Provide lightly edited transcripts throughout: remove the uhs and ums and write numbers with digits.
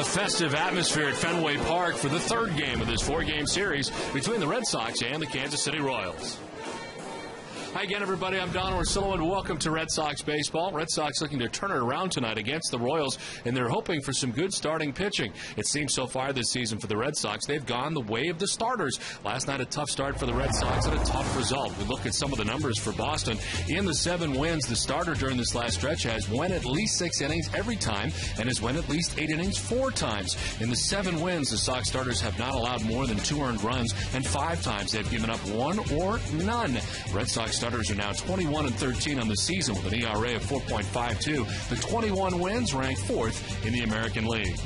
festive atmosphere at Fenway Park for the third game of this four-game series between the Red Sox and the Kansas City Royals. Hi again, everybody. I'm Don Orsillo, and welcome to Red Sox baseball. Red Sox looking to turn it around tonight against the Royals, and they're hoping for some good starting pitching. It seems so far this season for the Red Sox, they've gone the way of the starters. Last night, a tough start for the Red Sox and a tough result. We look at some of the numbers for Boston. In the 7 wins, the starter during this last stretch has went at least 6 innings every time and has went at least 8 innings 4 times. In the 7 wins, the Sox starters have not allowed more than 2 earned runs, and 5 times they've given up 1 or none. Red Sox starters are now 21-13 on the season with an ERA of 4.52. The 21 wins rank 4th in the American League.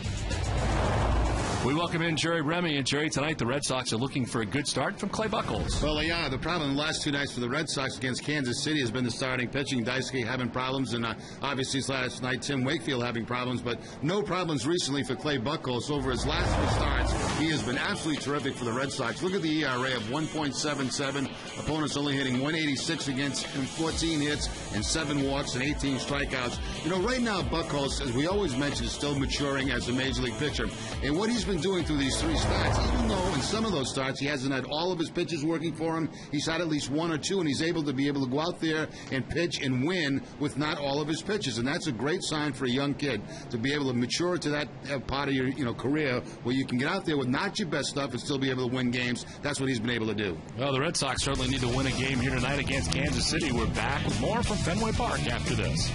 We welcome in Jerry Remy. And Jerry, tonight the Red Sox are looking for a good start from Clay Buchholz. Well, yeah, the problem the last 2 nights for the Red Sox against Kansas City has been the starting pitching. Daisuke having problems, and obviously last night Tim Wakefield having problems, but no problems recently for Clay Buchholz. Over his last 3 starts, he has been absolutely terrific for the Red Sox. Look at the ERA of 1.77. Opponents only hitting 186 against him, 14 hits and 7 walks and 18 strikeouts. You know, right now Buchholz, as we always mention, is still maturing as a major league pitcher. And what he's been doing through these 3 starts, even though in some of those starts he hasn't had all of his pitches working for him, he's had at least 1 or 2, and he's able to go out there and pitch and win with not all of his pitches. And that's a great sign for a young kid to be able to mature to that part of your career where you can get out there with not your best stuff and still be able to win games. That's what he's been able to do. Well, the Red Sox certainly need to win a game here tonight against Kansas City. We're back with more from Fenway Park after this.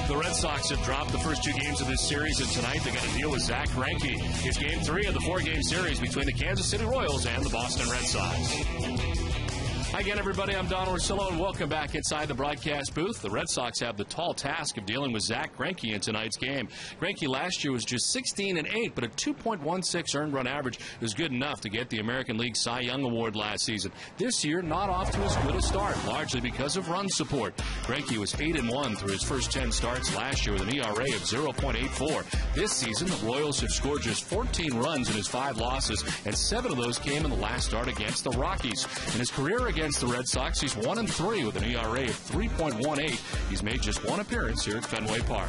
The Red Sox have dropped the first 2 games of this series, and tonight they got to deal with Zach Greinke. It's Game 3 of the 4-game series between the Kansas City Royals and the Boston Red Sox. Hi again, everybody. I'm Don Orsillo, and welcome back inside the broadcast booth. The Red Sox have the tall task of dealing with Zach Greinke in tonight's game. Greinke last year was just 16-8, but a 2.16 earned run average was good enough to get the American League Cy Young Award last season. This year, not off to as good a start, largely because of run support. Greinke was 8-1 through his first 10 starts last year with an ERA of 0.84. This season, the Royals have scored just 14 runs in his 5 losses, and 7 of those came in the last start against the Rockies. In his career against the Red Sox, he's 1-3 with an ERA of 3.18. He's made just 1 appearance here at Fenway Park.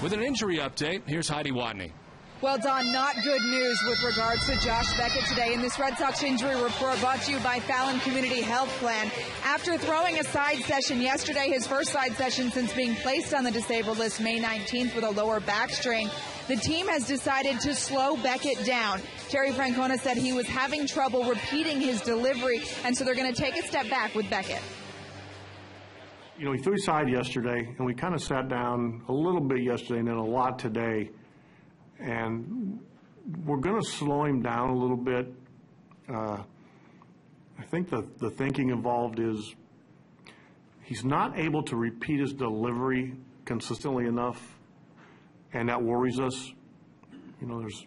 With an injury update, here's Heidi Watney. Well, Don, not good news with regards to Josh Beckett today in this Red Sox injury report brought to you by Fallon Community Health Plan. After throwing a side session yesterday, his first side session since being placed on the disabled list May 19th with a lower back strain, the team has decided to slow Beckett down. Terry Francona said he was having trouble repeating his delivery, and so they're going to take a step back with Beckett. You know, he threw side yesterday, and we kind of sat down a little bit yesterday and then a lot today. And we're going to slow him down a little bit. I think the thinking involved is he's not able to repeat his delivery consistently enough, and that worries us. You know, there's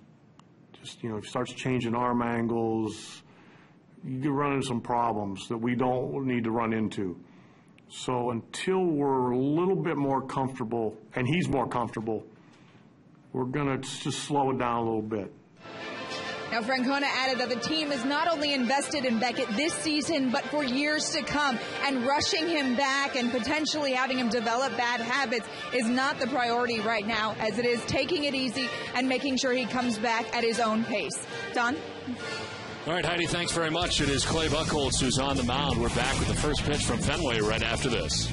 just, you know, if he starts changing arm angles, you can run into some problems that we don't need to run into. So until we're a little bit more comfortable, and he's more comfortable, we're going to just slow it down a little bit. Now, Francona added that the team is not only invested in Beckett this season, but for years to come. And rushing him back and potentially having him develop bad habits is not the priority right now, as it is taking it easy and making sure he comes back at his own pace. Don? All right, Heidi, thanks very much. It is Clay Buchholz who's on the mound. We're back with the first pitch from Fenway right after this.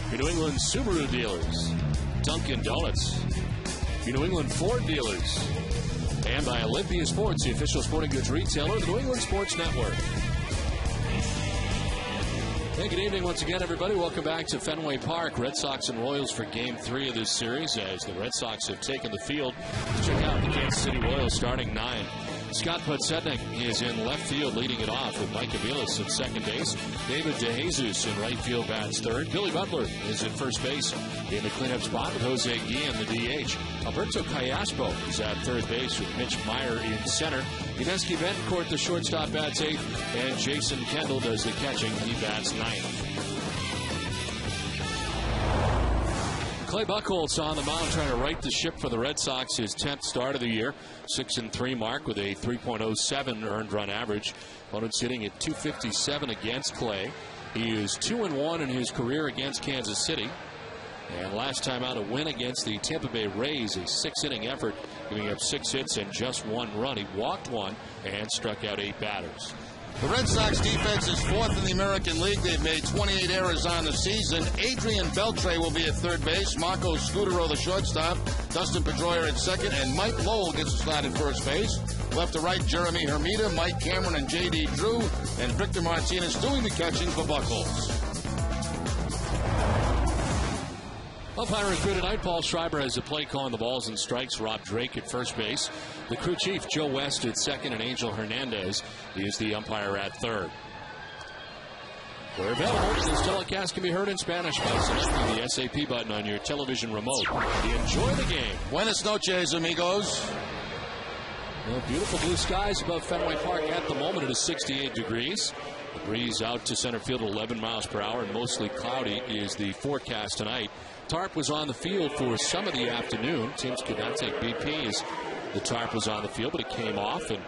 Your New England Subaru dealers, Dunkin' Donuts. Your New England Ford dealers. And by Olympia Sports, the official sporting goods retailer of the New England Sports Network. Hey, good evening once again, everybody. Welcome back to Fenway Park. Red Sox and Royals for Game 3 of this series as the Red Sox have taken the field. Check out the Kansas City Royals starting 9. Scott Podsednik is in left field leading it off with Mike Aviles at second base. David DeJesus in right field bats third. Billy Butler is at first base in the cleanup spot with Jose Guillen, the DH. Alberto Callaspo is at third base with Mitch Meyer in center. Yudensky Betancourt, the shortstop, bats 8th. And Jason Kendall does the catching. He bats 9th. Clay Buchholz on the mound trying to right the ship for the Red Sox, his 10th start of the year. 6-3 mark with a 3.07 earned run average. Opponent's hitting at .257 against Clay. He is 2-1 in his career against Kansas City. And last time out, a win against the Tampa Bay Rays, a 6-inning effort, giving up 6 hits and just 1 run. He walked 1 and struck out 8 batters. The Red Sox defense is 4th in the American League. They've made 28 errors on the season. Adrian Beltre will be at third base. Marco Scutero, the shortstop. Dustin Pedroia at second. And Mike Lowell gets a slot at first base. Left to right, Jeremy Hermida, Mike Cameron, and J.D. Drew. And Victor Martinez doing the catching for Buchholz. Umpire crew tonight, Paul Schreiber has a play calling the balls and strikes. Rob Drake at first base. The crew chief, Joe West, at second, and Angel Hernandez is the umpire at third. We're available. This telecast can be heard in Spanish by selecting the SAP button on your television remote. Enjoy the game. Buenas noches, amigos. Well, beautiful blue skies above Fenway Park at the moment. It is 68 degrees. The breeze out to center field at 11 miles per hour, and mostly cloudy is the forecast tonight. Tarp was on the field for some of the afternoon. Teams could not take BP as the tarp was on the field, but it came off. And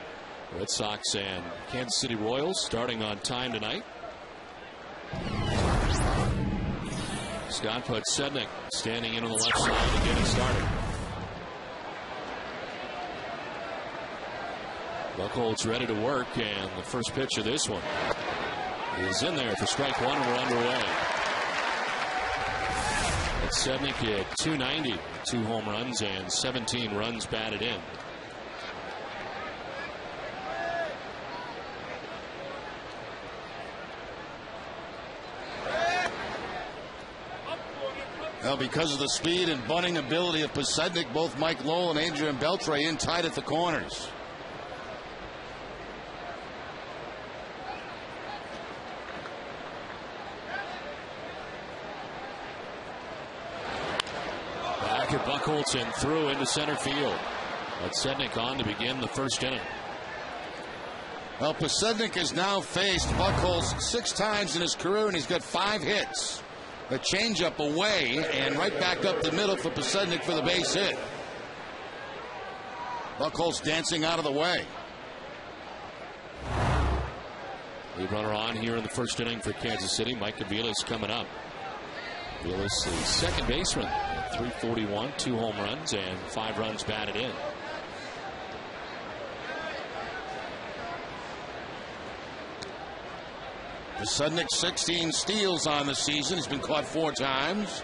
Red Sox and Kansas City Royals starting on time tonight. Scott Podsednik standing in on the left side to get it started. Buchholz ready to work, and the first pitch of this one is in there for strike 1, and we're underway. Podsednik at 290, 2 home runs and 17 runs batted in. Well, because of the speed and bunting ability of Podsednik, both Mike Lowell and Adrian Beltre in tight at the corners. Back at Buchholz and through into center field. Podsednik on to begin the first inning. Well, Podsednik has now faced Buchholz 6 times in his career, and he's got 5 hits. A changeup away and right back up the middle for Podsednik for the base hit. Buchholz dancing out of the way. Lead runner on here in the first inning for Kansas City. Mike Aviles coming up. Aviles, the second baseman, at 341, 2 home runs and 5 runs batted in. Podsednik 16 steals on the season. He's been caught 4 times.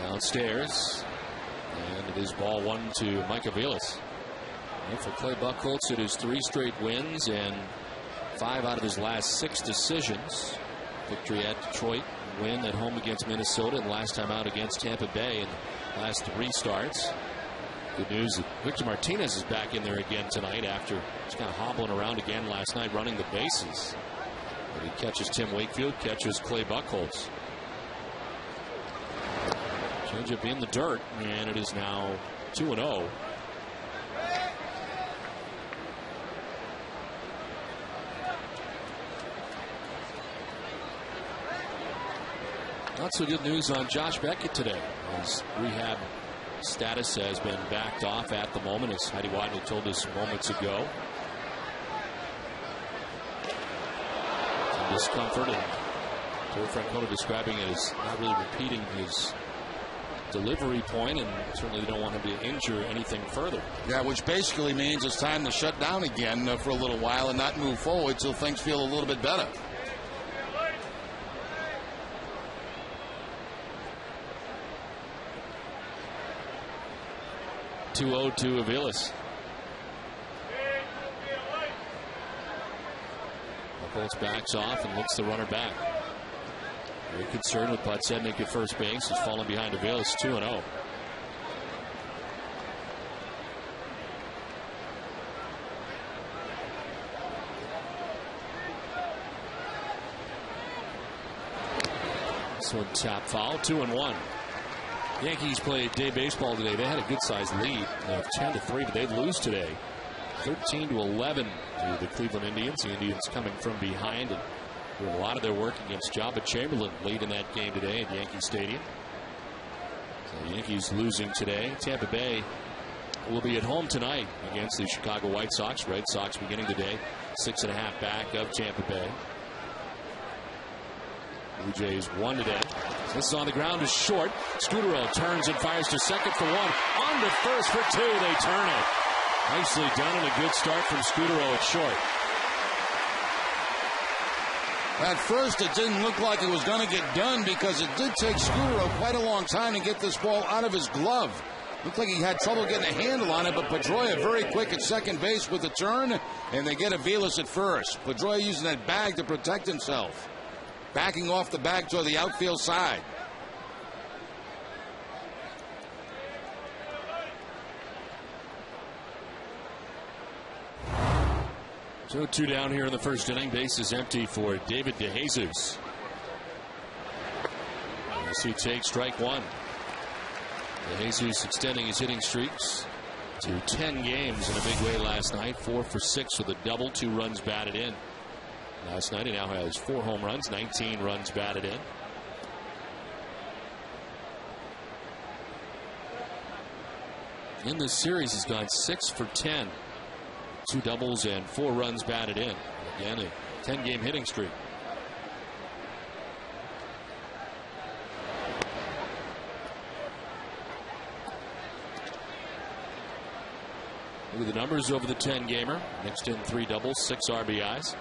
Downstairs. And it is ball 1 to Mike Aviles. And for Clay Buchholz, it is 3 straight wins and 5 out of his last 6 decisions. Victory at Detroit, win at home against Minnesota, and last time out against Tampa Bay in the last 3 starts. Good news that Victor Martinez is back in there again tonight after just kind of hobbling around again last night running the bases. But he catches Tim Wakefield, catches Clay Buchholz. Changeup in the dirt, and it is now 2-0. Not so good news on Josh Beckett today. His rehab status has been backed off at the moment, as Heidi Wadley told us moments ago. Some discomfort, and Joe Francona describing it as not really repeating his delivery point, and certainly they don't want him to injure anything further. Yeah, which basically means it's time to shut down again for a little while and not move forward till things feel a little bit better. .2-0 to Aviles. Buchholz backs off and looks the runner back. Very concerned with Podsednik at first base. He's falling behind Aviles. 2-0. This one tap foul. 2-1. Yankees played day baseball today. They had a good-sized lead of 10-3, but they'd lose today. 13-11 to the Cleveland Indians. The Indians coming from behind and doing a lot of their work against Jabba Chamberlain late in that game today at Yankee Stadium. So the Yankees losing today. Tampa Bay will be at home tonight against the Chicago White Sox. Red Sox beginning the day 6.5 back of Tampa Bay. Blue Jays won today. This is on the ground, is short. Scudero turns and fires to second for one. On to first for two. They turn it. Nicely done and a good start from Scudero at short. At first, it didn't look like it was going to get done because it did take Scudero quite a long time to get this ball out of his glove. Looked like he had trouble getting a handle on it, but Pedroia very quick at second base with the turn, and they get Aviles at first. Pedroia using that bag to protect himself. Backing off the bag toward the outfield side. So 2 down here in the first inning. Base is empty for David DeJesus. As he takes strike one. DeJesus extending his hitting streaks to 10 games in a big way last night. 4 for 6 with a double, 2 runs batted in. Last night he now has 4 home runs, 19 runs batted in. In this series he's gone 6 for 10. 2 doubles and 4 runs batted in. Again, a 10-game hitting streak. Look at the numbers over the 10-gamer. Mixed in 3 doubles, 6 RBIs.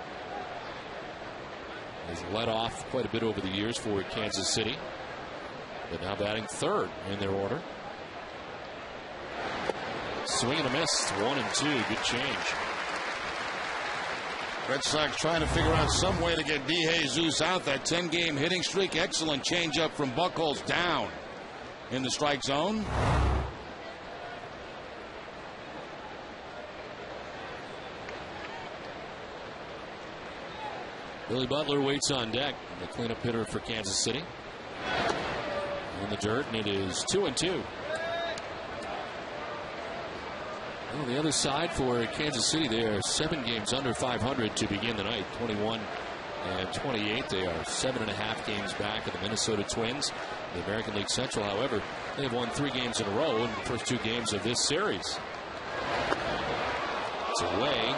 Has led off quite a bit over the years for Kansas City, but now batting third in their order. Swing and a miss, 1 and 2. Good change. Red Sox trying to figure out some way to get DeJesus out. That 10-game hitting streak. Excellent changeup from Buchholz down in the strike zone. Billy Butler waits on deck, the cleanup hitter for Kansas City. In the dirt, and it is 2 and 2. On the other side for Kansas City, they are 7 games under 500 to begin the night. 21 and 28. They are 7.5 games back of the Minnesota Twins. The American League Central, however, they have won 3 games in a row in the first 2 games of this series. It's away.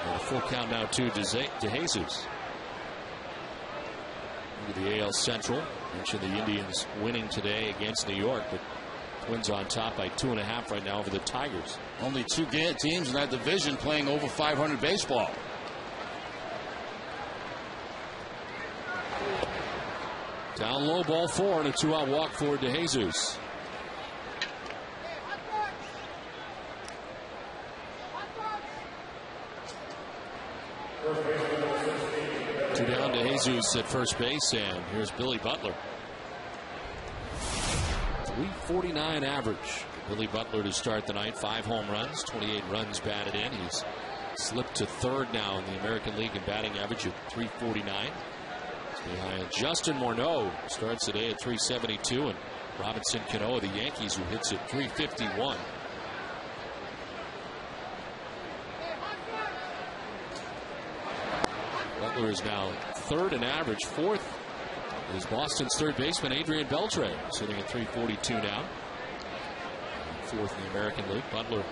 And a full count now to DeJesus. Look at the AL Central. Mentioned the Indians winning today against New York, but Twins on top by 2.5 right now over the Tigers. Only 2 teams in that division playing over 500 baseball. Down low, ball 4, and a 2-out walk for DeJesus. Two down to Jesus at first base, and here's Billy Butler. 349 average. Billy Butler to start the night. 5 home runs, 28 runs batted in. He's slipped to third now in the American League in batting average at 349. He's behind Justin Morneau, starts today at 372, and Robinson Cano of the Yankees, who hits at 351. Butler is now third in average. Fourth is Boston's third baseman Adrian Beltre, sitting at 342 now. Fourth in the American League. Butler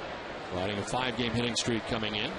riding a 5-game hitting streak coming in.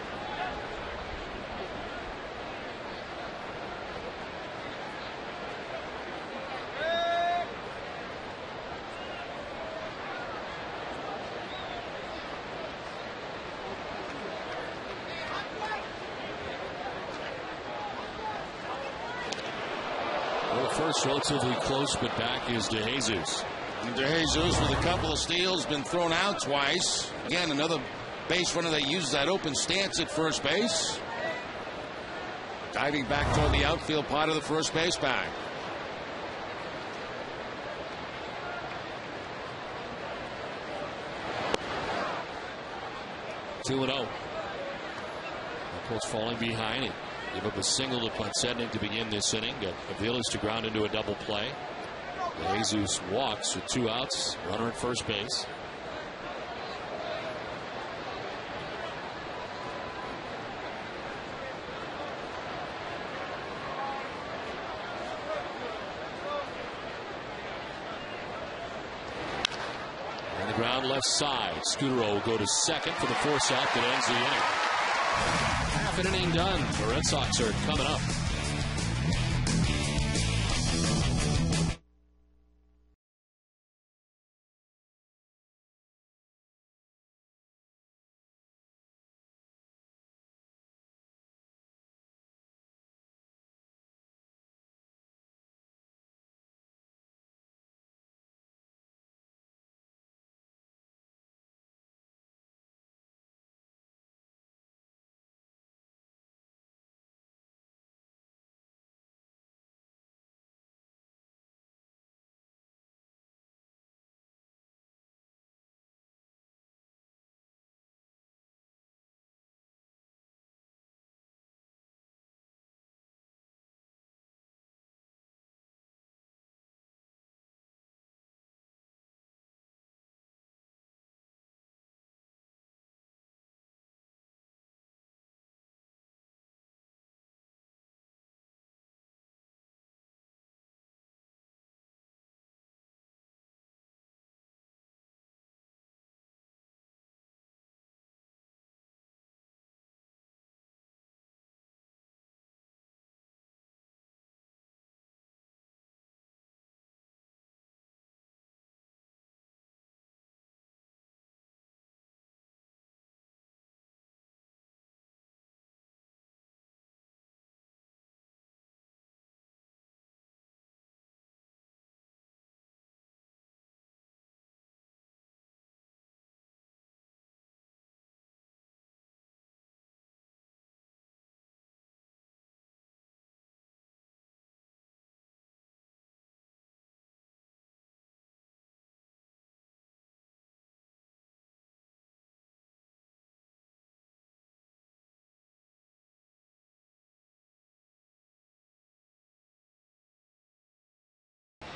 First, relatively close, but back is DeJesus. DeJesus with a couple of steals, been thrown out twice. Again, another base runner that uses that open stance at first base. Diving back toward the outfield part of the first base bag. Two and 0. Buchholz falling behind it. Give up a single to Ponsetnik to begin this inning. Got Aviles to ground into a double play. Jesus walks with 2 outs. Runner at first base. On the ground left side. Scudero will go to second for the force out that ends the inning. Half an inning done. The Red Sox are coming up.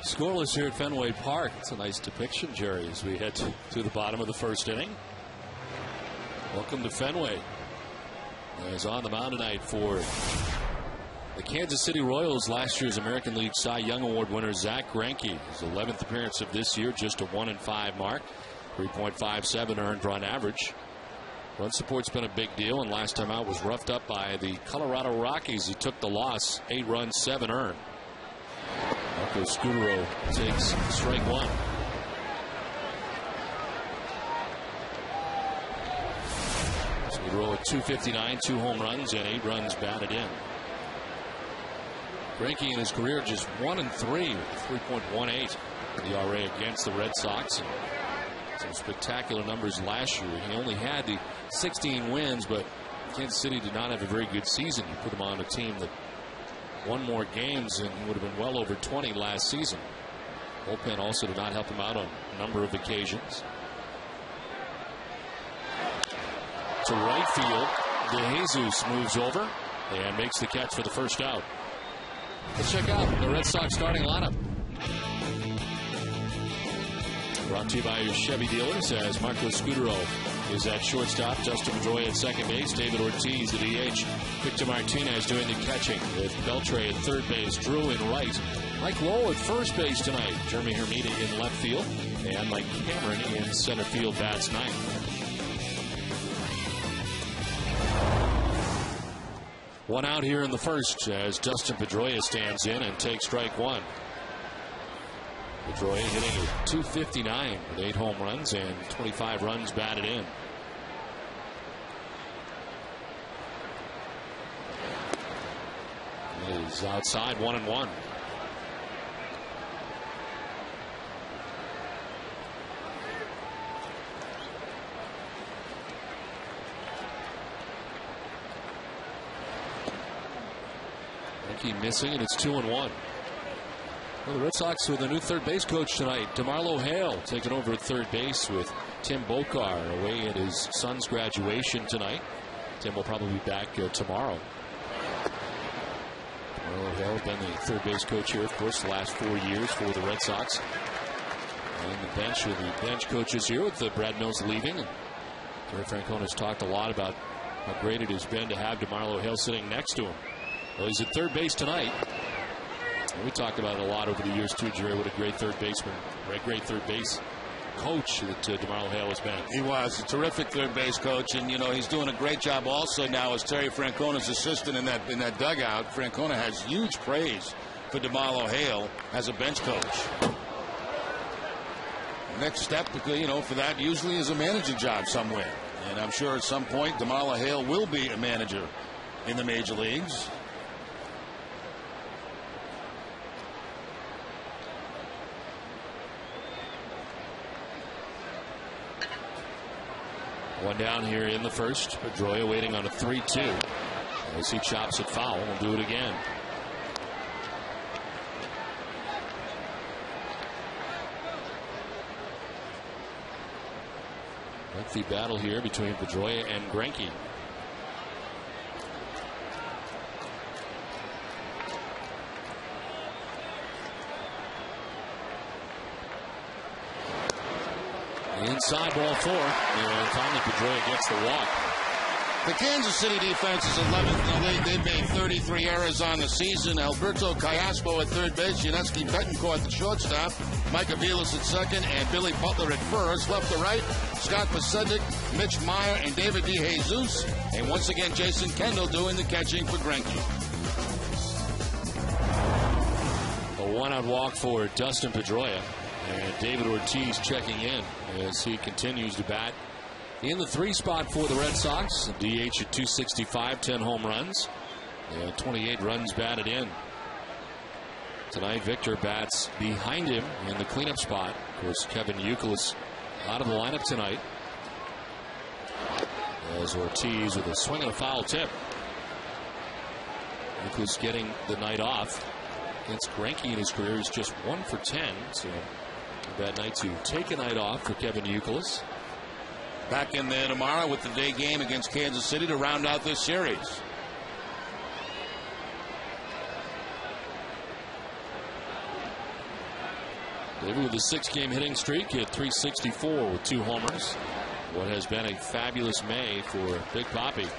Scoreless here at Fenway Park. It's a nice depiction, Jerry, as we head to the bottom of the first inning. Welcome to Fenway. As on the mound tonight for the Kansas City Royals, last year's American League Cy Young Award winner Zach Greinke. His 11th appearance of this year, just a 1-5 mark, 3.57 earned run average. Run support's been a big deal, and last time out was roughed up by the Colorado Rockies. He took the loss, 8 runs, 7 earned. Marco Scudero takes strike one. Scudero at .259, 2 home runs and 8 runs batted in. Greinke in his career just 1-3 with 3.18 ERA against the Red Sox. And some spectacular numbers last year. He only had the 16 wins, but Kansas City did not have a very good season. You put him on a team that won more games, and he would have been well over 20 last season. Bullpen also did not help him out on a number of occasions. To right field, DeJesus moves over and makes the catch for the first out. Let's check out the Red Sox starting lineup. Brought to you by your Chevy dealers, as Marco Scudero is at shortstop, Justin Pedroia at second base, David Ortiz at DH, Victor Martinez doing the catching with Beltre at third base, Drew in right, Mike Lowell at first base tonight, Jeremy Hermida in left field, and Mike Cameron in center field bats ninth. One out here in the first as Justin Pedroia stands in and takes strike one. Pedroia hitting at .259 with 8 home runs and 25 runs batted in. It is outside, 1-1. Missing, and it's 2-1. Well, the Red Sox with a new third base coach tonight. DeMarlo Hale taking over at third base with Tim Bokar away at his son's graduation tonight. Tim will probably be back tomorrow. DeMarlo Hale has been the third base coach here, of course, the last 4 years for the Red Sox. And the bench with the bench coaches here with Brad Mills leaving. And Terry Francona has talked a lot about how great it has been to have DeMarlo Hale sitting next to him. Well, he's at third base tonight. And we talked about it a lot over the years too, Jerry. What a great third baseman, great third base coach that DeMarlo Hale has been. He was a terrific third base coach, and he's doing a great job also now as Terry Francona's assistant in that dugout. Francona has huge praise for DeMarlo Hale as a bench coach. Next step, for that usually is a manager job somewhere, and I'm sure at some point DeMarlo Hale will be a manager in the major leagues. One down here in the first. Pedroia waiting on a 3-2. As he chops it foul, we'll do it again. Lengthy battle here between Pedroia and Greinke. Inside ball 4. And finally Pedroia gets the walk. The Kansas City defense is 11th in the league. They've made 33 errors on the season. Alberto Callaspo at third base, Yuniesky Betancourt at shortstop, Mike Aviles at second, and Billy Butler at first. Left to right, Scott Pasetic, Mitch Meyer, and David DeJesus. And once again, Jason Kendall doing the catching for Greinke. A one-out walk for Dustin Pedroia. And David Ortiz checking in as he continues to bat in the 3 spot for the Red Sox. DH at 265, 10 home runs, and 28 runs batted in. Tonight, Victor bats behind him in the cleanup spot. Of course, Kevin Youkilis out of the lineup tonight. As Ortiz with a swing and a foul tip. Youkilis getting the night off. Against Greinke in his career is just 1 for 10. So a bad night to take a night off for Kevin Youkilis. Back in there tomorrow with the day game against Kansas City to round out this series. David with a 6-game hitting streak at 364 with 2 homers. What has been a fabulous May for Big Papi.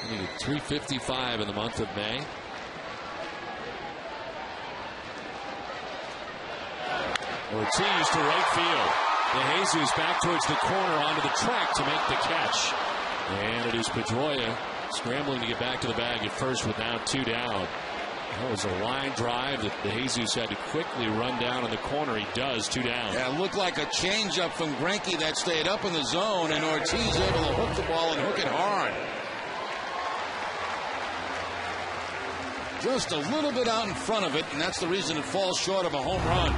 He needed 355 in the month of May. Ortiz to right field. DeJesus back towards the corner onto the track to make the catch. And it is Pedroia scrambling to get back to the bag at first with now 2 down. That was a line drive that DeJesus had to quickly run down in the corner. He does, 2 down. Yeah, it looked like a changeup from Greinke that stayed up in the zone, and Ortiz able to hook the ball and hook it hard. Just a little bit out in front of it, and that's the reason it falls short of a home run.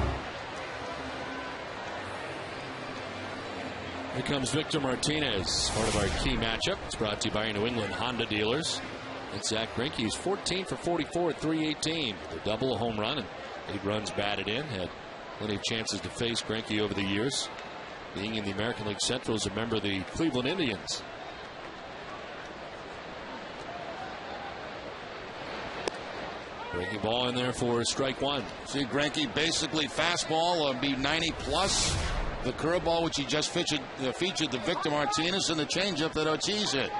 Here comes Victor Martinez, part of our key matchup. It's brought to you by your New England Honda dealers. And Zach Greinke is 14 for 44 at 318. A double, a home run, and 8 runs batted in. Had plenty of chances to face Greinke over the years, being in the American League Central as a member of the Cleveland Indians. Breaking ball in there for strike 1. See, Greinke basically fastball be 90 plus. The curveball, which he just featured the Victor Martinez, and the changeup that Ortiz hit.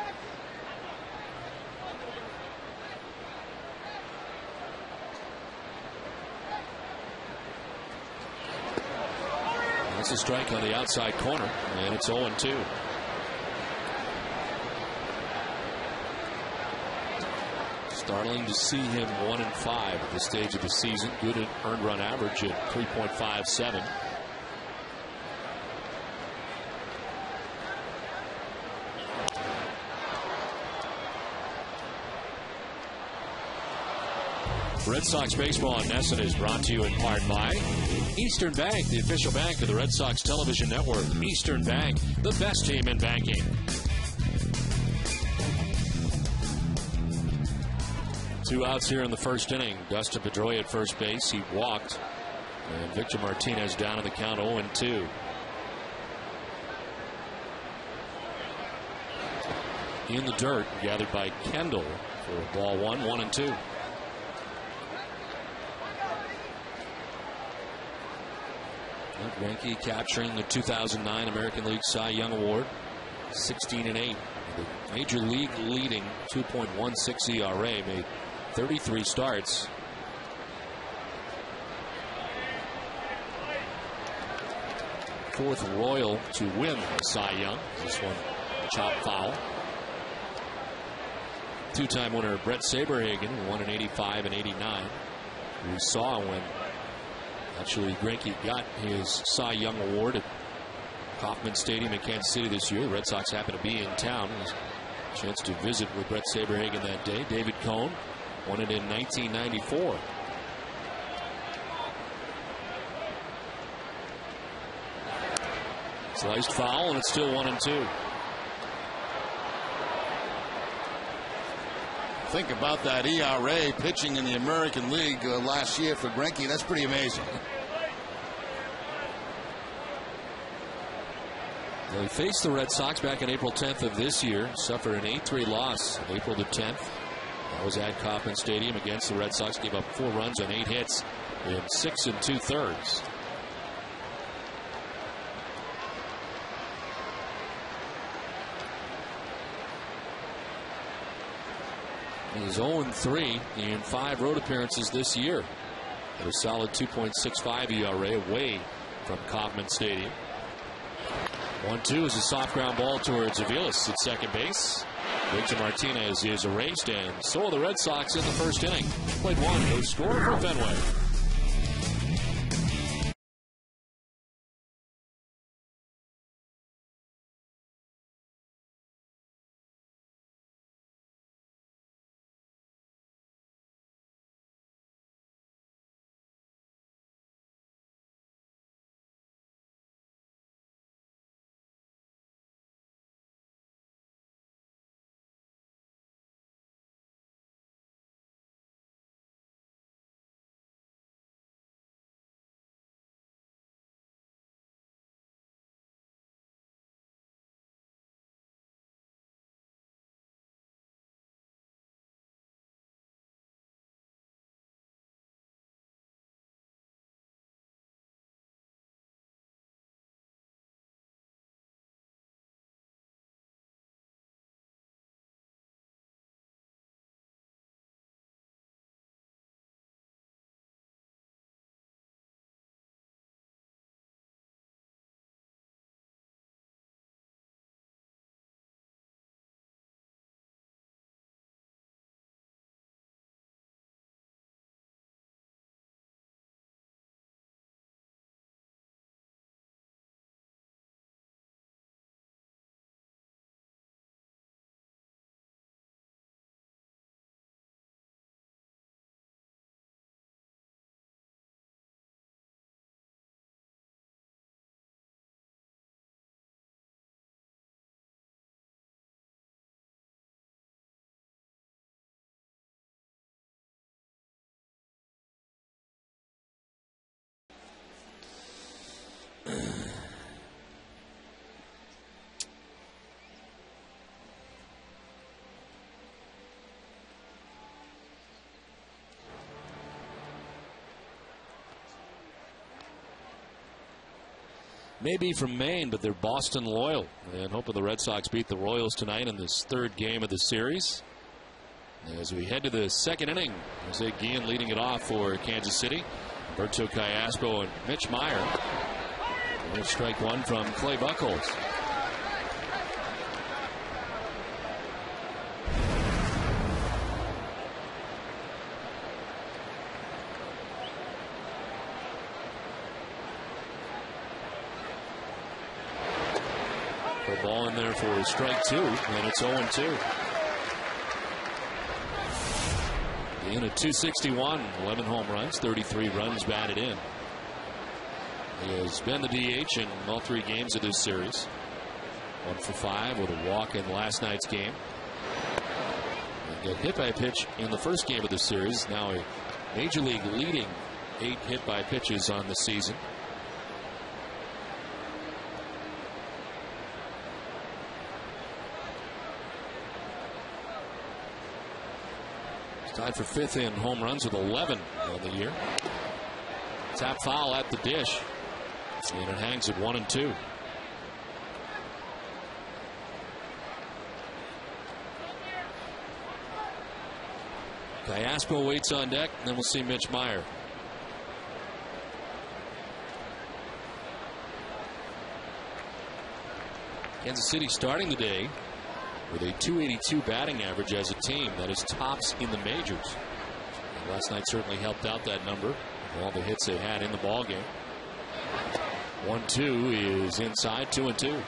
That's a strike on the outside corner, and it's 0-2. Startling to see him 1-5 at this stage of the season. Good earned run average at 3.57. Red Sox baseball on NESN is brought to you in part by Eastern Bank, the official bank of the Red Sox television network. Eastern Bank, the best team in banking. 2 outs here in the first inning. Dustin Pedroia at first base. He walked. And Victor Martinez down in the count 0-2. In the dirt, gathered by Kendall for ball 1, 1-2. Greinke capturing the 2009 American League Cy Young Award. 16-8 The major league leading 2.16 ERA, made 33 starts. Fourth Royal to win the Cy Young. This one chop foul. Two-time winner Brett Saberhagen, who won in 85 and 89. We saw when actually Greinke got his Cy Young award at Kauffman Stadium in Kansas City this year. The Red Sox happened to be in town. A chance to visit with Brett Saberhagen that day. David Cohn won it in 1994. Sliced foul, and it's still 1-2. Think about that ERA pitching in the American League last year for Greinke. That's pretty amazing. They faced the Red Sox back on April 10th of this year. Suffered an 8-3 loss April the 10th. That was at Kauffman Stadium against the Red Sox. Gave up 4 runs on 8 hits in 6 2/3. He's 0-3 in 5 road appearances this year. At a solid 2.65 ERA away from Kauffman Stadium. 1-2 is a soft ground ball towards Aviles at second base. Victor Martinez is erased, and so are the Red Sox in the first inning. Played 1, no score for Fenway. Maybe from Maine, but they're Boston loyal. And hoping the Red Sox beat the Royals tonight in this 3rd game of the series. As we head to the 2nd inning, Jose Guillen leading it off for Kansas City. Berto Callaspo and Mitch Meyer. And strike 1 from Clay Buchholz. Ball in there for strike 2, and it's 0-2. In at 261, 11 home runs, 33 runs batted in. He has been the DH in all 3 games of this series. 1 for 5 with a walk in last night's game. And got hit by a pitch in the first game of the series. Now a major league leading 8 hit by pitches on the season. Tied for 5th in home runs with 11 on the year. Tap foul at the dish. And it hangs at 1-2. Diaspo waits on deck, and then we'll see Mitch Meyer. Kansas City starting the day with a .282 batting average as a team. That is tops in the majors. And last night certainly helped out that number with all the hits they had in the ballgame. 1-2 is inside, 2-2.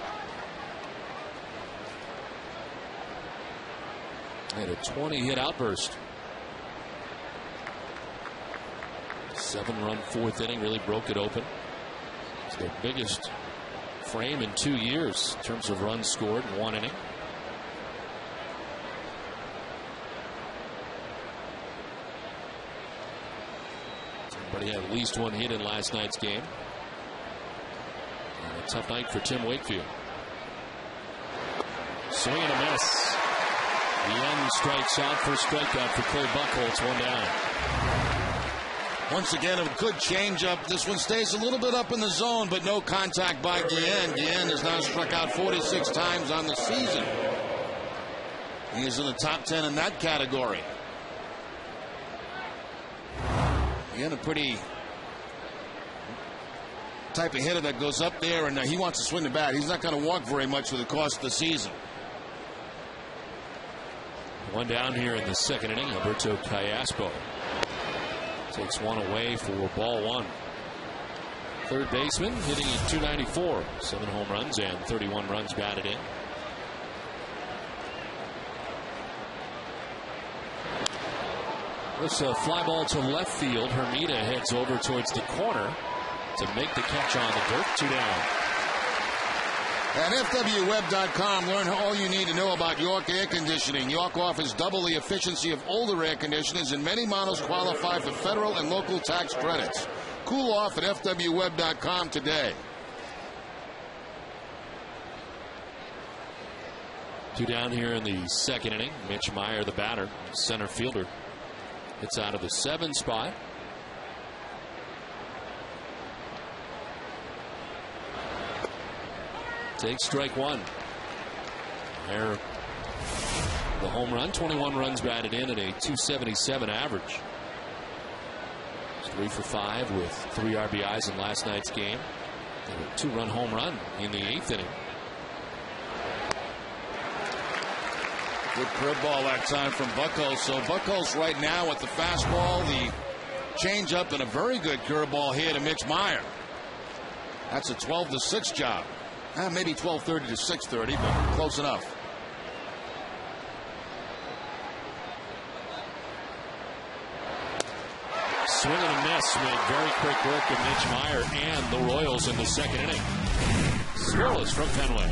And a 20-hit outburst. 7-run fourth inning really broke it open. It's their biggest frame in 2 years in terms of runs scored in one inning. But he had at least one hit in last night's game. And a tough night for Tim Wakefield. Swing and a miss. The end strikes out for strikeout for Clay Buchholz. One down. Once again, a good changeup. This one stays a little bit up in the zone, but no contact by Guillen. Guillen has now struck out 46 times on the season. He is in the top 10 in that category. Guillen, a pretty type of hitter that goes up there, and he wants to swing the bat. He's not going to walk very much for the course of the season. One down here in the second inning. Alberto Diaspo takes one away for ball one. Third baseman hitting at .294. 7 home runs and 31 runs batted in. This fly ball to left field. Hermida heads over towards the corner to make the catch on the dirt. 2 down. At FWWeb.com, learn all you need to know about York air conditioning. York offers double the efficiency of older air conditioners, and many models qualify for federal and local tax credits. Cool off at FWWeb.com today. 2 down here in the second inning. Mitch Meyer, the batter, center fielder, hits out of the 7 spot. Takes strike one. There, the home run, 21 runs batted in at a .277 average. He's 3 for 5 with 3 RBIs in last night's game. And a 2-run home run in the 8th inning. Good curveball that time from Buchholz. So Buchholz right now with the fastball, the changeup, and a very good curveball here to Mitch Meyer. That's a 12-6 job. Maybe 12:30 to 6:30, but close enough. Swing and a miss with very quick work of Mitch Meyer and the Royals in the second inning. Scoreless from Fenway.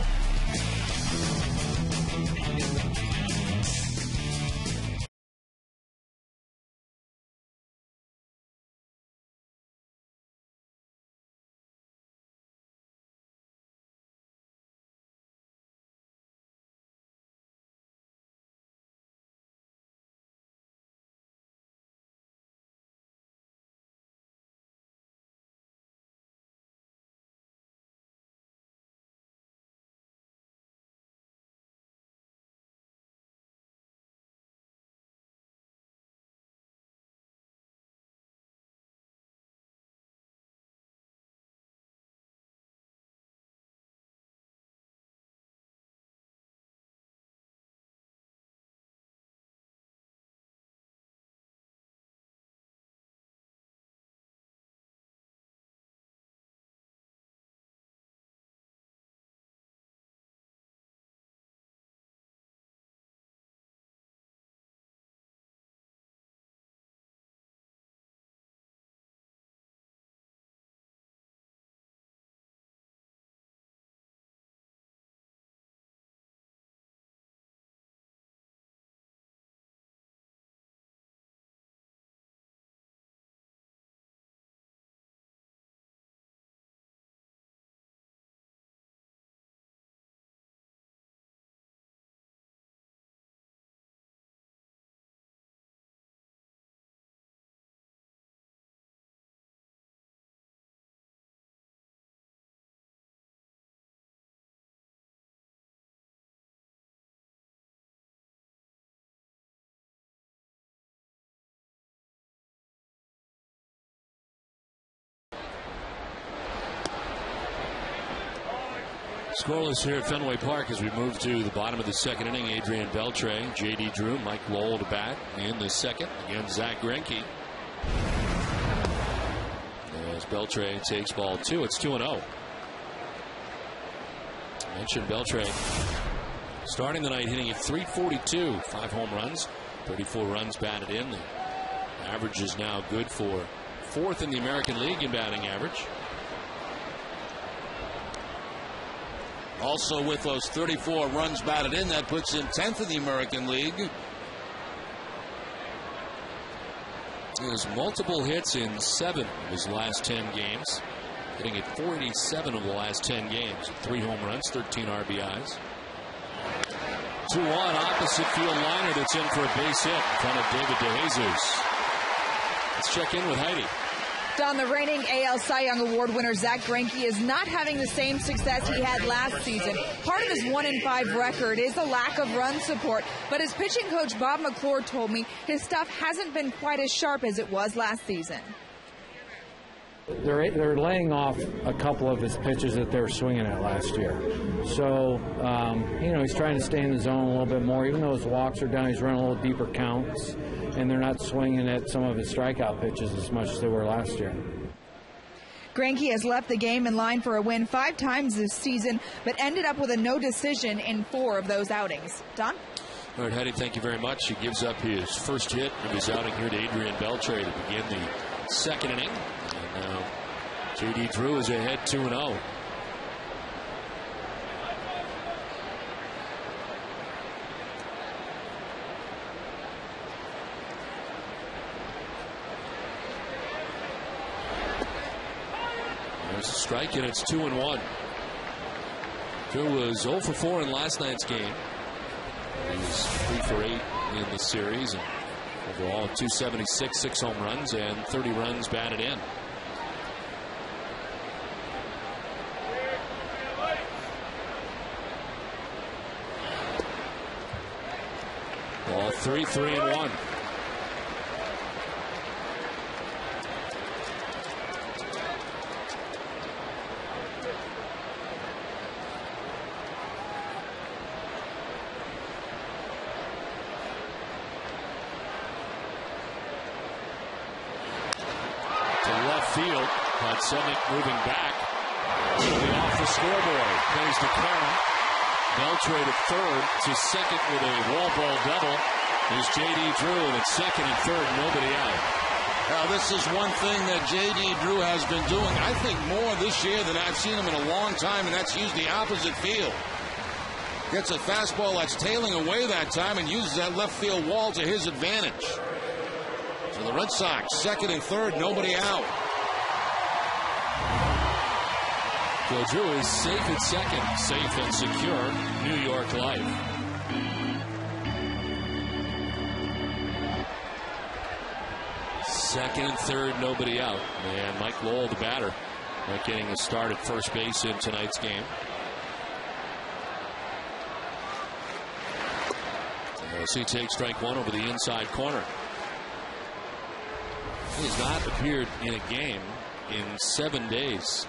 Scoreless here at Fenway Park as we move to the bottom of the second inning. Adrian Beltre, J.D. Drew, Mike Lowell to bat in the second against Zach Greinke. As Beltre takes ball 2, it's 2-0. I mentioned Beltre starting the night hitting at .342, 5 home runs, 34 runs batted in. The average is now good for 4th in the American League in batting average. Also with those 34 runs batted in, that puts him 10th in the American League. He has multiple hits in 7 of his last 10 games. Hitting at .487 of the last 10 games. 3 home runs, 13 RBIs. 2-1 opposite field liner that's in for a base hit in front of David DeJesus. Let's check in with Heidi. Don, the reigning AL Cy Young Award winner Zach Greinke is not having the same success he had last season. Part of his 1-5 record is a lack of run support, but as pitching coach Bob McClure told me, his stuff hasn't been quite as sharp as it was last season. They're laying off a couple of his pitches that they were swinging at last year. So, he's trying to stay in the zone a little bit more. Even though his walks are down, he's running a little deeper counts, and they're not swinging at some of his strikeout pitches as much as they were last year. Greinke has left the game in line for a win 5 times this season, but ended up with a no decision in 4 of those outings. Don? All right, Heidi, thank you very much. He gives up his first hit of his outing here to Adrian Beltre to begin the second inning. And now J.D. Drew is ahead 2-0. There's a strike, and it's 2-1. Drew was 0 for 4 in last night's game. He was 3 for 8 in the series. And overall, 276, 6 home runs, and 30 runs batted in. Ball 3, 3-1. Field. Hudsonik moving back. Off the scoreboard. Plays to Karen. Beltre to third. To second with a wall ball double. There's J.D. Drew at second and third. Nobody out. Now, this is one thing that J.D. Drew has been doing, I think, more this year than I've seen him in a long time, and that's use the opposite field. Gets a fastball that's tailing away that time and uses that left field wall to his advantage. So the Red Sox, second and third, nobody out. So Drew is safe at second, safe and secure. New York life. Second and third, nobody out. And Mike Lowell, the batter, not getting a start at first base in tonight's game. As he takes strike 1 over the inside corner. He has not appeared in a game in 7 days.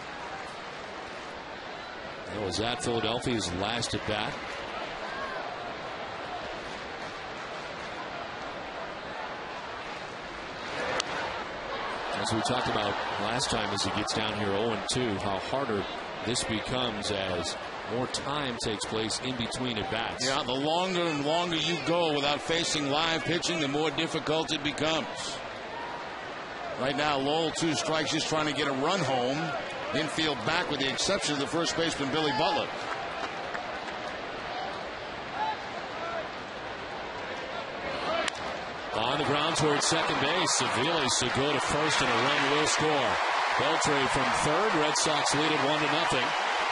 That was at Philadelphia's last at bat. As we talked about last time, as he gets down here 0-2, how harder this becomes as more time takes place in between at bats. Yeah, the longer and longer you go without facing live pitching, the more difficult it becomes. Right now, Lowell, 2 strikes, just trying to get a run home. Infield back with the exception of the first baseman, Billy Butler. On the ground towards second base. Aviles to go to first, and a run will score. Beltre from third. Red Sox lead it 1-0.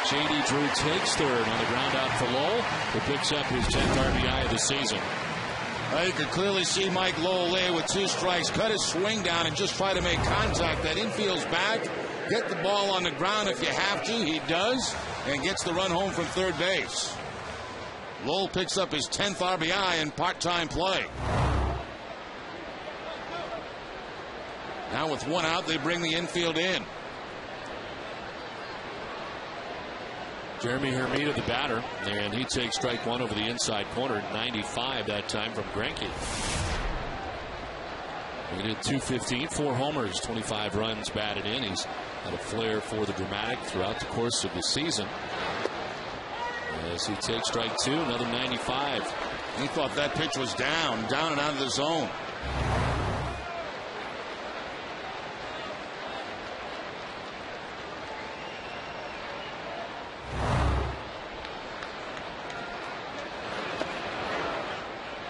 J.D. Drew takes third on the ground out for Lowell, who picks up his 10th RBI of the season. You could clearly see Mike Lowell there with 2 strikes, cut his swing down and just try to make contact. That infield's back. Get the ball on the ground if you have to. He does, and gets the run home from third base. Lowell picks up his 10th RBI in part-time play. Now with 1 out, they bring the infield in. Jeremy Hermida, the batter, and he takes strike one over the inside corner. 95 that time from Greinke. He did 215, 4 homers, 25 runs batted in. He's had a flair for the dramatic throughout the course of the season. As he takes strike two, another 95. He thought that pitch was down and out of the zone.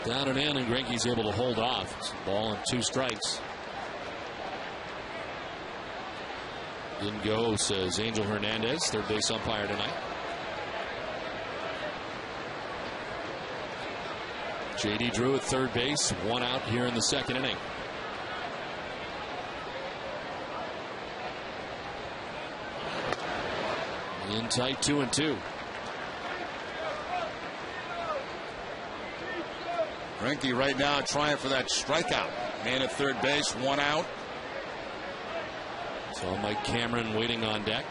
Down and in, and Greinke's able to hold off. It's ball and 2 strikes. Didn't go, says Angel Hernandez, third base umpire tonight. J.D. Drew at third base, 1 out here in the second inning. In tight, 2-2. Greinke right now trying for that strikeout. Man at third base, 1 out. So Mike Cameron waiting on deck.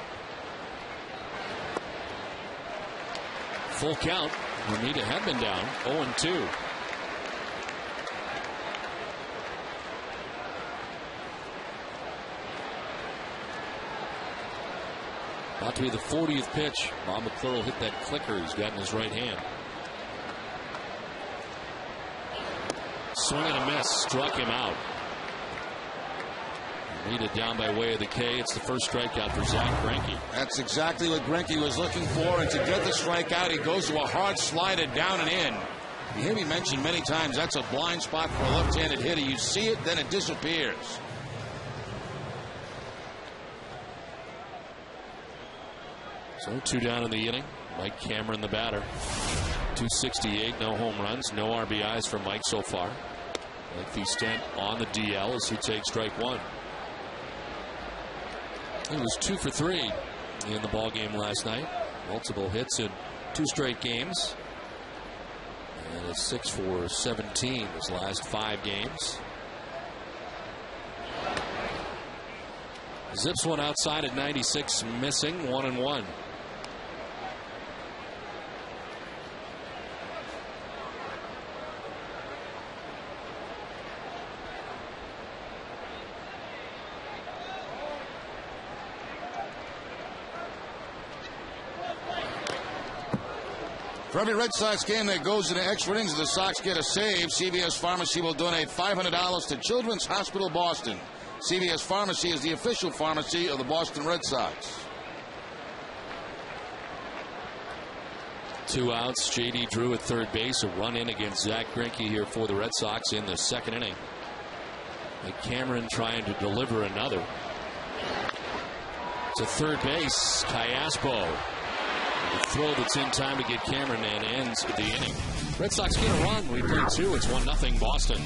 Full count. Hermida had been down, 0-2. About to be the 40th pitch. Bob McClure hit that clicker he's got in his right hand. Swing and a miss, struck him out. Hermida down by way of the K. It's the first strikeout for Zach Greinke. That's exactly what Greinke was looking for, and to get the strikeout, he goes to a hard slider down and in. You hear me mention many times that's a blind spot for a left-handed hitter. You see it, then it disappears. So 2 down in the inning. Mike Cameron, the batter. 268, no home runs, no RBIs for Mike so far. Lengthy stint on the DL as he takes strike one. He was 2 for 3 in the ball game last night. Multiple hits in 2 straight games. And a 6 for 17 his last 5 games. Zips one outside at 96, missing, 1-1. For every Red Sox game that goes into extra innings, the Sox get a save. CVS Pharmacy will donate $500 to Children's Hospital Boston. CVS Pharmacy is the official pharmacy of the Boston Red Sox. 2 outs. J.D. Drew at third base. A run in against Zach Greinke here for the Red Sox in the second inning. Mike Cameron trying to deliver another. To third base, Callaspo. The throw that's in time to get Cameron and ends the inning. Red Sox get a run. We play 2. It's 1-0 Boston.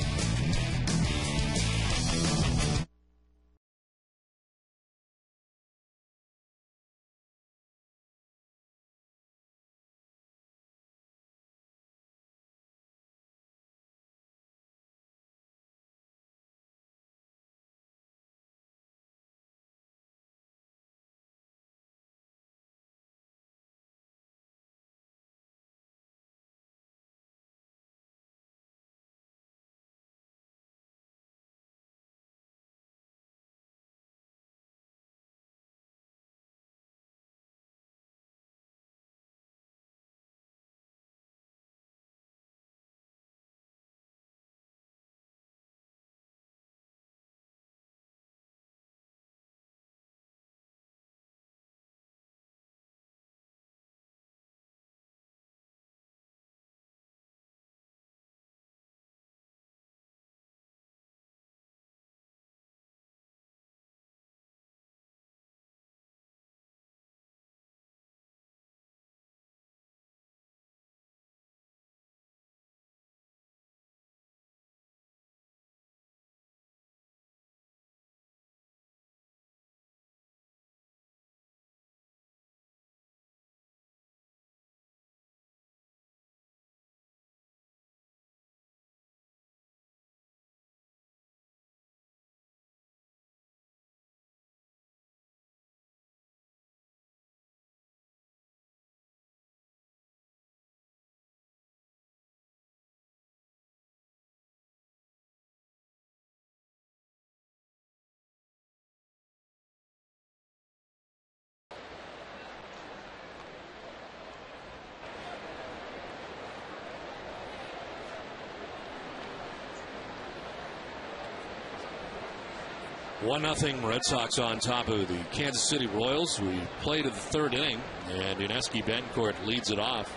1-0 Red Sox on top of the Kansas City Royals. We play to the third inning, and Ineski Bencourt leads it off.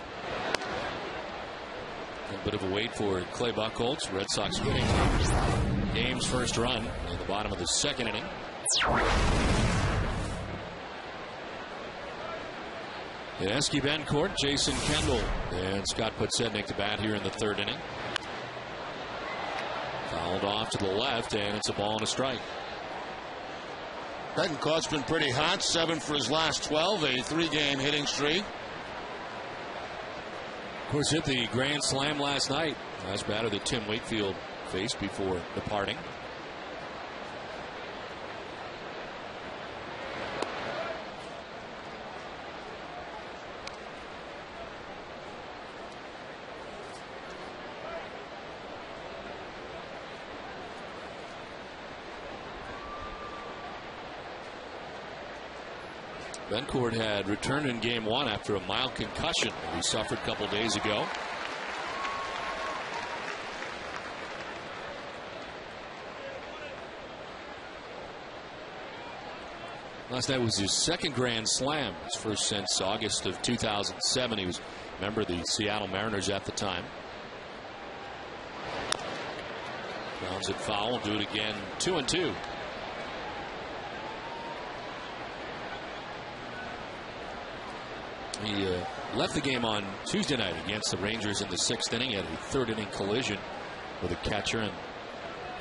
A bit of a wait for Clay Buchholz. Red Sox winning game's first run in the bottom of the second inning. Ineski Bencourt, Jason Kendall, and Scott Podsednik to bat here in the third inning. Fouled off to the left, and it's a ball and a strike. Betancourt's been pretty hot, 7 for his last 12, a 3-game hitting streak. Of course, hit the grand slam last night. Last batter that Tim Wakefield faced before departing. Bencourt had returned in game 1 after a mild concussion he suffered a couple days ago. Last night was his second grand slam, his first since August of 2007. He was a member of the Seattle Mariners at the time. Grounds it foul, do it again, 2-2. He left the game on Tuesday night against the Rangers in the 6th inning. He had a third inning collision with a catcher and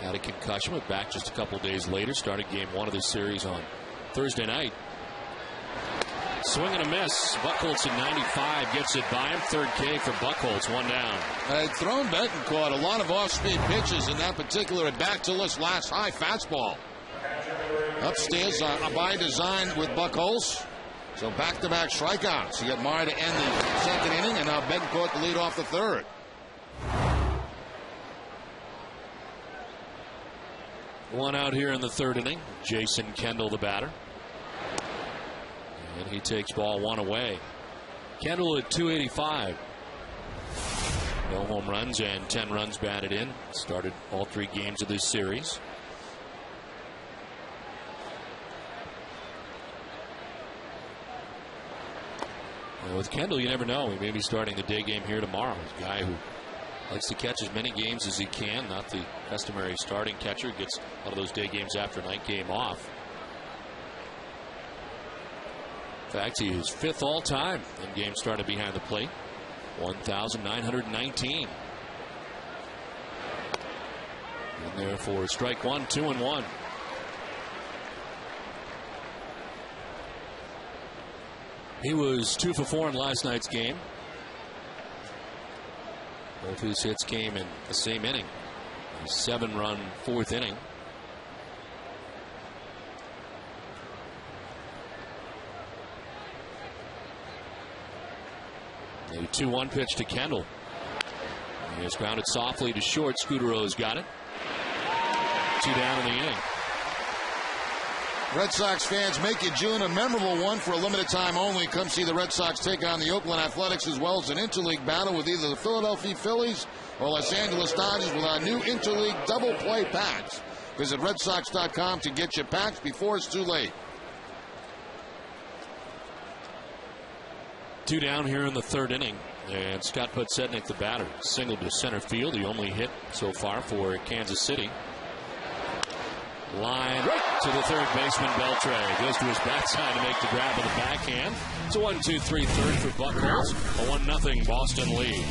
had a concussion. Went back just a couple days later. Started game 1 of this series on Thursday night. Swing and a miss. Buchholz at 95 gets it by him. Third K for Buchholz. 1 down. Had thrown Betancourt a lot of off-speed pitches in that particular at bat till this last high fastball. Upstairs by design with Buchholz. So back-to-back strikeouts. You get Meyer to end the second inning, and now Betancourt to lead off the third. One out here in the third inning. Jason Kendall, the batter. And he takes ball 1 away. Kendall at 285. No home runs and 10 runs batted in. Started all 3 games of this series. With Kendall, you never know. He may be starting the day game here tomorrow. He's a guy who likes to catch as many games as he can. Not the customary starting catcher. Gets a lot of those day games after night game off. In fact, he is 5th all time in games started behind the plate. 1,919. In there for strike 1, 2-1. He was 2 for 4 in last night's game. Both his hits came in the same inning. A 7-run 4th inning. A 2-1 pitch to Kendall. He has grounded softly to short. Scudero's got it. 2 down in the inning. Red Sox fans, make it June a memorable one for a limited time only. Come see the Red Sox take on the Oakland Athletics as well as an interleague battle with either the Philadelphia Phillies or Los Angeles Dodgers with our new interleague double play packs. Visit RedSox.com to get your packs before it's too late. 2 down here in the third inning. And Scott Podsednik, the batter, singled to center field. The only hit so far for Kansas City. Line right to the third baseman, Beltre. Goes to his backside to make the grab with the backhand. It's a 1-2-3 third for Buchholz. A 1-0 Boston lead.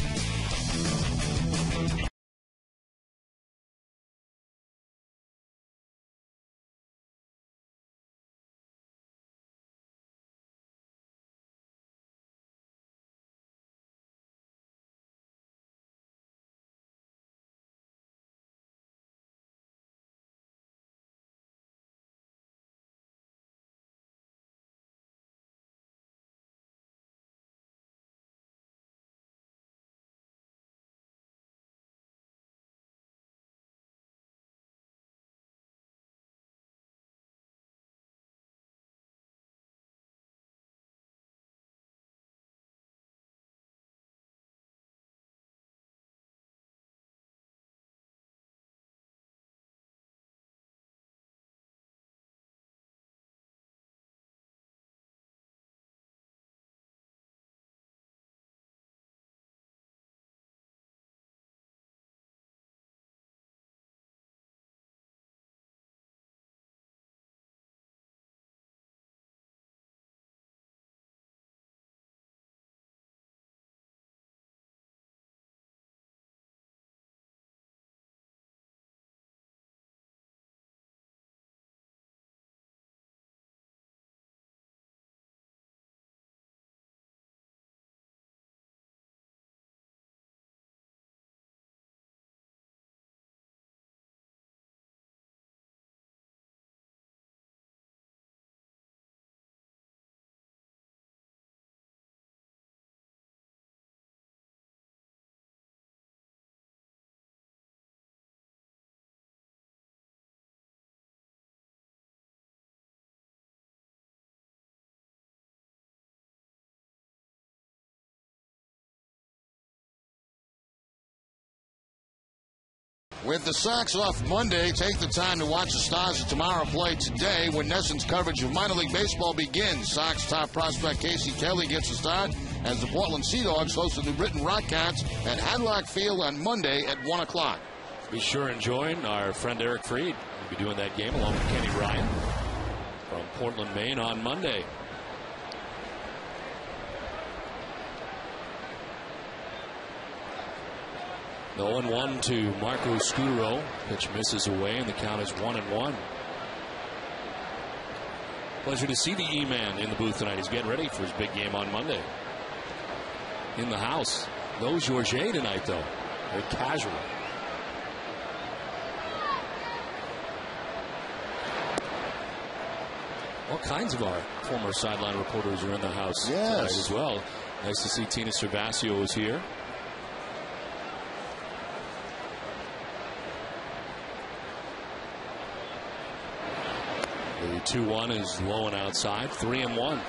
With the Sox off Monday, take the time to watch the Stars of tomorrow play today when NESN's coverage of minor league baseball begins. Sox top prospect Casey Kelly gets a start as the Portland Sea Dogs host the New Britain Rockcats at Hadlock Field on Monday at 1 o'clock. Be sure and join our friend Eric Freed. We'll be doing that game along with Kenny Ryan from Portland, Maine on Monday. The 0-1 to Marco Scutaro. Pitch misses away, and the count is 1-1. Pleasure to see the E-Man in the booth tonight. He's getting ready for his big game on Monday. In the house. No Georget tonight, though. Very casual. All kinds of our former sideline reporters are in the house tonight as well. Nice to see Tina Cervasio is here. The 2-1 is low and outside. 3-1.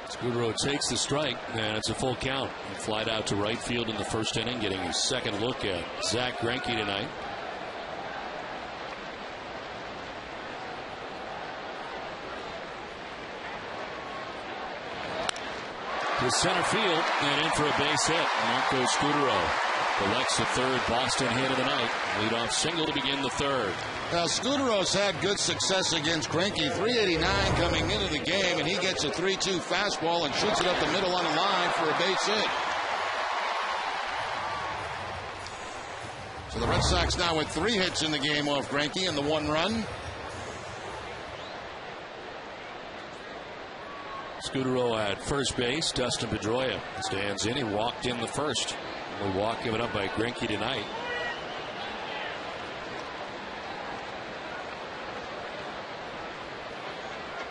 Scutaro takes the strike, and it's a full count. He flied out to right field in the first inning, getting his second look at Zach Greinke tonight. To center field and in for a base hit. Marco Scutaro collects the third Boston hit of the night. Leadoff single to begin the third. Now, Scudaro's had good success against Greinke. 389 coming into the game, and he gets a 3-2 fastball and shoots it up the middle on the line for a base hit. So the Red Sox now with 3 hits in the game off Greinke and the 1 run. Scutaro at first base. Dustin Pedroia stands in. He walked in the first. Only walk given up by Greinke tonight.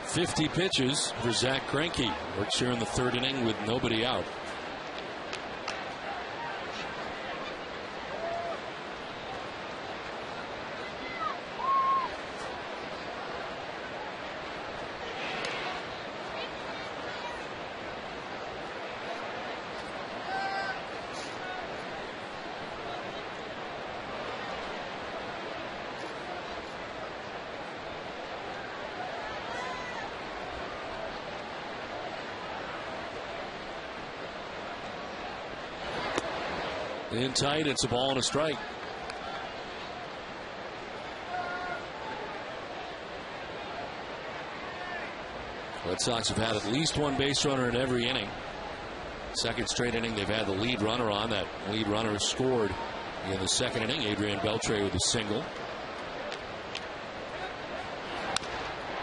.50 pitches for Zach Greinke. Works here in the third inning with nobody out. In tight, it's a ball and a strike. Red Sox have had at least one base runner in every inning. Second straight inning, they've had the lead runner on. That lead runner scored in the second inning. Adrian Beltre with a single.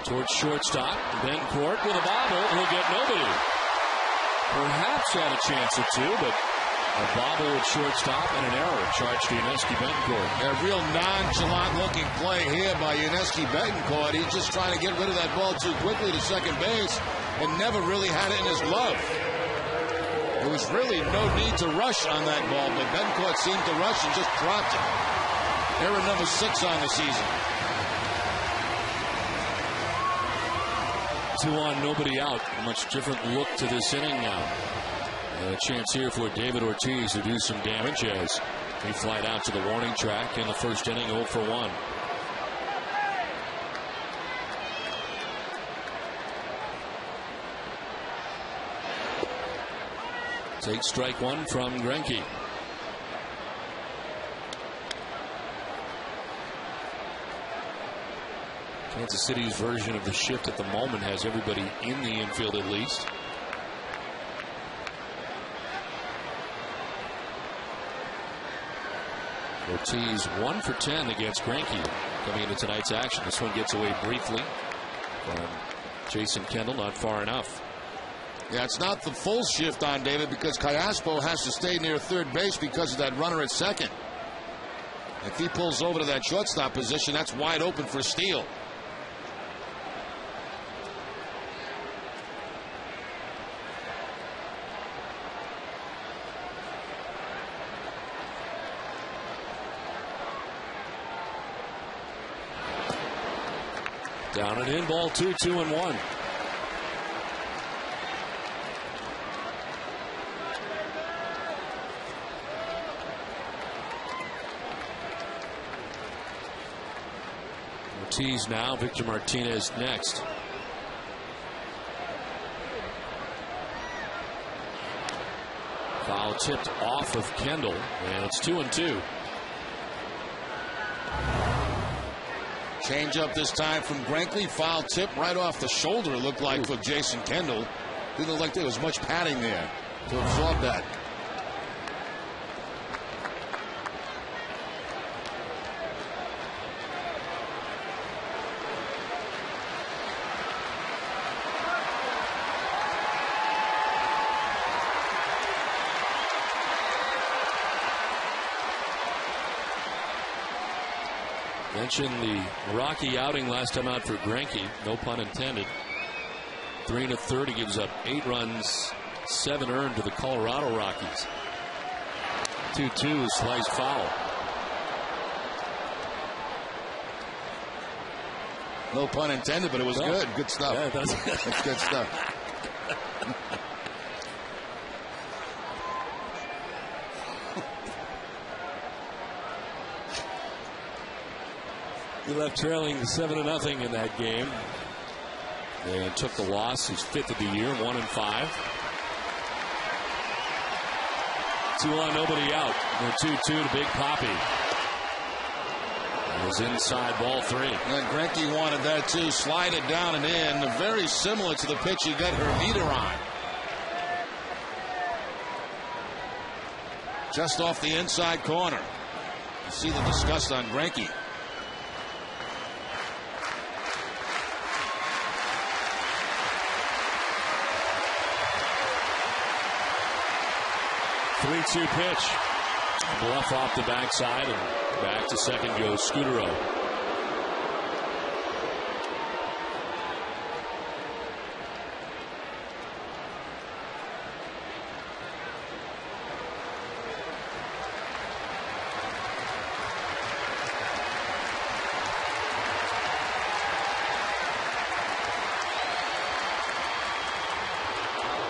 Towards shortstop. Bencourt with a bobble. He'll get nobody. Perhaps had a chance at two, but a bobble at shortstop and an error charged to Yuniesky Betancourt. A real nonchalant looking play here by Yuniesky Betancourt. He's just trying to get rid of that ball too quickly to second base and never really had it in his glove. There was really no need to rush on that ball, but Betancourt seemed to rush and just dropped it. Error number 6 on the season. 2 on, nobody out. A much different look to this inning now. And a chance here for David Ortiz to do some damage as he flied out to the warning track in the first inning, 0 for 1. Take strike 1 from Greinke. Kansas City's version of the shift at the moment has everybody in the infield at least. Ortiz 1 for 10 against Greinke coming into tonight's action. This one gets away briefly from Jason Kendall, not far enough. Yeah, it's not the full shift on David because Callaspo has to stay near third base because of that runner at second. If he pulls over to that shortstop position, that's wide open for steal. Down and in, ball 2, 2-1. Ortiz now, Victor Martinez next. Foul tipped off of Kendall, and it's 2-2. Change up this time from Grankley. Foul tip right off the shoulder, looked like for Jason Kendall. Didn't look like there was much padding there to absorb that. Mentioned the rocky outing last time out for Greinke, no pun intended. 3 1/3, he gives up 8 runs, 7 earned to the Colorado Rockies. 2-2, sliced foul. No pun intended, but it was good. Good stuff. Yeah, that's good stuff. He left trailing 7-0 in that game and took the loss, his 5th of the year, 1-5. 2 on, nobody out. The 2-2 to Big Poppy. It was inside, ball 3. And Greinke wanted that too. Slide it down and in. Very similar to the pitch he got Hermida on. Just off the inside corner. You see the disgust on Greinke. Three-two pitch. Bluff off the backside, and back to second goes Scutaro.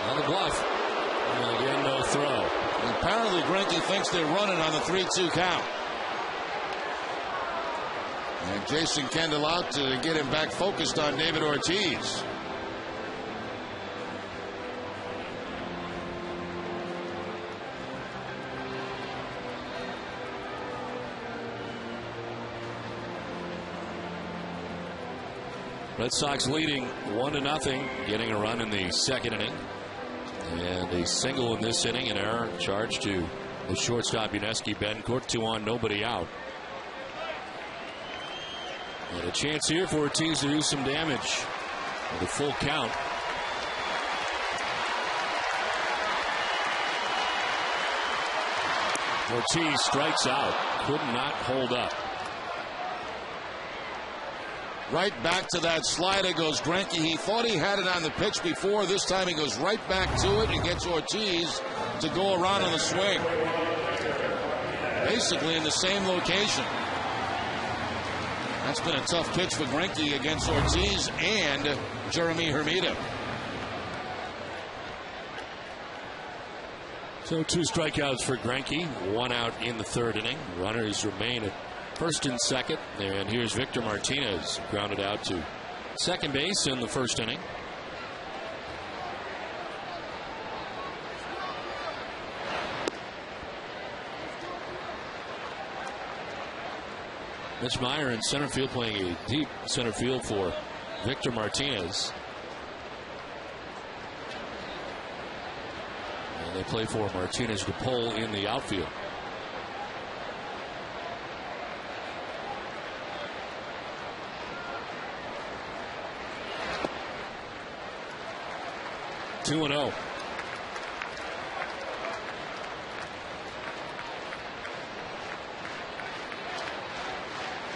On the bluff. And again, no throw. Apparently, Greinke thinks they're running on the 3-2 count. And Jason Kendall out to get him back focused on David Ortiz. Red Sox leading 1-0, getting a run in the second inning. And a single in this inning, an error charged to the shortstop Yuniesky Betancourt. 2 on, nobody out. And a chance here for Ortiz to do some damage with a full count. Ortiz strikes out, could not hold up. Right back to that slider goes Greinke. He thought he had it on the pitch before. This time he goes right back to it and gets Ortiz to go around on the swing. Basically in the same location. That's been a tough pitch for Greinke against Ortiz and Jeremy Hermida. So 2 strikeouts for Greinke, 1 out in the third inning. Runners remain at first and second, and here's Victor Martinez, grounded out to second base in the first inning. Mitch Meyer in center field, playing a deep center field for Victor Martinez. And they play for Martinez to pull in the outfield. Two and 0.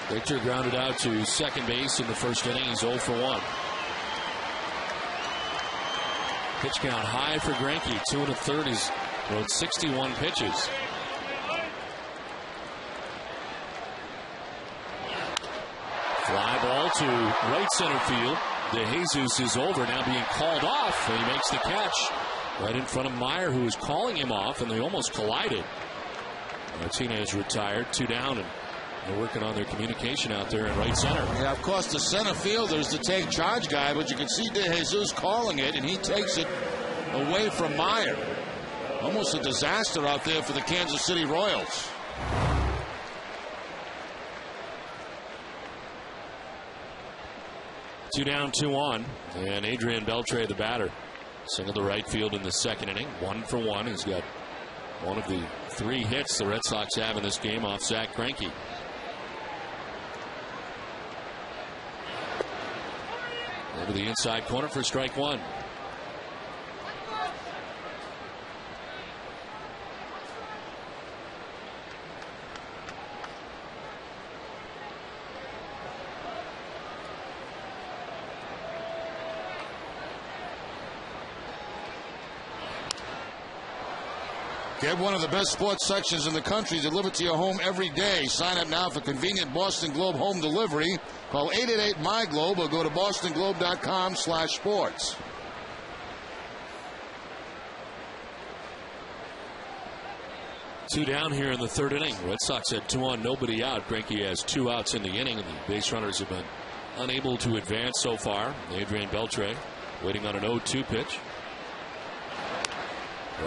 Victor grounded out to second base in the first inning. He's 0 for 1. Pitch count high for Greinke. 2 1/3. He's thrown 61 pitches. Fly ball to right center field. De Jesus is over, now being called off, and he makes the catch right in front of Meyer, who was calling him off, and they almost collided. Martinez retired, 2 down, and they're working on their communication out there in right center. Yeah, of course, the center fielder's the take charge guy, but you can see De Jesus calling it, and he takes it away from Meyer. Almost a disaster out there for the Kansas City Royals. Two down, 2 on, and Adrian Beltre, the batter, singled to right field in the second inning. 1 for 1. He's got one of the 3 hits the Red Sox have in this game off Zach Greinke. Over the inside corner for strike 1. Get one of the best sports sections in the country delivered to your home every day. Sign up now for convenient Boston Globe home delivery. Call 888-MY-GLOBE or go to bostonglobe.com/sports. Two down here in the third inning. Red Sox had 2 on, nobody out. Greinke has 2 outs in the inning, and the base runners have been unable to advance so far. Adrian Beltre waiting on an 0-2 pitch.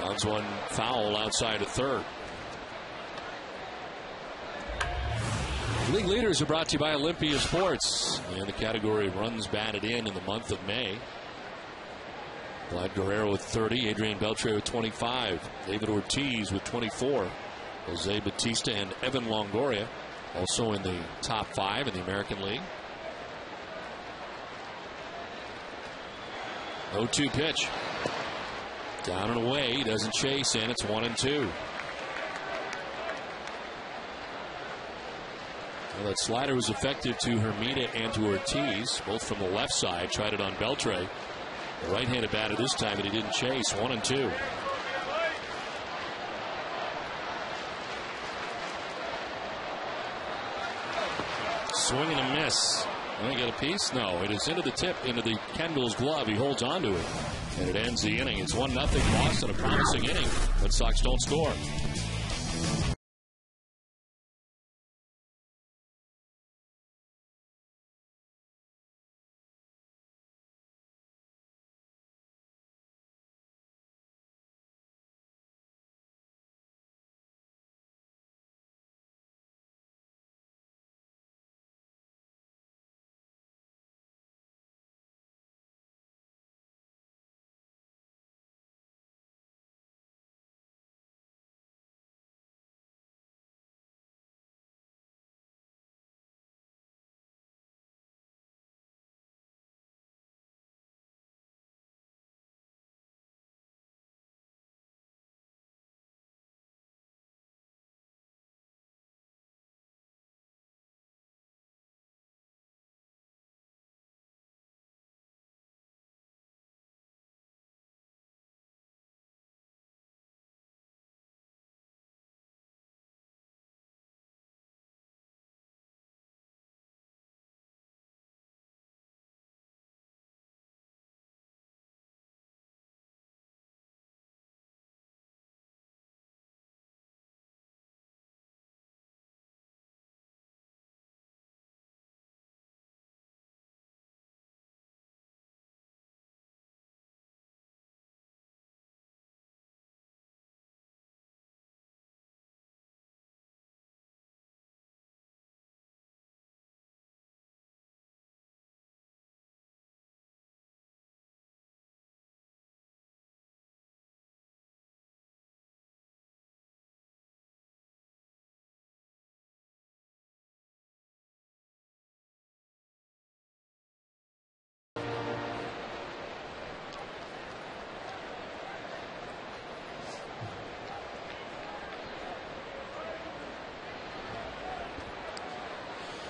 Rounds one foul outside of third. League leaders are brought to you by Olympia Sports and the category of runs batted in the month of May. Vlad Guerrero with 30, Adrian Beltre with 25, David Ortiz with 24, Jose Bautista and Evan Longoria also in the top 5 in the American League. 0-2 pitch. Down and away, he doesn't chase, and it's 1-2. Well, that slider was effective to Hermida and to Ortiz, both from the left side. Tried it on Beltre. The right-handed batter this time, but he didn't chase. 1-2. Swing and a miss. Can I get a piece? No, it is into the tip, into the Kendall's glove. He holds on to it, and it ends the inning. It's 1-0 Boston, a promising inning. Red Sox don't score.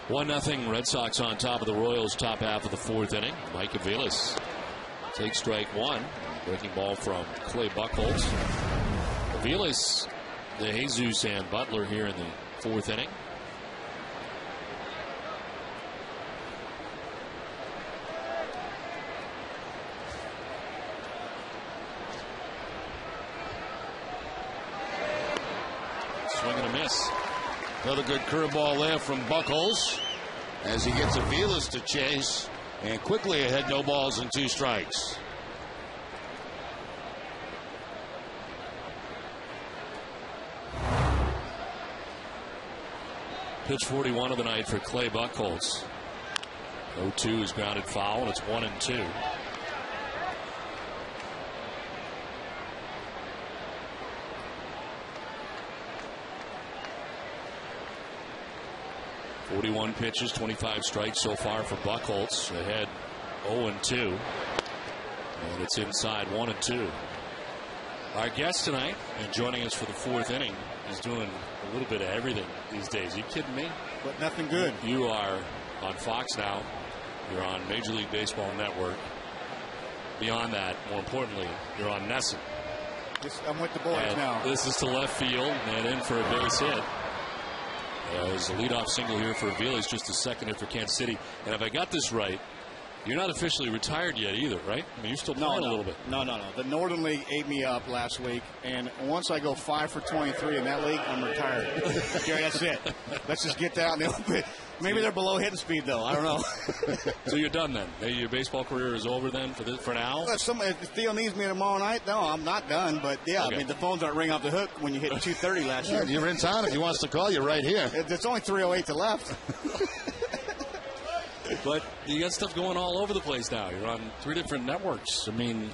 One nothing Red Sox on top of the Royals, top half of the fourth inning. Mike Aviles takes strike 1. Breaking ball from Clay Buchholz. Aviles, De Jesus, and Butler here in the fourth inning. swing and a miss. Another good curveball there from Buckholz as he gets Aviles to chase. And quickly ahead, no balls and 2 strikes. Pitch 41 of the night for Clay Buckholz. 0-2 is grounded foul, and it's 1-2. .41 pitches, 25 strikes so far for Buckholz. Ahead 0-2. And it's inside 1-2. Our guest tonight, and joining us for the 4th inning, is doing a little bit of everything these days. Are you kidding me? But nothing good. You are on Fox now. You're on Major League Baseball Network. Beyond that, more importantly, you're on NESN. I'm with the boys and now. This is to left field and in for a base hit. There's a leadoff single here for Aviles, just a second hit for Kansas City. And if I got this right, you're not officially retired yet either, right? I mean, you're still playing a little bit. No. The Northern League ate me up last week, and once I go 5 for 23 in that league, I'm retired. Gary, that's it. Let's just get that out in the open. Maybe they're below hitting speed, though. I don't know. So you're done then? Your baseball career is over then for now? If Theo needs me tomorrow night, no, I'm not done. But, yeah, okay. I mean, the phones aren't ring off the hook when you hit 230 last year. You're in town. If he wants to call you, right here. It's only 3:08 to left. But you got stuff going all over the place now. You're on 3 different networks. I mean,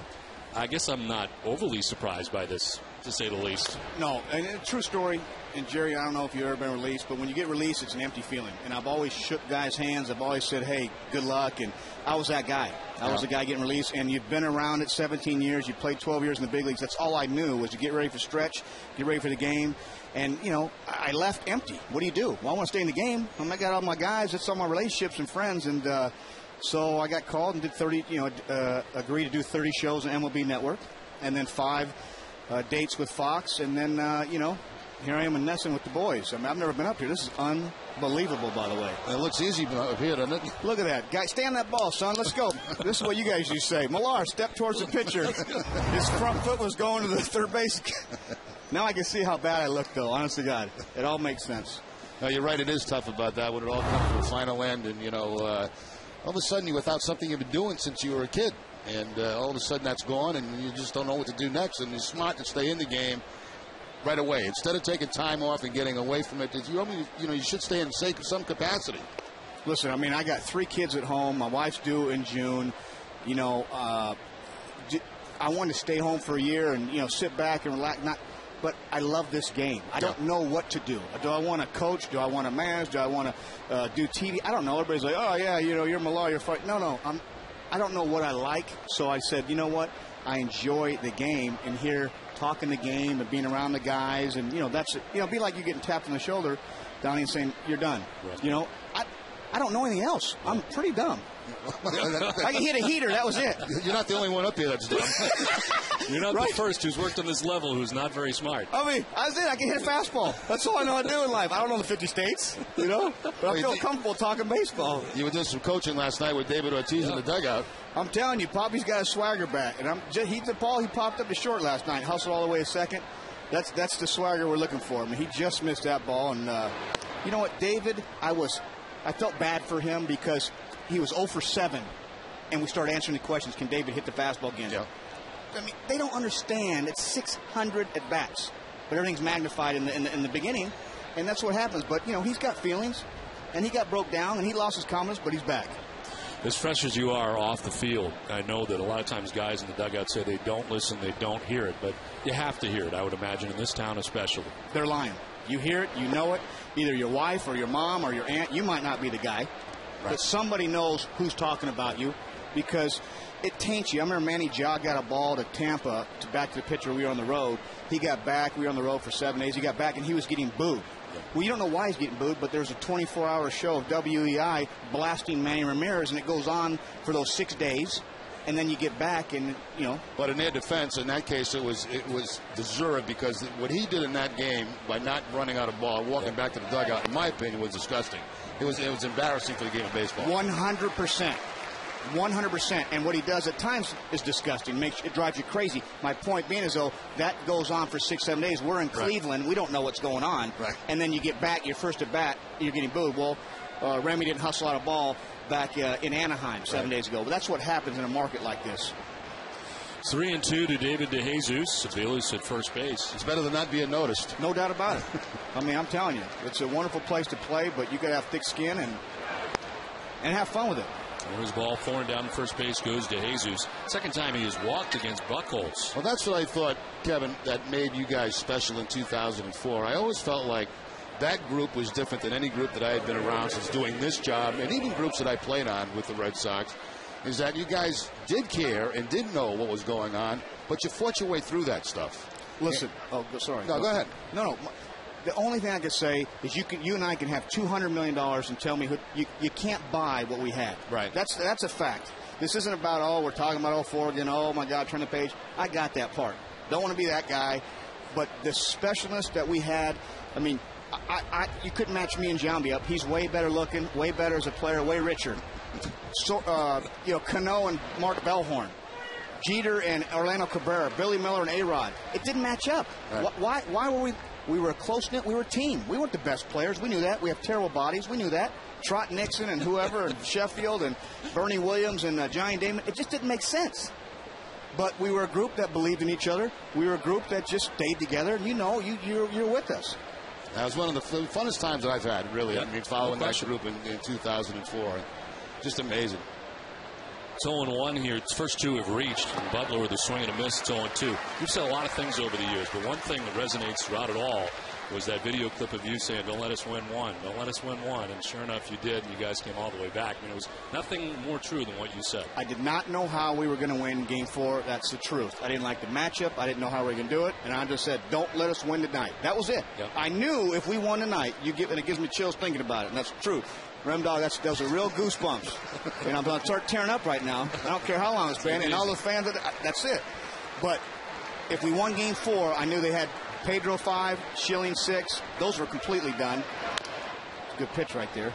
I guess I'm not overly surprised by this, to say the least. No, and a true story. And, Jerry, I don't know if you've ever been released, but when you get released, it's an empty feeling. And I've always shook guys' hands. I've always said, hey, good luck. And I was that guy. I was the guy getting released. And you've been around it 17 years. You played 12 years in the big leagues. That's all I knew was to get ready for stretch, get ready for the game. And, you know, I left empty. What do you do? Well, I want to stay in the game. I got all my guys. That's all my relationships and friends. And so I got called and did 30, agreed to do 30 shows on MLB Network. And then 5 dates with Fox. And then, here I am in NESN with the boys. I mean, I've never been up here. This is unbelievable, by the way. It looks easy up here, doesn't it? Look at that. Guy, stay on that ball, son. Let's go. This is what you guys used to say. Millar, step towards the pitcher. His front foot was going to the third base. Now I can see how bad I look, though. Honest to God. It all makes sense. No, you're right. It is tough about that when it all comes to a final end. And, all of a sudden you're without something you've been doing since you were a kid. And all of a sudden that's gone, and you just don't know what to do next. And it's smart to stay in the game right away. Instead of taking time off and getting away from it, you should stay in some capacity. Listen, I mean, I got 3 kids at home. My wife's due in June. I wanted to stay home for a year and, sit back and relax. But I love this game. I don't know what to do. Do I want to coach? Do I want to manage? Do I want to do TV? I don't know. Everybody's like, oh, yeah, you're Millar, you're fighting. No. I don't know what I like. So I said, you know what? I enjoy the game and here talking the game and being around the guys. And, that's it. It'd be like you getting tapped on the shoulder, Donnie, and saying, you're done. Right. I don't know anything else. I'm pretty dumb. I can hit a heater. That was it. You're not the only one up here that's dumb. You're not the first who's worked on this level who's not very smart. I mean, that's it. I can hit a fastball. That's all I know how to do in life. I don't know the 50 states, but I feel comfortable talking baseball. You were doing some coaching last night with David Ortiz in the dugout. I'm telling you, Poppy's got a swagger back. And he popped up to short last night, hustled all the way to second. That's the swagger we're looking for. I mean, he just missed that ball. And you know what, David, I felt bad for him because he was 0 for 7, and we started answering the questions. Can David hit the fastball again? Yeah. I mean, they don't understand. It's 600 at bats, but everything's magnified in the beginning, and that's what happens. But he's got feelings, and he got broke down, and he lost his confidence, but he's back. As fresh as you are off the field, I know that a lot of times guys in the dugout say they don't listen, they don't hear it, but you have to hear it. I would imagine in this town especially. They're lying. You hear it, you know it. Either your wife or your mom or your aunt. You might not be the guy. Right. But somebody knows who's talking about you because it taints you. I remember Manny Jaw got a ball to Tampa back to the pitcher. We were on the road. He got back. We were on the road for 7 days. He got back, and he was getting booed. Yeah. Well, you don't know why he's getting booed, but there's a 24-hour show of WEI blasting Manny Ramirez, and it goes on for those 6 days. And then you get back, and But in their defense, in that case, it was deserved because what he did in that game by not running out of ball, walking back to the dugout, in my opinion, was disgusting. It was embarrassing for the game of baseball. 100%. 100%. And what he does at times is disgusting. It drives you crazy. My point being is, though, that goes on for 6-7 days. We're in Cleveland. We don't know what's going on. Right. And then you get back, your first at bat, you're getting booed. Well, Remy didn't hustle out a ball back in Anaheim 7 days ago. But that's what happens in a market like this. 3-2 to David DeJesus. Aviles at first base. It's better than not being noticed. No doubt about it. I mean, I'm telling you, it's a wonderful place to play, but you got to have thick skin and have fun with it. There's ball foreign down to first base goes to Jesus. Second time he has walked against Buchholz. Well, that's what I thought, Kevin, that made you guys special in 2004. I always felt like that group was different than any group that I had been around since doing this job, and even groups that I played on with the Red Sox, is that you guys did care and did know what was going on, but you fought your way through that stuff. Listen. Oh, sorry. No, go ahead. No. The only thing I can say is you and I can have $200 million and tell me you can't buy what we had. Right. That's a fact. This isn't about, we're talking about 04 again, oh, my God, turn the page. I got that part. Don't want to be that guy. But the specialness that we had, I mean, you couldn't match me and Giambi up. He's way better looking, way better as a player, way richer. So, Cano and Mark Bellhorn. Jeter and Orlando Cabrera, Billy Miller and A-Rod. It didn't match up. Right. Why were we... We were a close-knit. We were a team. We weren't the best players. We knew that. We have terrible bodies. We knew that. Trot Nixon and whoever, and Sheffield and Bernie Williams and Johnny Damon. It just didn't make sense. But we were a group that believed in each other. We were a group that just stayed together. And you're with us. That was one of the funnest times that I've had, really. Yeah. I mean, following that group in 2004. Just amazing. It's 0-1 here. Its first two have reached. And Butler with a swing and a miss. It's 0-2. You've said a lot of things over the years, but one thing that resonates throughout it all was that video clip of you saying, don't let us win one. Don't let us win one. And sure enough, you did, and you guys came all the way back. I mean, it was nothing more true than what you said. I did not know how we were going to win Game 4. That's the truth. I didn't like the matchup. I didn't know how we were going to do it. And I just said, don't let us win tonight. That was it. Yep. I knew if we won tonight, and it gives me chills thinking about it, and that's the truth. Remdog, those are real goosebumps. And I'm going to start tearing up right now. I don't care how long it's been. And all the fans, that's it. But if we won Game 4, I knew they had Pedro 5, Schilling 6. Those were completely done. Good pitch right there.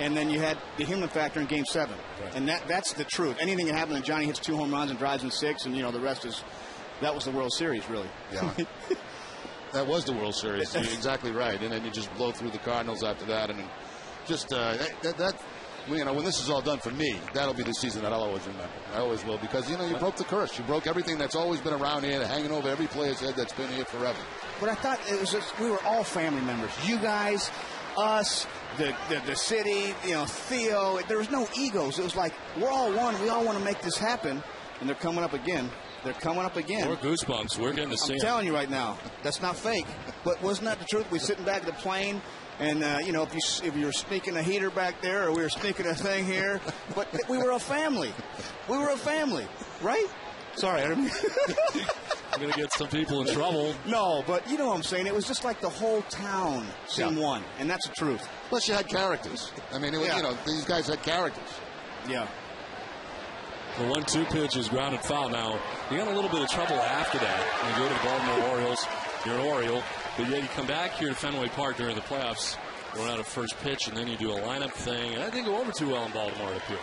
And then you had the human factor in Game 7. Right. And that's the truth. Anything can happen when Johnny hits 2 home runs and drives in 6, and, the rest is... That was the World Series, really. Yeah. That was the World Series. You're exactly right. And then you just blow through the Cardinals after that, and just when this is all done for me, that'll be the season that I'll always remember. I always will, because you broke the curse. You broke everything that's always been around here, hanging over every player's head that's been here forever. But I thought it was we were all family members. You guys, us, the city, Theo. There was no egos. It was like we're all one. We all want to make this happen, and they're coming up again. They're coming up again. More goosebumps. We're getting to see. I'm telling you right now, that's not fake. But wasn't that the truth? We're sitting back at the plane. And, if you were sneaking a heater back there or we were sneaking a thing here, but we were a family. We were a family, right? Sorry. I'm going to get some people in trouble. No, but you know what I'm saying. It was just like the whole town seemed one, and that's the truth. Plus you had characters. I mean, these guys had characters. Yeah. The 1-2 pitch is grounded foul. Now, you got a little bit of trouble after that. You go to the Baltimore Orioles. You're an Oriole. But yet you come back here to Fenway Park during the playoffs, run out of first pitch, and then you do a lineup thing. And that didn't go over too well in Baltimore up here.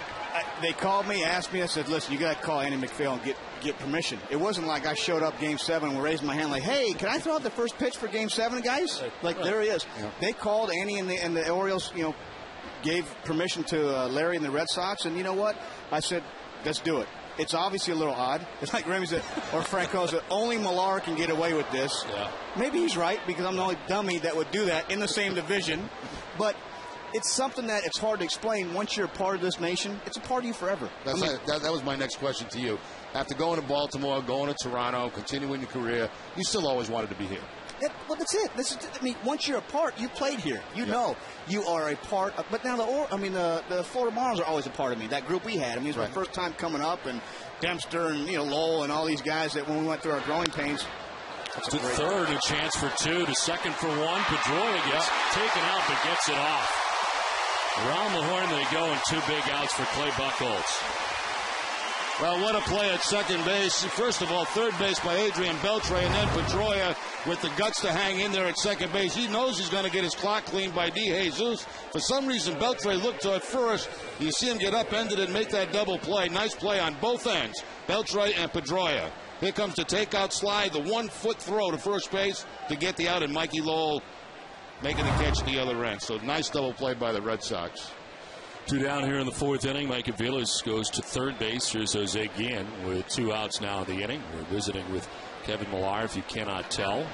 They called me, asked me, I said, listen, you got to call Andy McPhail and get permission. It wasn't like I showed up Game 7 and raised my hand like, hey, can I throw out the first pitch for Game 7, guys? There he is. Yeah. They called Andy and the Orioles, gave permission to Larry and the Red Sox. And you know what? I said, let's do it. It's obviously a little odd. It's like Remy said, or Franco said, only Millar can get away with this. Yeah. Maybe he's right, because I'm the only dummy that would do that in the same division. But it's something that it's hard to explain. Once you're a part of this nation, it's a part of you forever. That was my next question to you. After going to Baltimore, going to Toronto, continuing your career, you still always wanted to be here. Well, that's it. Once you're a part, you played here. You know you are a part of. But now the Florida Marlins are always a part of me. That group we had. I mean, it's my first time coming up, and Dempster and Lowell and all these guys that when we went through our growing pains. To third, a chance for 2. To second for 1. Pedroia gets taken out, but gets it off. Around the horn they go, and 2 big outs for Clay Buchholz. Well, what a play at second base. First of all, third base by Adrian Beltre, and then Pedroia with the guts to hang in there at second base. He knows he's going to get his clock cleaned by D. Jesus. For some reason, Beltre looked to it first. You see him get upended and make that double play. Nice play on both ends, Beltre and Pedroia. Here comes the takeout slide, the 1-foot throw to first base to get the out, and Mikey Lowell making the catch at the other end. So nice double play by the Red Sox. 2 down here in the 4th inning. Mike Aviles goes to third base. Here's Jose Guillen with 2 outs now in the inning. We're visiting with Kevin Millar, if you cannot tell.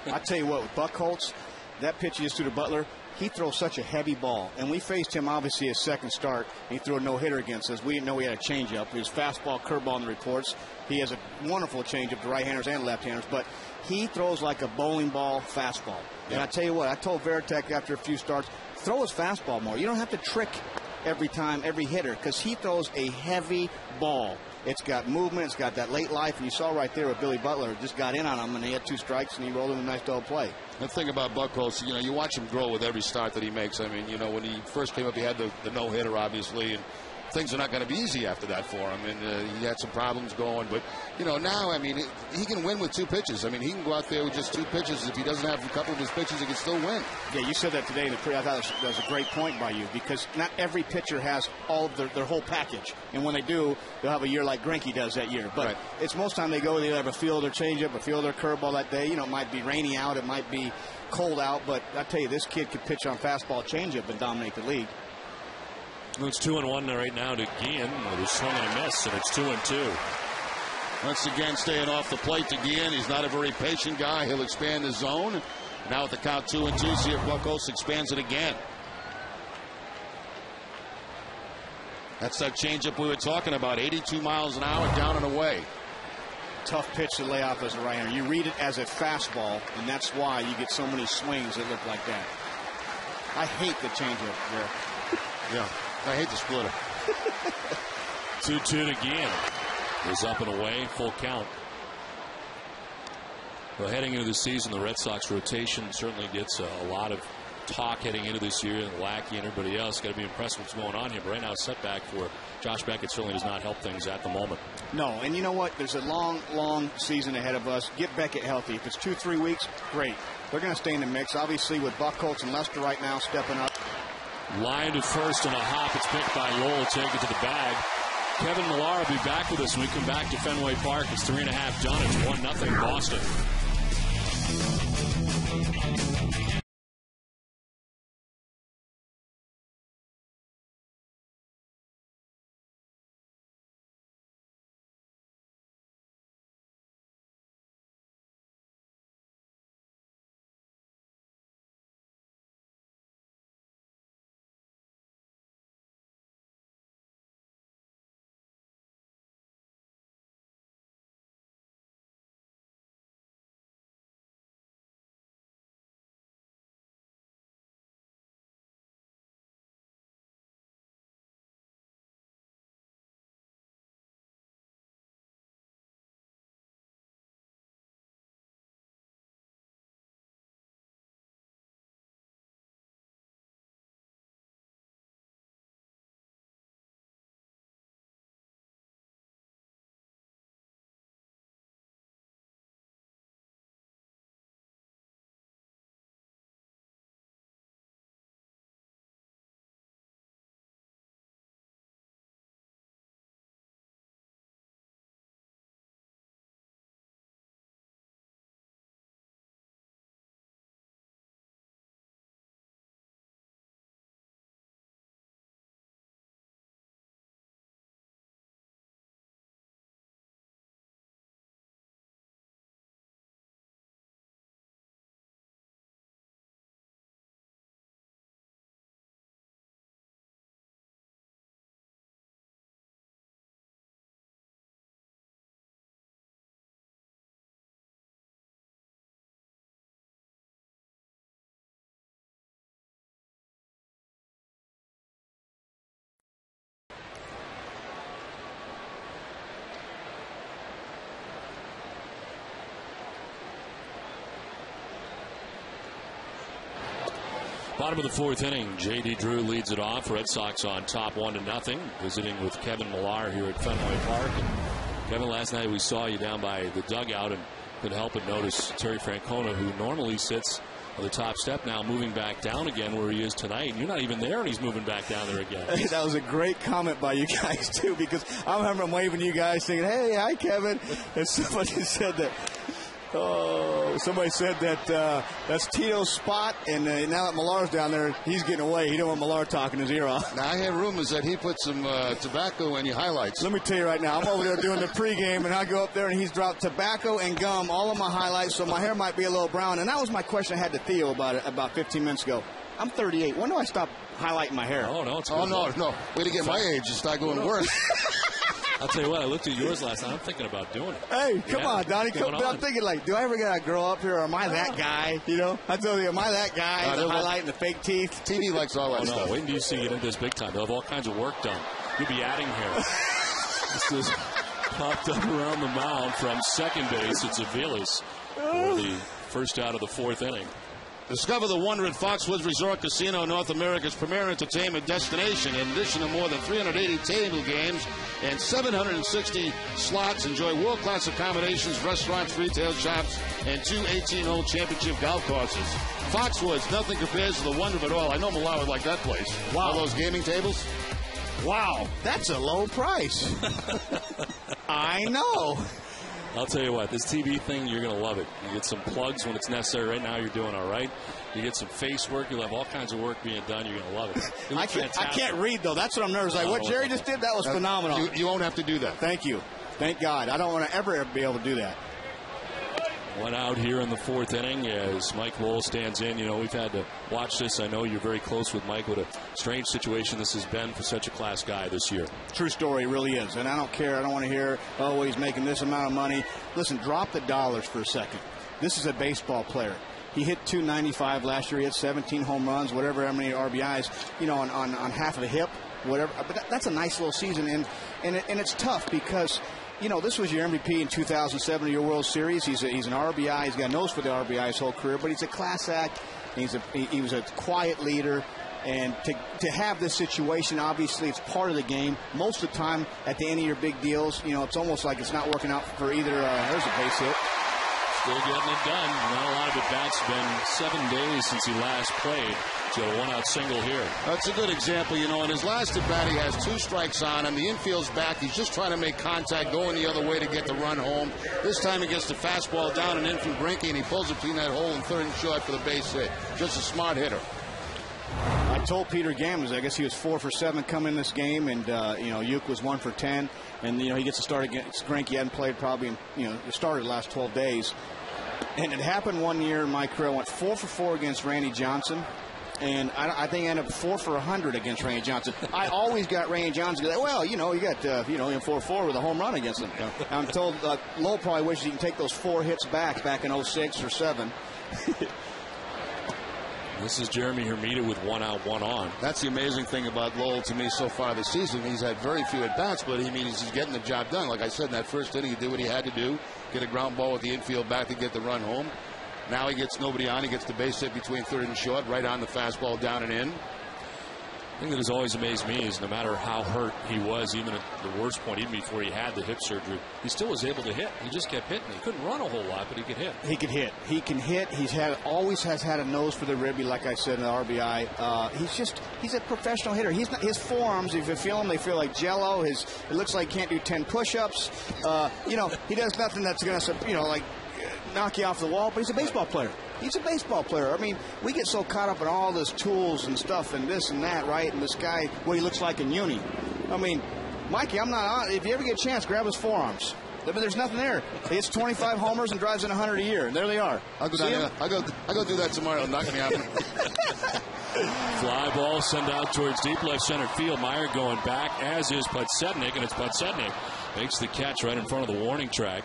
I tell you what, with Buchholz, that pitch he just threw to Butler, he throws such a heavy ball. And we faced him, obviously, his second start. He threw a no-hitter against us. We didn't know he had a changeup. He was fastball, curveball in the reports. He has a wonderful changeup to right-handers and left-handers. But he throws like a bowling ball fastball. And I tell you what, I told Veritek after a few starts, throw his fastball more. You don't have to trick every time, every hitter, because he throws a heavy ball. It's got movement. It's got that late life. And you saw right there with Billy Butler, just got in on him, and he had 2 strikes, and he rolled in a nice double play. The thing about Buchholz, you watch him grow with every start that he makes. I mean, when he first came up, he had the no-hitter, obviously, and things are not going to be easy after that for him. And he had some problems going. But, now, I mean, he can win with 2 pitches. I mean, he can go out there with just 2 pitches. If he doesn't have a couple of his pitches, he can still win. Yeah, you said that today. I thought that was a great point by you, because not every pitcher has all of their whole package. And when they do, they'll have a year like Greinke does that year. But it's most time they go, they have a fielder changeup, a fielder curveball that day. It might be rainy out, it might be cold out. But I tell you, this kid could pitch on fastball changeup and dominate the league. Well, it's 2-1 right now to Guillen with a swing and a miss, and it's 2-2. Once again, staying off the plate to Guillen. He's not a very patient guy. He'll expand the zone. Now with the count 2-2, see if Buchholz expands it again. That's that changeup we were talking about. 82 miles an hour, down and away. Tough pitch to lay off as a right-hander. You read it as a fastball, and that's why you get so many swings that look like that. I hate the changeup there. Yeah. I hate the splitter. 2-2 to Guillen. Is up and away, full count. Well, heading into the season, the Red Sox rotation certainly gets a lot of talk heading into this year, and Lackey and everybody else got to be impressed with what's going on here. But right now, a setback for Josh Beckett certainly does not help things at the moment. No, and you know what? There's a long season ahead of us. Get Beckett healthy. If it's 2-3 weeks, great. They're going to stay in the mix. Obviously, with Buchholz and Lester right now stepping up. Line to first and a hop. It's picked by Lowell. Take it to the bag. Kevin Millar will be back with us when we come back to Fenway Park. It's 3.5 done. It's 1-0 Boston. Bottom of the fourth inning, J.D. Drew leads it off. Red Sox on top 1-0. Visiting with Kevin Millar here at Fenway Park. And Kevin, last night we saw you down by the dugout and couldn't help but notice Terry Francona, who normally sits on the top step, now moving back down again where he is tonight. And you're not even there, and he's moving back down there again. Hey, that was a great comment by you guys, too, because I remember I'm waving to you guys saying, hey, hi, Kevin. And somebody said that. Oh, somebody said that that's Tito's spot, and now that Millar's down there, he's getting away. He don't want Millar talking his ear off. Now, I hear rumors that he put some tobacco in your highlights. Let me tell you right now, I'm over there doing the pregame, and I go up there, and he's dropped tobacco and gum all of my highlights, so my hair might be a little brown. And that was my question I had to Theo about 15 minutes ago. I'm 38. When do I stop highlighting my hair? Oh, no, it's no. Way to get my age and start going worse. I'll tell you what, I looked at yours last night. I'm thinking about doing it. Hey, come on, Donnie. I'm thinking, like, do I ever get to grow up here, or am I that guy? You know? I told you, am I that guy? Highlighting the fake teeth. TV likes all that stuff. Wait until you see it into this big time. They'll have all kinds of work done. You'll be adding hair. This is popped up around the mound from second base. It's Aviles for the first out of the fourth inning. Discover the wonder at Foxwoods Resort Casino, North America's premier entertainment destination. In addition to more than 380 table games and 760 slots, enjoy world-class accommodations, restaurants, retail shops, and 2 18-hole championship golf courses. Foxwoods, nothing compares to the wonder of it all. I know Millar would like that place. Wow. All those gaming tables. Wow, that's a low price. I know. I'll tell you what, this TV thing, you're going to love it. You get some plugs when it's necessary. Right now, you're doing all right. You get some face work. You'll have all kinds of work being done. You're going to love it. I can't read, though. That's what I'm nervous. Like, what Jerry just did, that was phenomenal. You won't have to do that. Thank you. Thank God. I don't want to ever be able to do that. One out here in the fourth inning as Mike Lowell stands in. You know, we've had to watch this. I know you're very close with Mike. What a strange situation this has been for such a class guy this year. True story, it really is. And I don't care. I don't want to hear, oh, he's making this amount of money. Listen, drop the dollars for a second. This is a baseball player. He hit .295 last year. He had 17 home runs, whatever, how many RBIs, you know, on half of the hip, whatever. But that's a nice little season. And it's tough because, you know, this was your MVP in 2007 of your World Series. He's an RBI. He's got a nose for the RBI his whole career, but he's a class act. He was a quiet leader. And to have this situation, obviously, it's part of the game. Most of the time, at the end of your big deals, you know, it's almost like it's not working out for either. There's a base hit. Still getting it done. Not a lot of at-bats. Been 7 days since he last played. He's got a one-out single here. That's a good example. You know, in his last at-bat, he has 2 strikes on him. The infield's back. He's just trying to make contact, going the other way to get the run home. This time he gets the fastball down and in from Greinke, and he pulls it between that hole and third and short for the base hit. Just a smart hitter. I told Peter Gammons, I guess he was 4 for 7 coming in this game, and you know, Uke was 1 for 10, and you know, he gets to start against Greinke. He hadn't played probably in, you know, started the last 12 days. And it happened one year in my career. I went 4 for 4 against Randy Johnson. And I think I ended up 4 for 100 against Randy Johnson. I always got Randy Johnson. Well, you know, you got, you know, 4-4 with a home run against him. I'm told Lowell probably wishes he can take those 4 hits back in 06 or 07. This is Jeremy Hermida with 1 out, 1 on. That's the amazing thing about Lowell to me so far this season. He's had very few at-bats, but he's getting the job done. Like I said, in that first inning, he did what he had to do, get a ground ball with the infield back to get the run home. Now he gets nobody on. He gets the base hit between third and short, right on the fastball, down and in. The thing that has always amazed me is no matter how hurt he was, even at the worst point, even before he had the hip surgery, he still was able to hit. He just kept hitting. He couldn't run a whole lot, but he could hit. He could hit. He can hit. Always has had a nose for the ribby, like I said in the RBI. He's a professional hitter. He's not, his forearms, if you feel them, they feel like jello. It looks like he can't do 10 push-ups. You know, he does nothing that's going to, you know, like knock you off the wall, but he's a baseball player. He's a baseball player. I mean, we get so caught up in all this tools and stuff and this and that, right? And this guy, what he looks like in uni. I mean, Mikey, I'm not on. If you ever get a chance, grab his forearms. But there's nothing there. He hits 25 homers and drives in 100 a year. And there they are. I'll go down there. I'll go do that tomorrow. Knock me out. Fly ball sent out towards deep left center field. Meyer going back, as is Podsednik, and it's Podsednik makes the catch right in front of the warning track.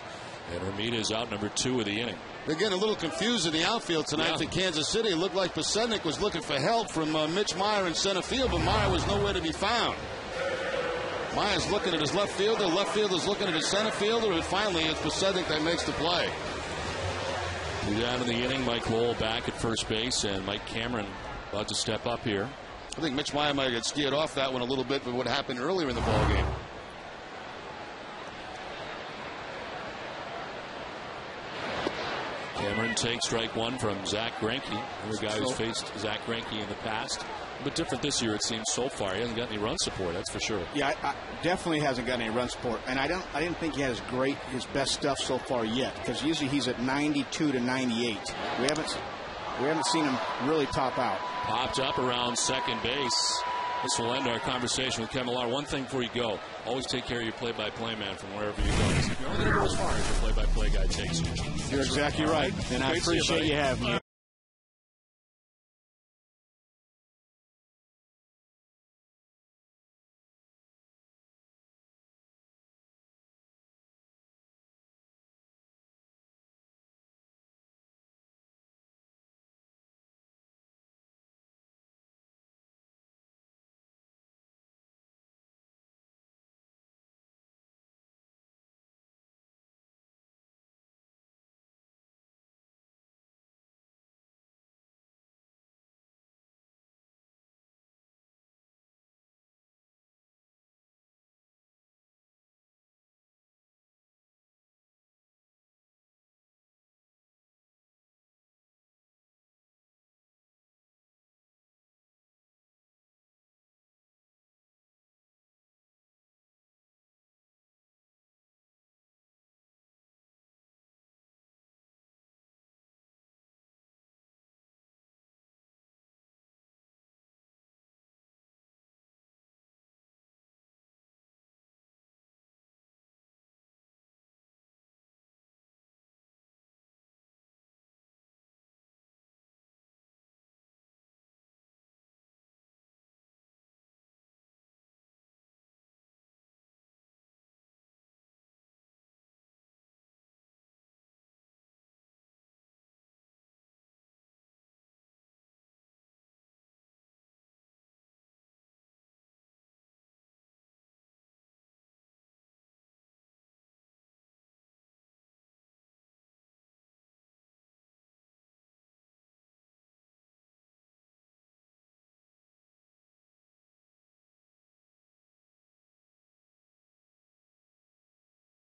And Hermida is out number 2 of the inning. They're getting a little confused in the outfield tonight in Kansas City. It looked like Podsednik was looking for help from Mitch Meyer in center field, but Meyer was nowhere to be found. Meyer's looking at his left fielder's looking at his center fielder, and finally it's Podsednik that makes the play. 2 down in the inning. Mike Lowell back at first base, and Mike Cameron about to step up here. I think Mitch Meyer might get steered off that one a little bit with what happened earlier in the ball game. Cameron takes strike one from Zach Greinke, another guy who's faced Zach Greinke in the past. A bit different this year, it seems, so far. He hasn't got any run support, that's for sure. Yeah, I definitely hasn't got any run support, and I didn't think he had his best stuff so far yet, because usually he's at 92 to 98. We haven't seen him really top out. Popped up around second base. This will end our conversation with Kevin Millar. One thing before you go, always take care of your play-by-play man from wherever you go. You're only going to go as far as your play-by-play guy takes you. You're exactly right, and I appreciate you having me.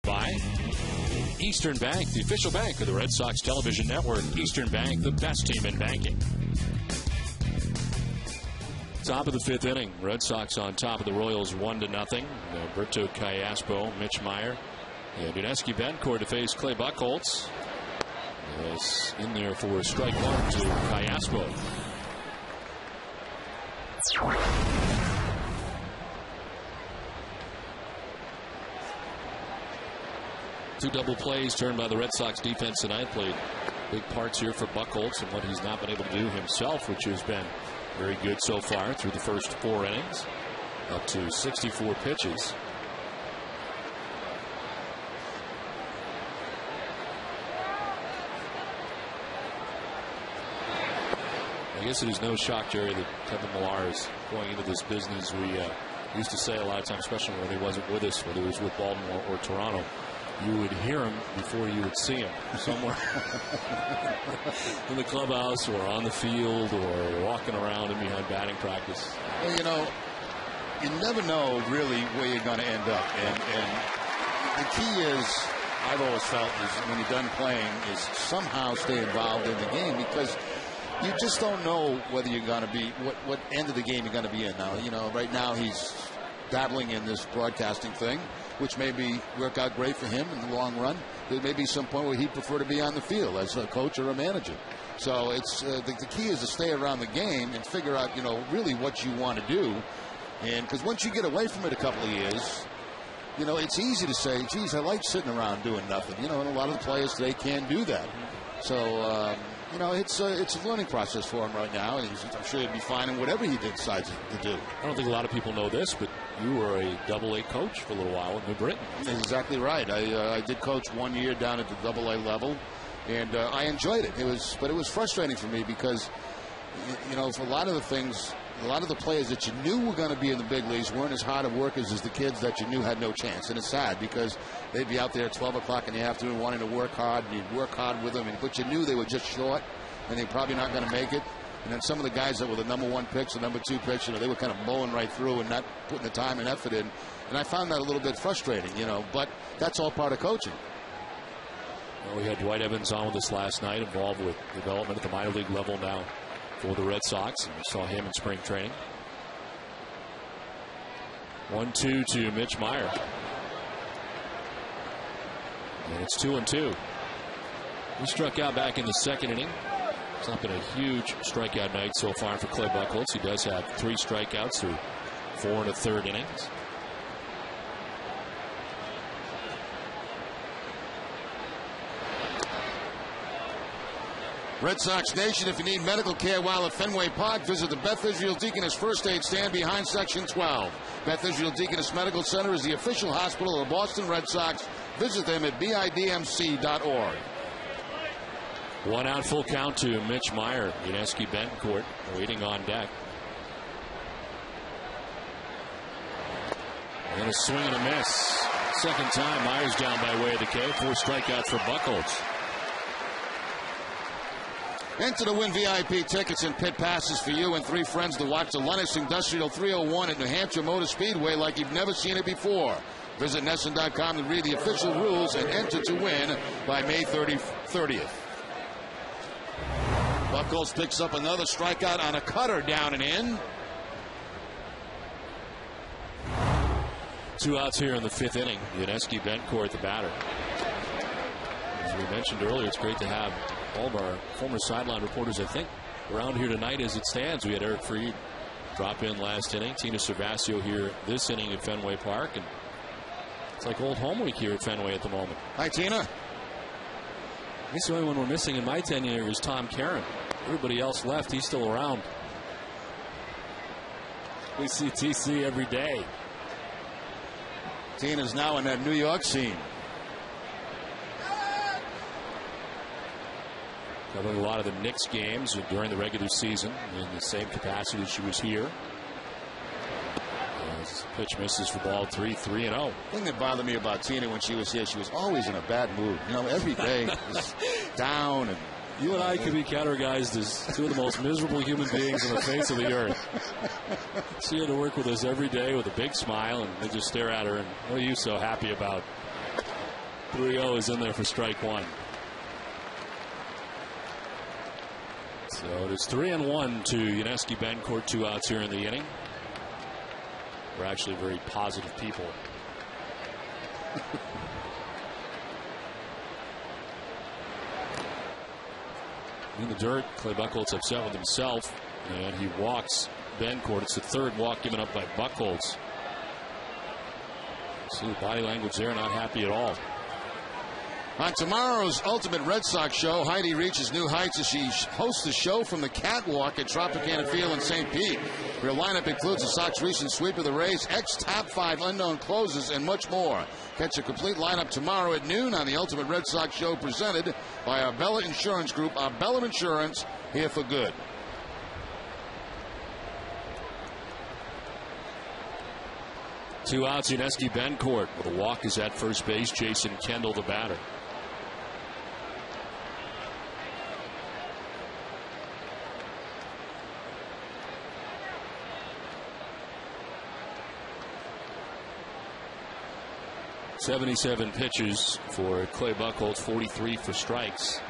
By Eastern Bank, the official bank of the Red Sox television network. Eastern Bank, the best team in banking. Top of the fifth inning. Red Sox on top of the Royals 1-0. Berto Callaspo, Mitch Meyer, and Duneski Bencourt to face Clay Buchholz. Is in there for strike one to Callaspo. Two double plays turned by the Red Sox defense tonight. Played big parts here for Buchholz and what he's not been able to do himself, which has been very good so far through the first 4 innings. Up to 64 pitches. I guess it is no shock, Jerry, that Kevin Millar is going into this business. We used to say a lot of times, especially when he wasn't with us, whether he was with Baltimore or Toronto, you would hear him before you would see him somewhere in the clubhouse or on the field or walking around and behind batting practice. Well, you know, you never know really where you're going to end up. And the key is, I've always felt, is when you're done playing, is somehow stay involved in the game, because you just don't know whether you're going to be, what end of the game you're going to be in. Now, you know, right now he's dabbling in this broadcasting thing, which may work out great for him in the long run. There may be some point where he'd prefer to be on the field as a coach or a manager. So it's the key is to stay around the game and figure out, you know, really what you want to do. And because once you get away from it a couple of years, you know, it's easy to say, geez, I like sitting around doing nothing. You know, and a lot of the players today can't do that. So, you know, it's a learning process for him right now, and I'm sure he'd be fine in whatever he decides to do. I don't think a lot of people know this, but you were a Double-A coach for a little while in New Britain. Exactly right. I did coach 1 year down at the Double-A level, and I enjoyed it. But it was frustrating for me because, you know, for a lot of the things, a lot of the players that you knew were going to be in the big leagues weren't as hard of workers as the kids that you knew had no chance. And it's sad because they'd be out there at 12 o'clock in the afternoon wanting to work hard, and you'd work hard with them, but you knew they were just short and they're probably not going to make it. And then some of the guys that were the number 1 picks, the number 2 picks, they were kind of mowing right through and not putting the time and effort in. And I found that a little bit frustrating, but that's all part of coaching. Well, we had Dwight Evans on with us last night, involved with development at the minor league level now for the Red Sox. And we saw him in spring training. 1-2 to Mitch Meyer. And it's 2-2. He struck out back in the second inning. It's not been a huge strikeout night so far for Clay Buchholz. He does have 3 strikeouts through 4 1/3 innings. Red Sox Nation, if you need medical care while at Fenway Park, visit the Beth Israel Deaconess First Aid Stand behind Section 12. Beth Israel Deaconess Medical Center is the official hospital of the Boston Red Sox. Visit them at bidmc.org. 1 out, full count to Mitch Meyer. Yuniesky Betancourt waiting on deck. And a swing and a miss. Second time, Meyer's down by way of the K. 4 strikeouts for Buchholz. Enter to win VIP tickets and pit passes for you and 3 friends to watch the Lennox Industrial 301 at New Hampshire Motor Speedway like you've never seen it before. Visit NESN.com to read the official rules and enter to win by May 30th. Buchholz picks up another strikeout on a cutter down and in. 2 outs here in the 5th inning. Yuniesky Betancourt, the batter. As we mentioned earlier, it's great to have all of our former sideline reporters, I think, around here tonight as it stands. We had Eric Freed drop in last inning. Tina Cervasio here this inning at Fenway Park. And it's like old home week here at Fenway at the moment. Hi, Tina. I guess the only one we're missing in my tenure is Tom Caron. Everybody else left. He's still around. We see TC every day. Tina's now in that New York scene. Covering a lot of the Knicks games during the regular season in the same capacity she was here. As pitch misses for ball 3, 3-0. The thing that bothered me about Tina when she was here, she was always in a bad mood. Every day was down. And you and I could be categorized as 2 of the most miserable human beings on the face of the earth. She had to work with us every day with a big smile, and they just stare at her. And what are you so happy about? 3-0 is in there for strike 1. So it is 3-1 to Yuniesky Betancourt. 2 outs here in the inning. We're actually very positive people. In the dirt, Clay Buchholz upset with himself, and he walks Betancourt. It's the 3rd walk given up by Buchholz. See the body language there, not happy at all. On tomorrow's Ultimate Red Sox show, Heidi reaches new heights as she hosts the show from the catwalk at Tropicana Field in St. Pete. Her lineup includes the Sox recent sweep of the Rays, ex-top 5 unknown closers, and much more. Catch a complete lineup tomorrow at noon on the Ultimate Red Sox show, presented by Arbella Insurance Group. Arbella Insurance, here for good. Two outs, Yuniesky Betancourt with a walk is at first base. Jason Kendall, the batter. .77 pitches for Clay Buchholz, 43 for strikes.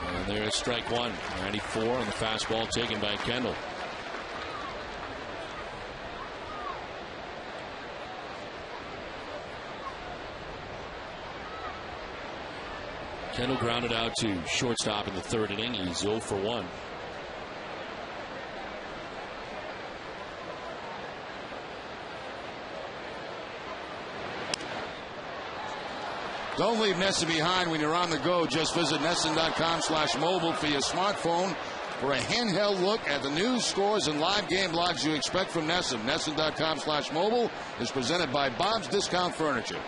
And there's strike 1. 94 on the fastball taken by Kendall. Kendall grounded out to shortstop in the 3rd inning. He's 0 for 1. Don't leave NESN behind when you're on the go. Just visit NESN.com/mobile for your smartphone for a handheld look at the news, scores, and live game logs you expect from NESN. NESN.com/mobile is presented by Bob's Discount Furniture.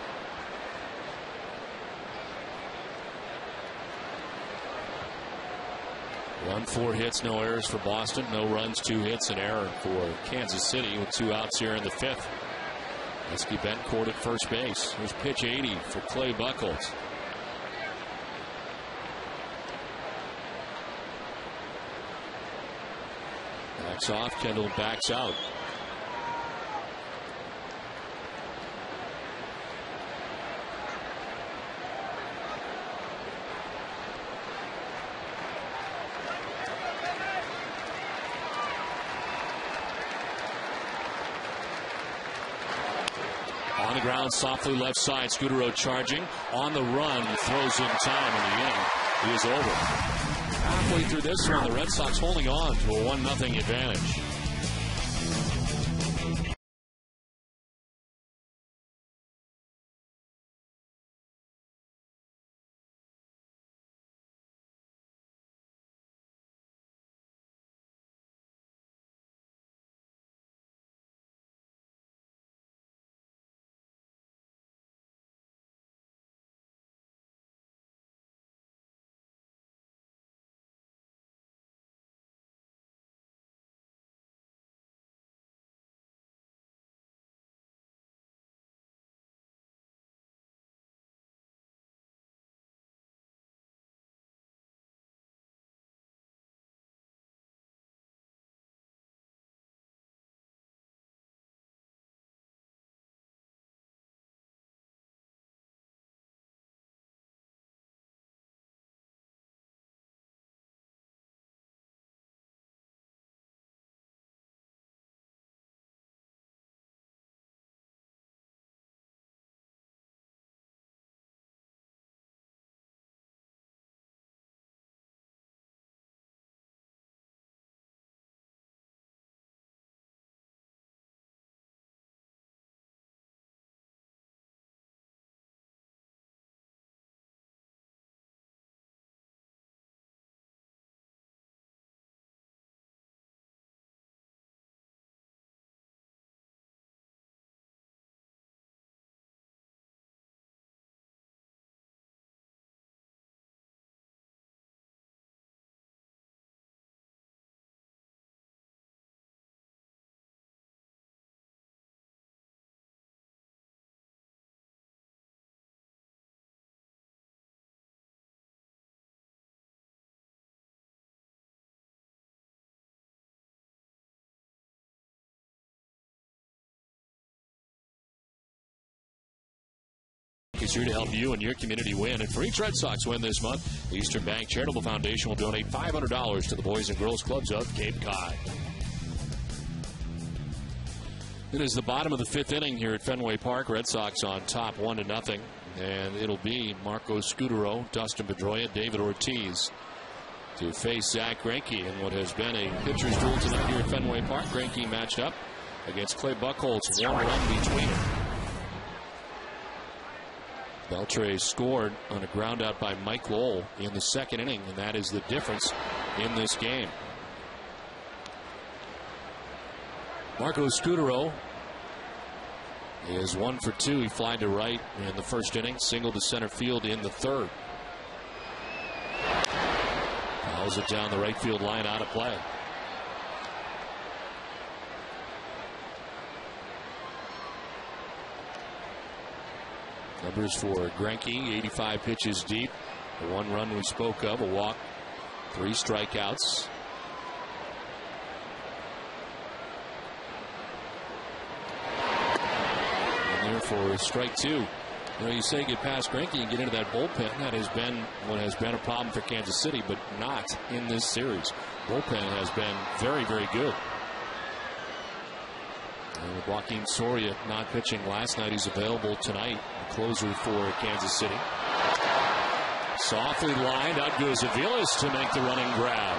4 hits, no errors for Boston. No runs, 2 hits, an error for Kansas City with 2 outs here in the 5th. Husky Bencourt at first base. Here's pitch 80 for Clay Buchholz. Backs off, Kendall backs out. On the ground, softly left side. Scudero charging. On the run, throws in time, and the inning is over. Halfway through this one, the Red Sox holding on to a 1-0 advantage. Is here to help you and your community win. And for each Red Sox win this month, the Eastern Bank Charitable Foundation will donate $500 to the Boys and Girls Clubs of Cape Cod. It is the bottom of the 5th inning here at Fenway Park. Red Sox on top 1-0. And it'll be Marco Scudero, Dustin Pedroia, David Ortiz to face Zach Greinke in what has been a pitcher's duel tonight here at Fenway Park. Greinke matched up against Clay Buchholz. 1 run between them. Beltre scored on a ground out by Mike Lowell in the 2nd inning, and that is the difference in this game. Marco Scudero is 1 for 2. He flied to right in the 1st inning, single to center field in the 3rd. Fouls it down the right field line, out of play. Numbers for Greinke, 85 pitches deep. The 1 run we spoke of, a walk, 3 strikeouts. And there for strike 2. You know, you say get past Greinke and get into that bullpen. That has been what has been a problem for Kansas City, but not in this series. Bullpen has been very, very good. And with Joaquin Soria not pitching last night, he's available tonight. The closer for Kansas City. Softly lined, out goes Aviles to make the running grab.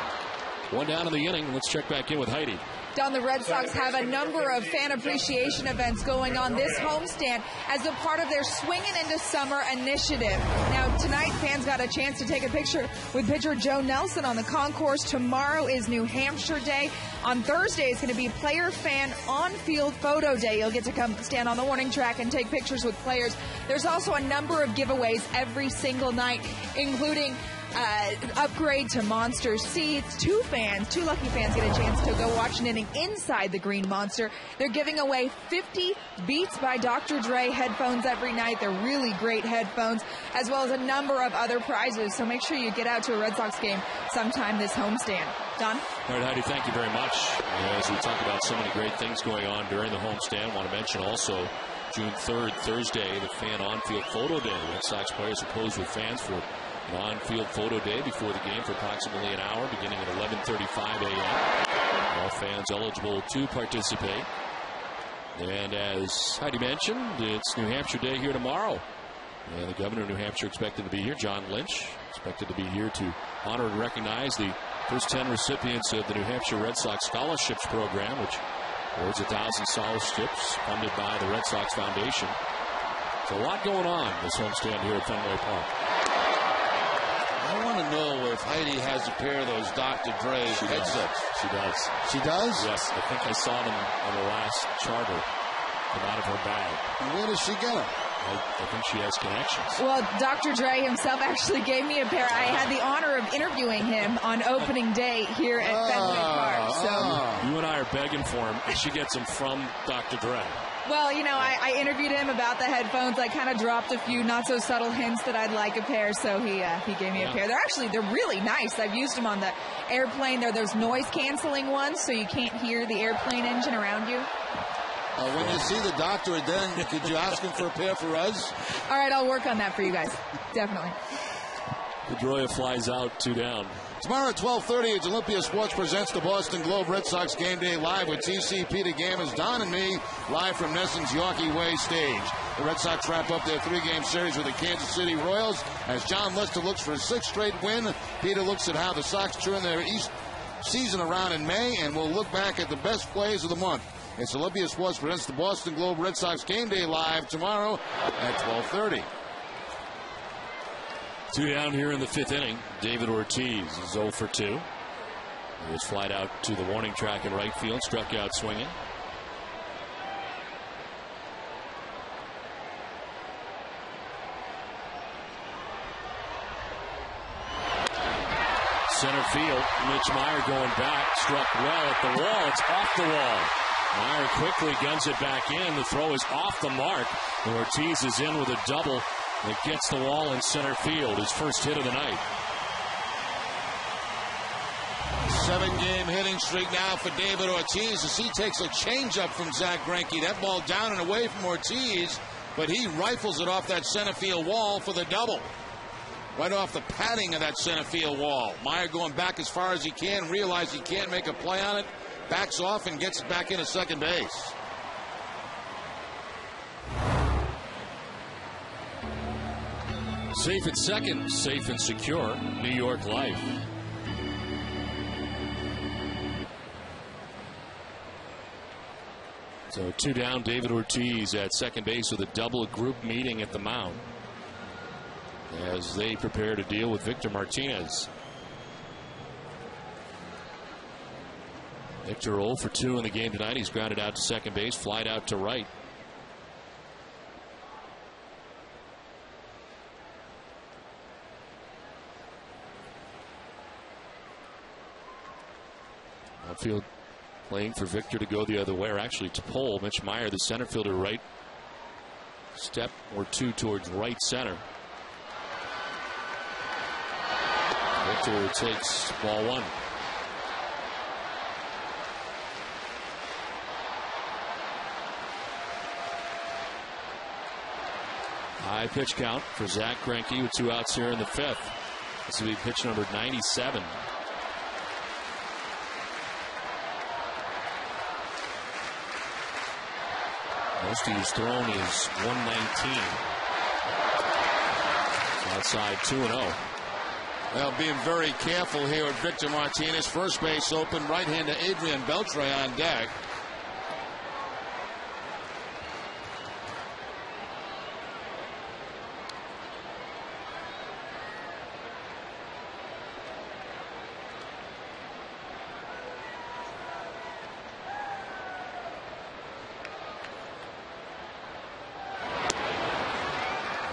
1 down in the inning. Let's check back in with Heidi. Don, the Red Sox have a number of fan appreciation events going on this homestand as a part of their Swingin' Into Summer initiative. Now, tonight, fans got a chance to take a picture with pitcher Joe Nelson on the concourse. Tomorrow is New Hampshire Day. On Thursday, it's going to be Player Fan On-Field Photo Day. You'll get to come stand on the warning track and take pictures with players. There's also a number of giveaways every single night, including upgrade to Monster seats. Two lucky fans get a chance to go watch an inning inside the Green Monster. They're giving away 50 Beats by Dr. Dre headphones every night. They're really great headphones, as well as a number of other prizes. So make sure you get out to a Red Sox game sometime this homestand. Don? All right, Heidi, thank you very much. As we talk about so many great things going on during the homestand, I want to mention also June 3rd, Thursday, the fan on-field photo day. Red Sox players are posed with fans for an on-field photo day before the game for approximately an hour, beginning at 11:35 a.m. All fans eligible to participate. And as Heidi mentioned, it's New Hampshire Day here tomorrow. And the governor of New Hampshire expected to be here, John Lynch, expected to be here to honor and recognize the first 10 recipients of the New Hampshire Red Sox Scholarships Program, which awards 1,000 scholarships funded by the Red Sox Foundation. There's a lot going on this homestand here at Fenway Park. I want to know if Heidi has a pair of those Dr. Dre headsets. She does. She does? Yes, I think I saw them on the last charter come out of her bag. And where does she get them? I think she has connections. Well, Dr. Dre himself actually gave me a pair. I had the honor of interviewing him on opening day here at Fenway Park. So you and I are begging for him, and she gets them from Dr. Dre. Well, you know, I interviewed him about the headphones. I kind of dropped a few not so subtle hints that I'd like a pair, so he gave me a pair. They're really nice. I've used them on the airplane. They're those noise canceling ones, so you can't hear the airplane engine around you. When you see the doctor, then could you ask him for a pair for us? All right, I'll work on that for you guys. Definitely. Pedroia flies out, 2 down. Tomorrow at 12:30, it's Olympia Sports presents the Boston Globe Red Sox Game Day live with TC, Peter Gammons, Don, and me, live from Nesson's Yorkie Way stage. The Red Sox wrap up their 3-game series with the Kansas City Royals as John Lester looks for a 6th straight win. Peter looks at how the Sox turn their East season around in May, and we'll look back at the best plays of the month. It's Olympia Sports presents the Boston Globe Red Sox Game Day live tomorrow at 12:30. 2 down here in the 5th inning. David Ortiz is 0 for 2. He was flied out to the warning track in right field, struck out swinging. Center field, Mitch Meyer going back, struck well at the wall. It's off the wall. Meyer quickly guns it back in. The throw is off the mark. And Ortiz is in with a double that gets the wall in center field. His first hit of the night. 7-game hitting streak now for David Ortiz as he takes a changeup from Zach Greinke. That ball down and away from Ortiz, but he rifles it off that center field wall for the double. Right off the padding of that center field wall. Meyer going back as far as he can, realizes he can't make a play on it, backs off and gets it back into second base. Safe at second, safe and secure, New York Life. So 2 down, David Ortiz at second base with a double group meeting at the mound as they prepare to deal with Victor Martinez. Victor 0 for 2 in the game tonight. He's grounded out to second base, flied out to right. Outfield playing for Victor to go the other way, or actually to pull. Mitch Meyer, the center fielder, right step or 2 towards right center. Victor takes ball 1. High pitch count for Zach Greinke with 2 outs here in the 5th. This will be pitch number 97. Most he's thrown is 119. Outside 2-0. Well, being very careful here at Victor Martinez. First base open, right-hander Adrian Beltre on deck.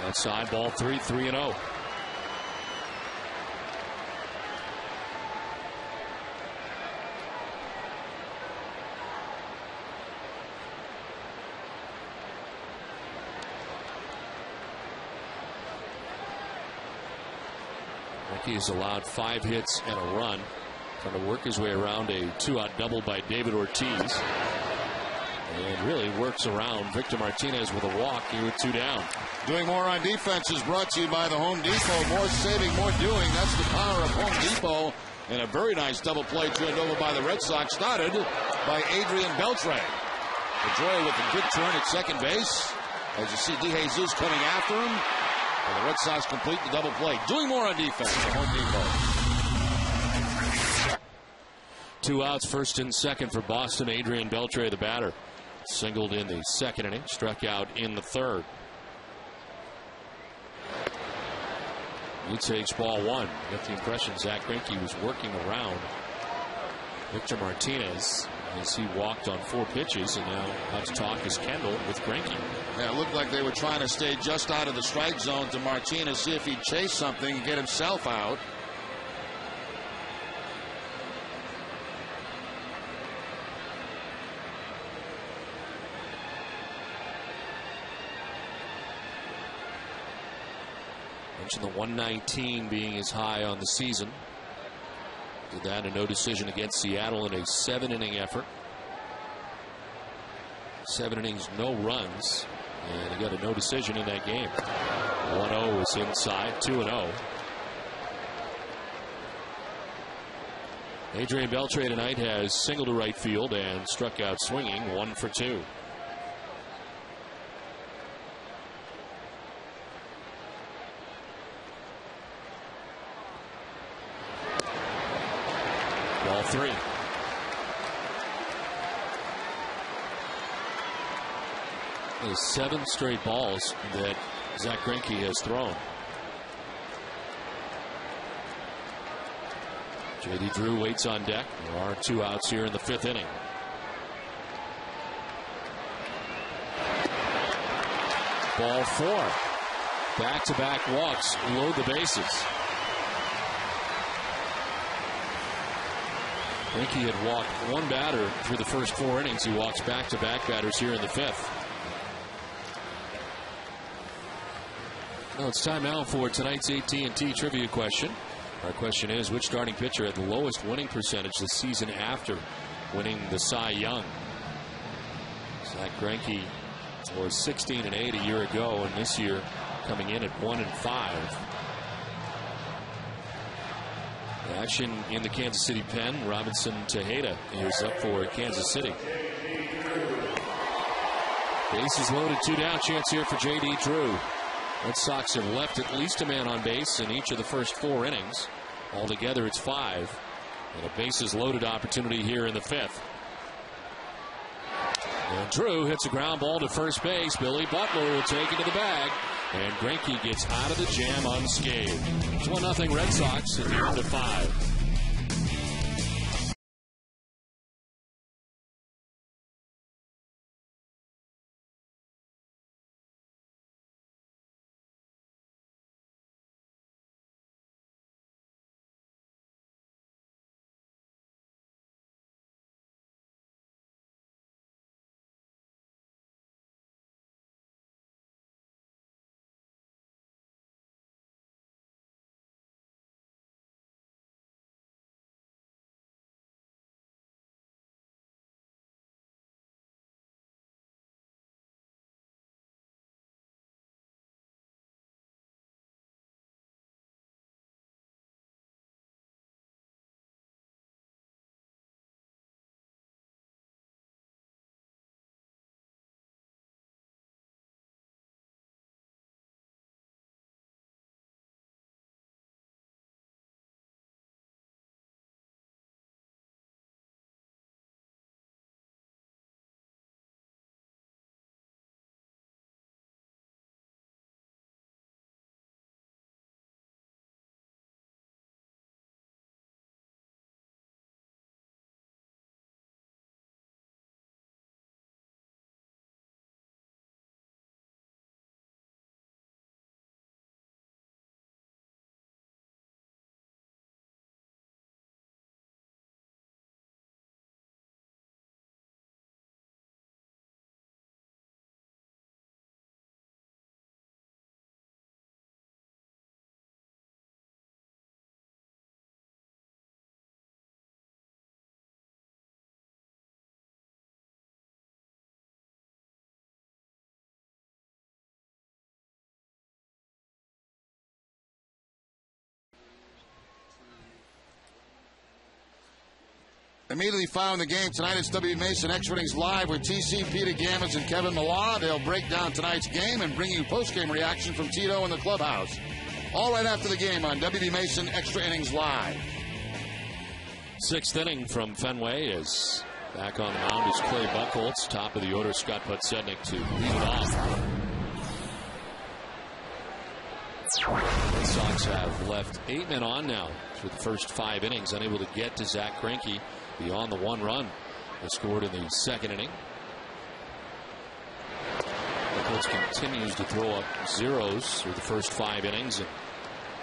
Outside ball 3, 3-0. Frankie has allowed 5 hits and a run. Trying to work his way around a 2-out double by David Ortiz. And really works around Victor Martinez with a walk here with 2 down. Doing more on defense is brought to you by the Home Depot. More saving, more doing. That's the power of Home Depot. And a very nice double play turned over by the Red Sox, started by Adrian Beltre. Pedroia with a good turn at second base. As you see De Jesus coming after him. And the Red Sox complete the double play. Doing more on defense at Home Depot. 2 outs, first and second for Boston. Adrian Beltre, the batter. Singled in the second inning, struck out in the third. He takes ball 1. Get the impression Zach Greinke was working around Victor Martinez as he walked on 4 pitches, and now out to talk is Kendall with Greinke. Yeah, it looked like they were trying to stay just out of the strike zone to Martinez, see if he'd chase something and get himself out. Mentioned the 119 being his high on the season. Did that a no decision against Seattle in a 7-inning effort. 7 innings, no runs, and he got a no decision in that game. 1-0 is inside, 2-0. Adrian Beltre tonight has singled to right field and struck out swinging, 1 for 2. Ball 3. There's 7 straight balls that Zach Greinke has thrown. J.D. Drew waits on deck. There are 2 outs here in the 5th inning. Ball 4. Back-to-back walks load the bases. Greinke had walked 1 batter through the first 4 innings. He walks back-to-back batters here in the 5th. Well, it's time now for tonight's AT&T trivia question. Our question is, which starting pitcher had the lowest winning percentage this season after winning the Cy Young? Zach Greinke was 16-8 a year ago, and this year coming in at 1-5. Action in the Kansas City pen. Robinson Tejeda is up for Kansas City. Bases loaded, 2 down. Chance here for J.D. Drew. Red Sox have left at least a man on base in each of the first 4 innings. Altogether, it's 5. And a bases loaded opportunity here in the 5th. And Drew hits a ground ball to first base. Billy Butler will take it to the bag. And Greinke gets out of the jam unscathed. It's 1-0 Red Sox at the end of 5. Immediately following the game tonight, it's WB Mason Extra Innings Live with TC, Peter Gammons, and Kevin Millar. They'll break down tonight's game and bring you post-game reaction from Tito in the clubhouse. All right after the game on WB Mason Extra Innings Live. 6th inning from Fenway is back on the mound is Clay Buchholz. Top of the order, Scott Podsednik to lead it off. The Sox have left 8 men on now through the first 5 innings, unable to get to Zach Greinke beyond the 1 run that scored in the 2nd inning. Buchholz continues to throw up zeros through the first 5 innings. And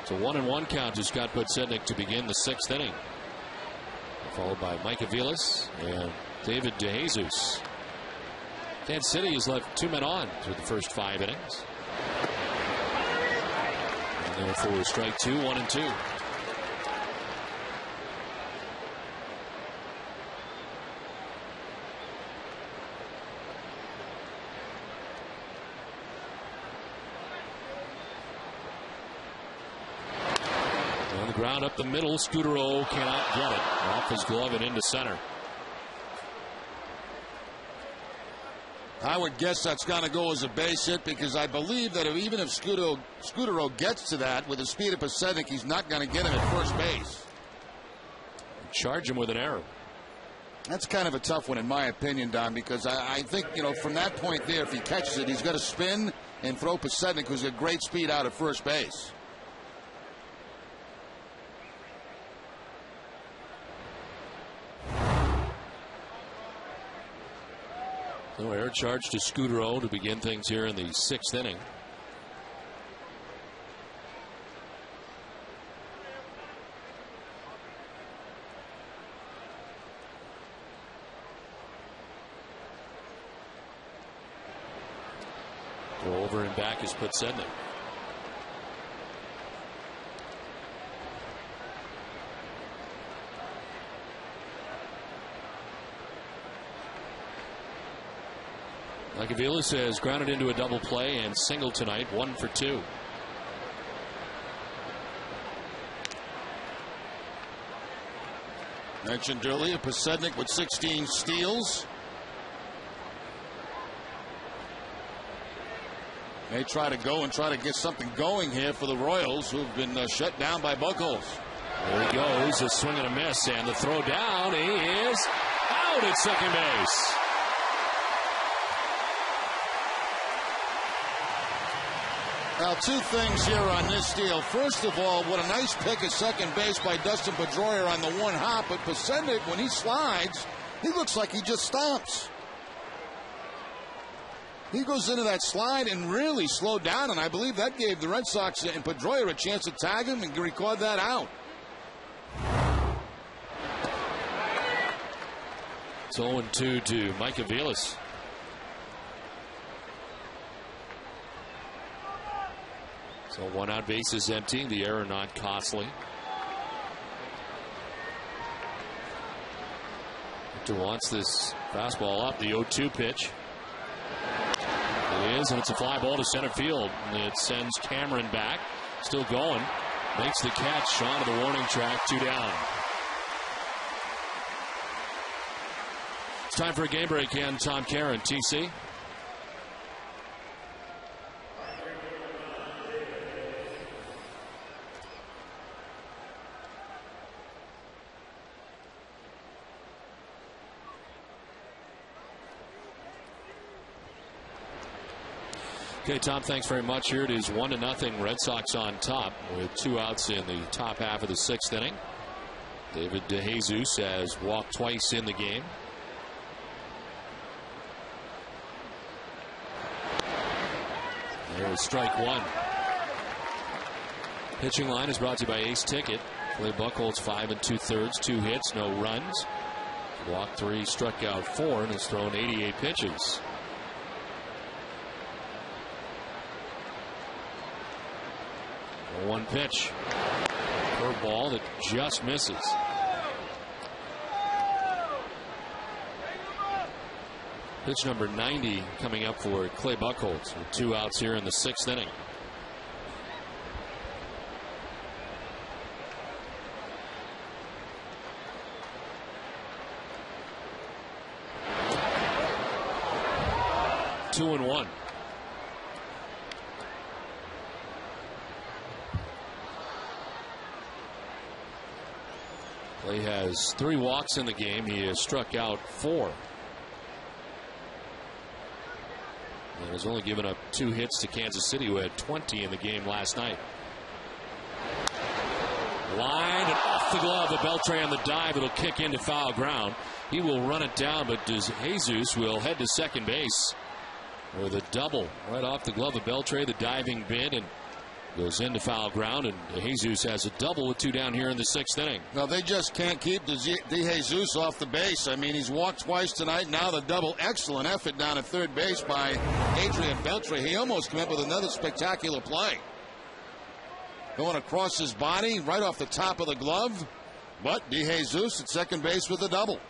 it's a 1-1 count to Scott Podsednik to begin the 6th inning, followed by Mike Aviles and David DeJesus. Kansas City has left 2 men on through the first 5 innings. And therefore, strike 2, 1-2. On the ground up the middle, Scudero cannot get it. Off his glove and into center. I would guess that's going to go as a base hit, because I believe that even if Scudero gets to that with the speed of Podsednik, he's not going to get him at first base. Charge him with an error. That's kind of a tough one in my opinion, Don, because I think, from that point there, if he catches it, he's got to spin and throw Podsednik, who's got great speed out at first base. No error charge to Scudero to begin things here in the 6th inning. Go over and back is Podsednik. Mike Aviles has grounded into a double play and single tonight, 1 for 2. Mentioned earlier, Podsednik with 16 steals. They try to go and try to get something going here for the Royals, who've been shut down by Buchholz. There he goes, a swing and a miss, and the throw down. He is out at second base. Now, 2 things here on this deal. First of all, what a nice pick at second base by Dustin Pedroia on the 1 hop. But Podsednik, when he slides, he looks like he just stomps. He goes into that slide and really slowed down, and I believe that gave the Red Sox and Pedroia a chance to tag him and record that out. It's 0-2 to Mike Aviles. So 1 out, base is empty. The error not costly. Victor wants this fastball up. The 0-2 pitch. It is, and it's a fly ball to center field. And it sends Cameron back. Still going. Makes the catch onto the warning track. 2 down. It's time for a game break in Tom Caron, TC. Okay, Tom, thanks very much. Here it is 1-0. Red Sox on top with 2 outs in the top half of the 6th inning. David DeJesus has walked twice in the game. There's strike 1. Pitching line is brought to you by Ace Ticket. Clay Buchholz 5 2/3, 2 hits, no runs. Walked 3, struck out 4, and has thrown 88 pitches. One pitch. Curveball that just misses. Pitch number 90 coming up for Clay Buchholz with 2 outs here in the 6th inning. 2-1. Clay has 3 walks in the game. He has struck out 4. And has only given up 2 hits to Kansas City, who had 20 in the game last night. Line and off the glove of Beltre on the dive. It'll kick into foul ground. He will run it down, but Jesus will head to second base with a double right off the glove of Beltre. The diving bid and goes into foul ground, and Jesus has a double with 2 down here in the 6th inning. Now they just can't keep De Jesus off the base. I mean, he's walked twice tonight. Now the double. Excellent effort down at third base by Adrian Beltre. He almost came up with another spectacular play. Going across his body, right off the top of the glove. But De Jesus at second base with a double.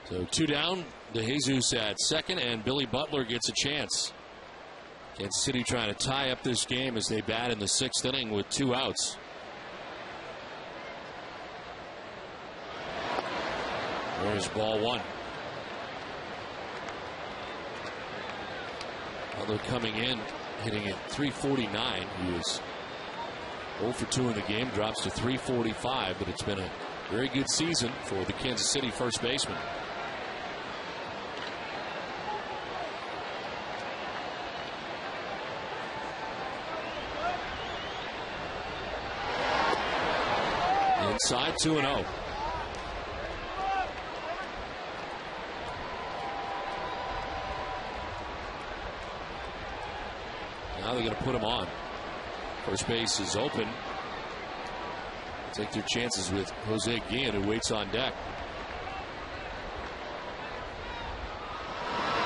So 2 down, De Jesus at second, and Billy Butler gets a chance. Kansas City trying to tie up this game as they bat in the 6th inning with 2 outs. There's ball 1. Butler coming in, hitting at 349. He was 0 for 2 in the game, drops to 345, but it's been a very good season for the Kansas City first baseman. Inside 2-0. Now they're going to put him on. First base is open. Take their chances with Jose Guillen, who waits on deck.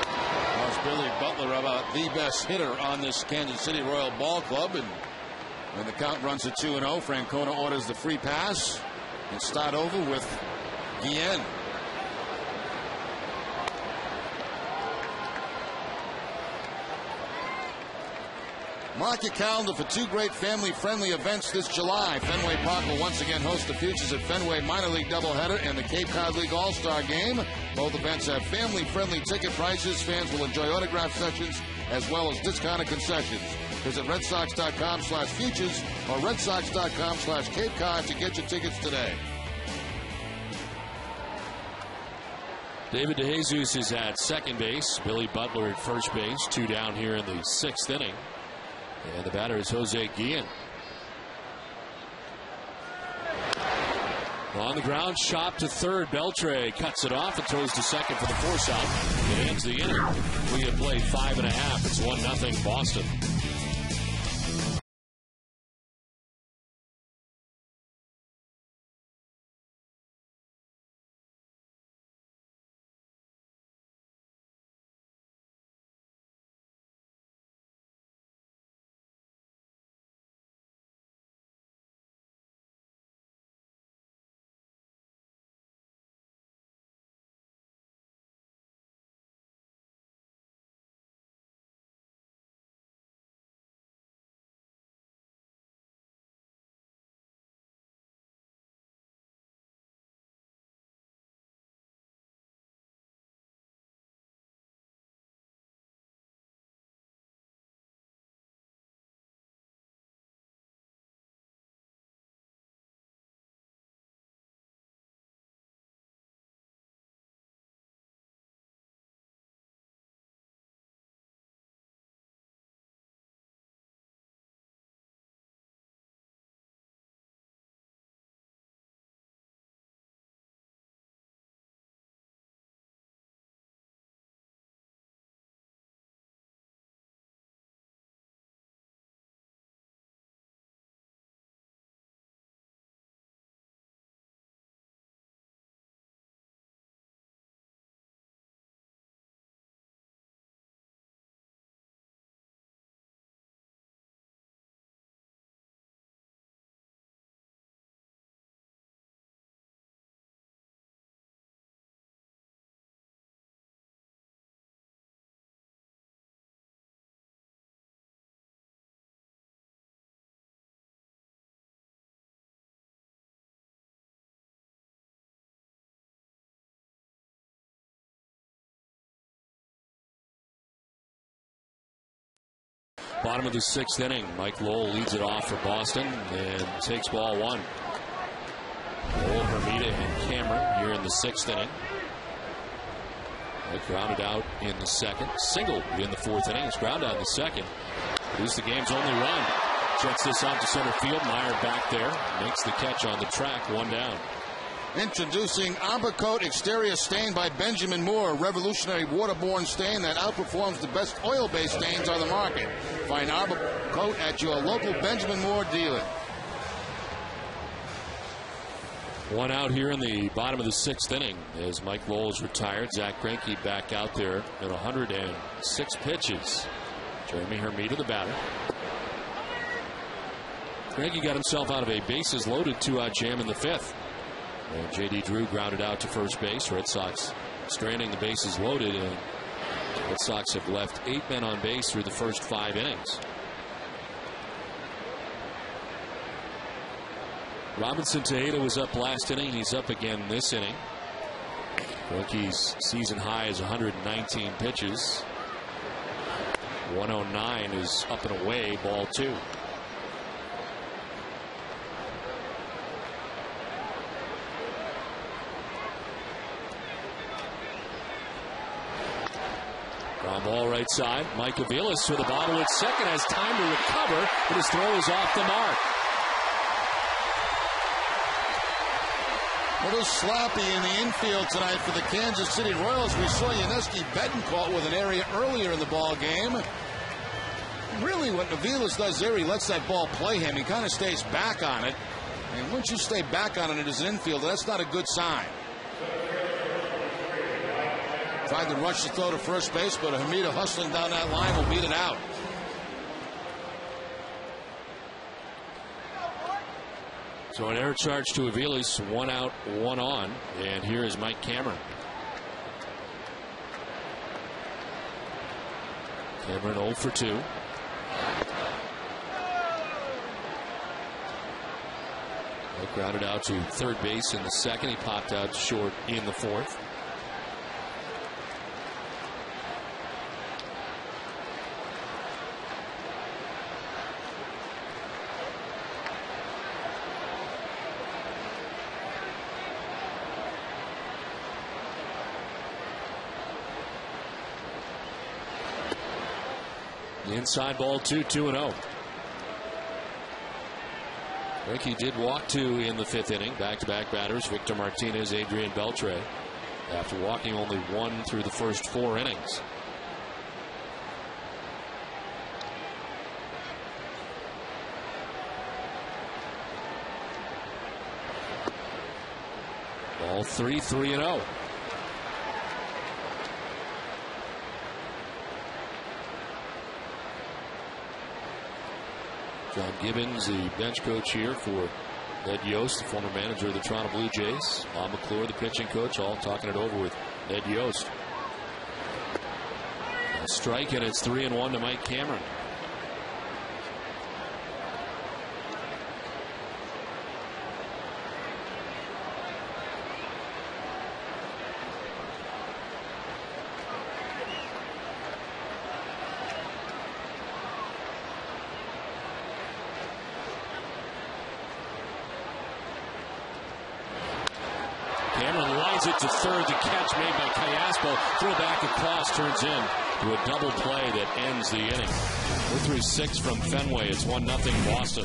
That's Billy Butler, about the best hitter on this Kansas City Royal Ball Club. And when the count runs to 2-0, Francona orders the free pass and start over with Guillen. Mark your calendar for 2 great family-friendly events this July. Fenway Park will once again host the Futures at Fenway Minor League doubleheader and the Cape Cod League All-Star Game. Both events have family-friendly ticket prices. Fans will enjoy autograph sessions as well as discounted concessions. Visit RedSox.com/futures or RedSox.com/Cape Cod to get your tickets today. David DeJesus is at second base. Billy Butler at first base. 2 down here in the 6th inning. And the batter is Jose Guillen. On the ground, shot to third. Beltre cuts it off and throws to second for the force out. It ends the inning. We have played 5.5. It's 1-0 Boston. Bottom of the 6th inning. Mike Lowell leads it off for Boston and takes ball 1. Lowell, Hermida, and Cameron here in the 6th inning. Mike grounded out in the 2nd. Single in the 4th inning. He's grounded out in the 2nd. It is the game's only run. Jets this out to center field. Meyer back there. Makes the catch on the track. 1 down. Introducing Arbor Coat Exterior Stain by Benjamin Moore, a revolutionary waterborne stain that outperforms the best oil-based stains on the market. Find Arbor Coat at your local Benjamin Moore dealer. 1 out here in the bottom of the 6th inning as Mike Lowell is retired. Zach Greinke back out there at 106 pitches. Jeremy Hermida, the batter. Greinke got himself out of a bases loaded 2-out jam in the 5th. And J.D. Drew grounded out to first base. Red Sox stranding the bases loaded, and Red Sox have left 8 men on base through the first 5 innings. Robinson Tejeda was up last inning. He's up again this inning. Greinke's season high is 119 pitches. 109 is up and away, ball 2. Ground ball right side. Mike Aviles with the bobble at second, has time to recover, but his throw is off the mark. A little sloppy in the infield tonight for the Kansas City Royals. We saw Yuniesky Betancourt with an area earlier in the ball game. Really, what Aviles does there, he lets that ball play him. He kind of stays back on it. And once you stay back on it as an infielder, that's not a good sign. Tried to rush the throw to first base, but Hermida hustling down that line will beat it out. So an error charge to Aviles, 1 out, 1 on. And here is Mike Cameron. Cameron 0 for 2. Mike grounded out to third base in the 2nd. He popped out short in the 4th. Inside ball 2-0. Greinke did walk 2 in the 5th inning. Back-to-back batters, Victor Martinez, Adrian Beltre, after walking only 1 through the first 4 innings. Ball 3-0. John Gibbons, the bench coach here for Ned Yost, the former manager of the Toronto Blue Jays. Bob McClure, the pitching coach, all talking it over with Ned Yost. A strike, and it's 3-1 to Mike Cameron. It to third, the catch made by Callaspo. Throw back across, turns in to a double play that ends the inning. 4-3-6 from Fenway. It's 1-0 Boston.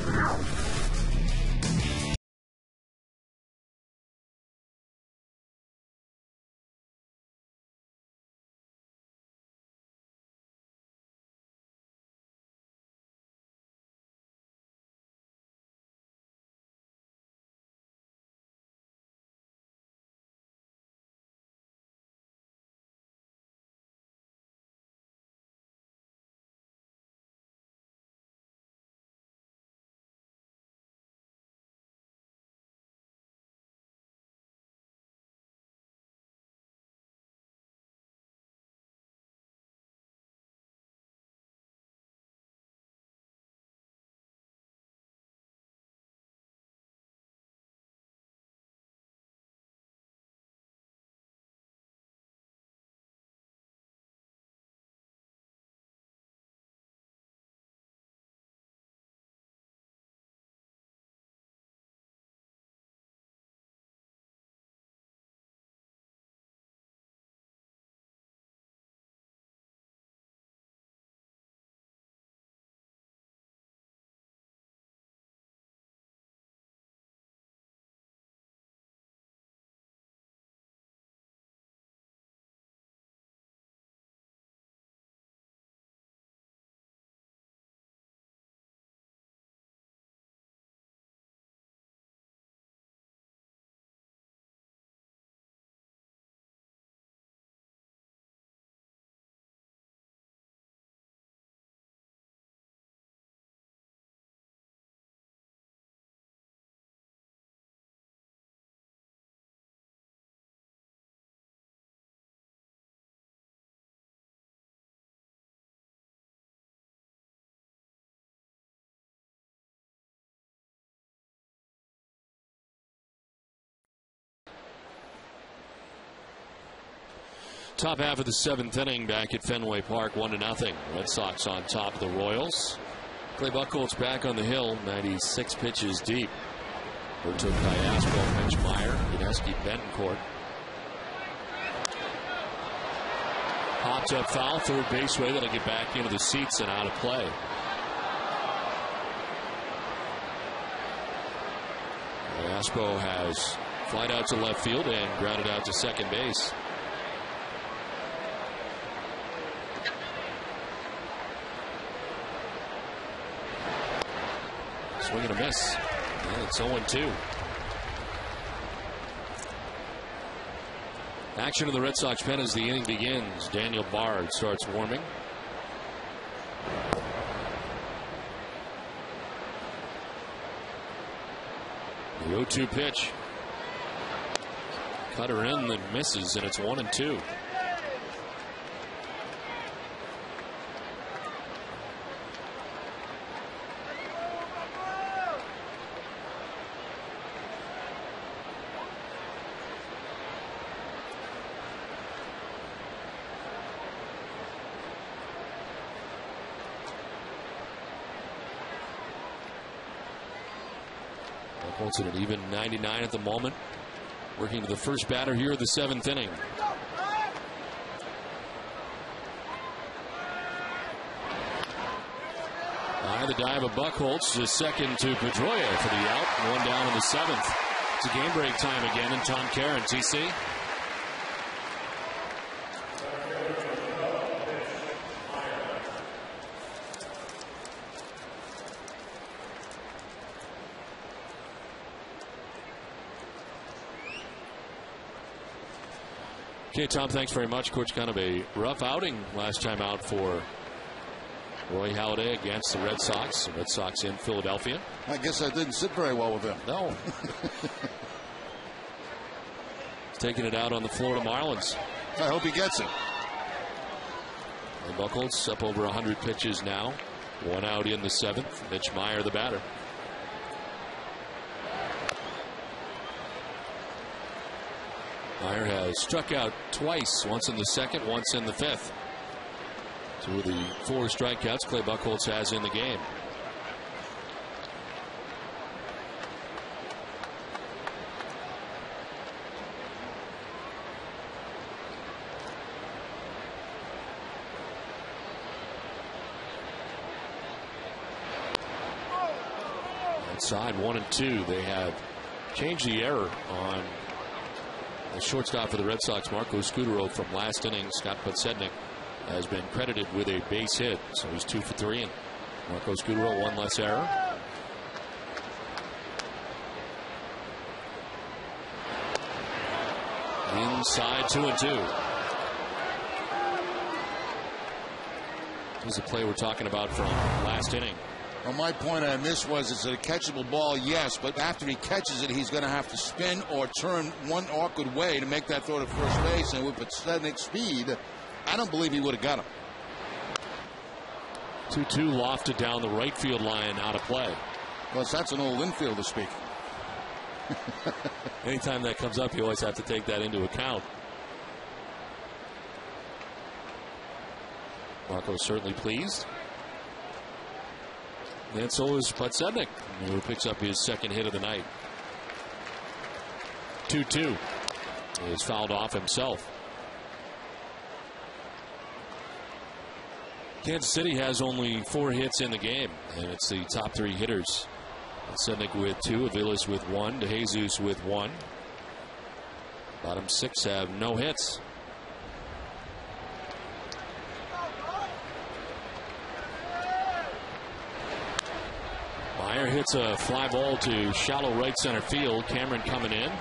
Top half of the 7th inning back at Fenway Park, 1-0. Red Sox on top of the Royals. Clay Buchholz back on the hill, 96 pitches deep. Overtook by Aspo, Mitch Meyer, Yudesky, Bentoncourt. Popped up foul, third baseway. That'll get back into the seats and out of play. Aspo has flied out to left field and grounded out to second base. Swing and a miss. And it's 0-2. Action of the Red Sox pen as the inning begins. Daniel Bard starts warming. The 0-2 pitch. Cutter in and misses, and it's 1-2. Buchholz at an even 99 at the moment. Working to the first batter here of the 7th inning. The dive of Buchholz is second to Pedroia for the out. One down in the 7th. It's a game break time again, and Tom Caron, TC. Okay, Tom, thanks very much. Coach, kind of a rough outing last time out for Roy Halladay against the Red Sox. The Red Sox in Philadelphia. I guess I didn't sit very well with him. No. Taking it out on the Florida Marlins. I hope he gets it. And Buchholz up over 100 pitches now. One out in the 7th. Mitch Meyer, the batter. Meyer has struck out twice, once in the 2nd, once in the 5th. Two of the 4 strikeouts Clay Buchholz has in the game. Outside 1-2. They have changed the error on the shortstop for the Red Sox, Marco Scutaro, from last inning. Scott Podsednik has been credited with a base hit, so he's 2 for 3. And Marco Scutaro, 1 less error. Inside 2-2. This is a play we're talking about from last inning. Well, my point on this was it's a catchable ball, yes, but after he catches it, he's going to have to spin or turn one awkward way to make that throw to first base. And with Podsednik's speed, I don't believe he would have got him. 2-2 lofted down the right field line, out of play. Well, that's an old infielder speaking. Anytime that comes up, you always have to take that into account. Marco's certainly pleased. And so is Podsednik, who picks up his 2nd hit of the night. 2-2. He's fouled off himself. Kansas City has only 4 hits in the game, and it's the top 3 hitters. Podsednik with 2, Aviles with 1, DeJesus with 1. Bottom 6 have no hits. Meyer hits a fly ball to shallow right center field. Cameron coming in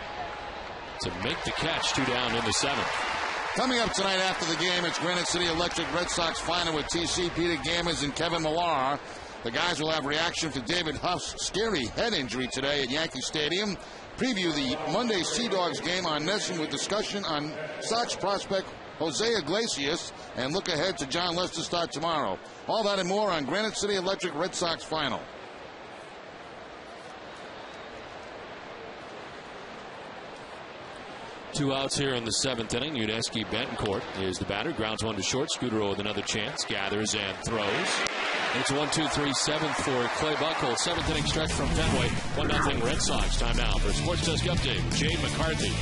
to make the catch. 2 down in the 7th. Coming up tonight after the game, it's Granite City Electric Red Sox final with TC, Peter Gammons, and Kevin Millar. The guys will have reaction to David Huff's scary head injury today at Yankee Stadium. Preview the Monday Sea Dogs game on NESN with discussion on Sox prospect Jose Iglesias, and look ahead to John Lester's start tomorrow. All that and more on Granite City Electric Red Sox final. Two outs here in the 7th inning. Udesky Betancourt is the batter. Grounds one to short. Scudero with another chance. Gathers and throws. It's 1-2-3 7th for Clay Buchholz. 7th inning stretch from Fenway. 1-0 Red Sox. Time now for a Sports Desk Update with Jade McCarthy.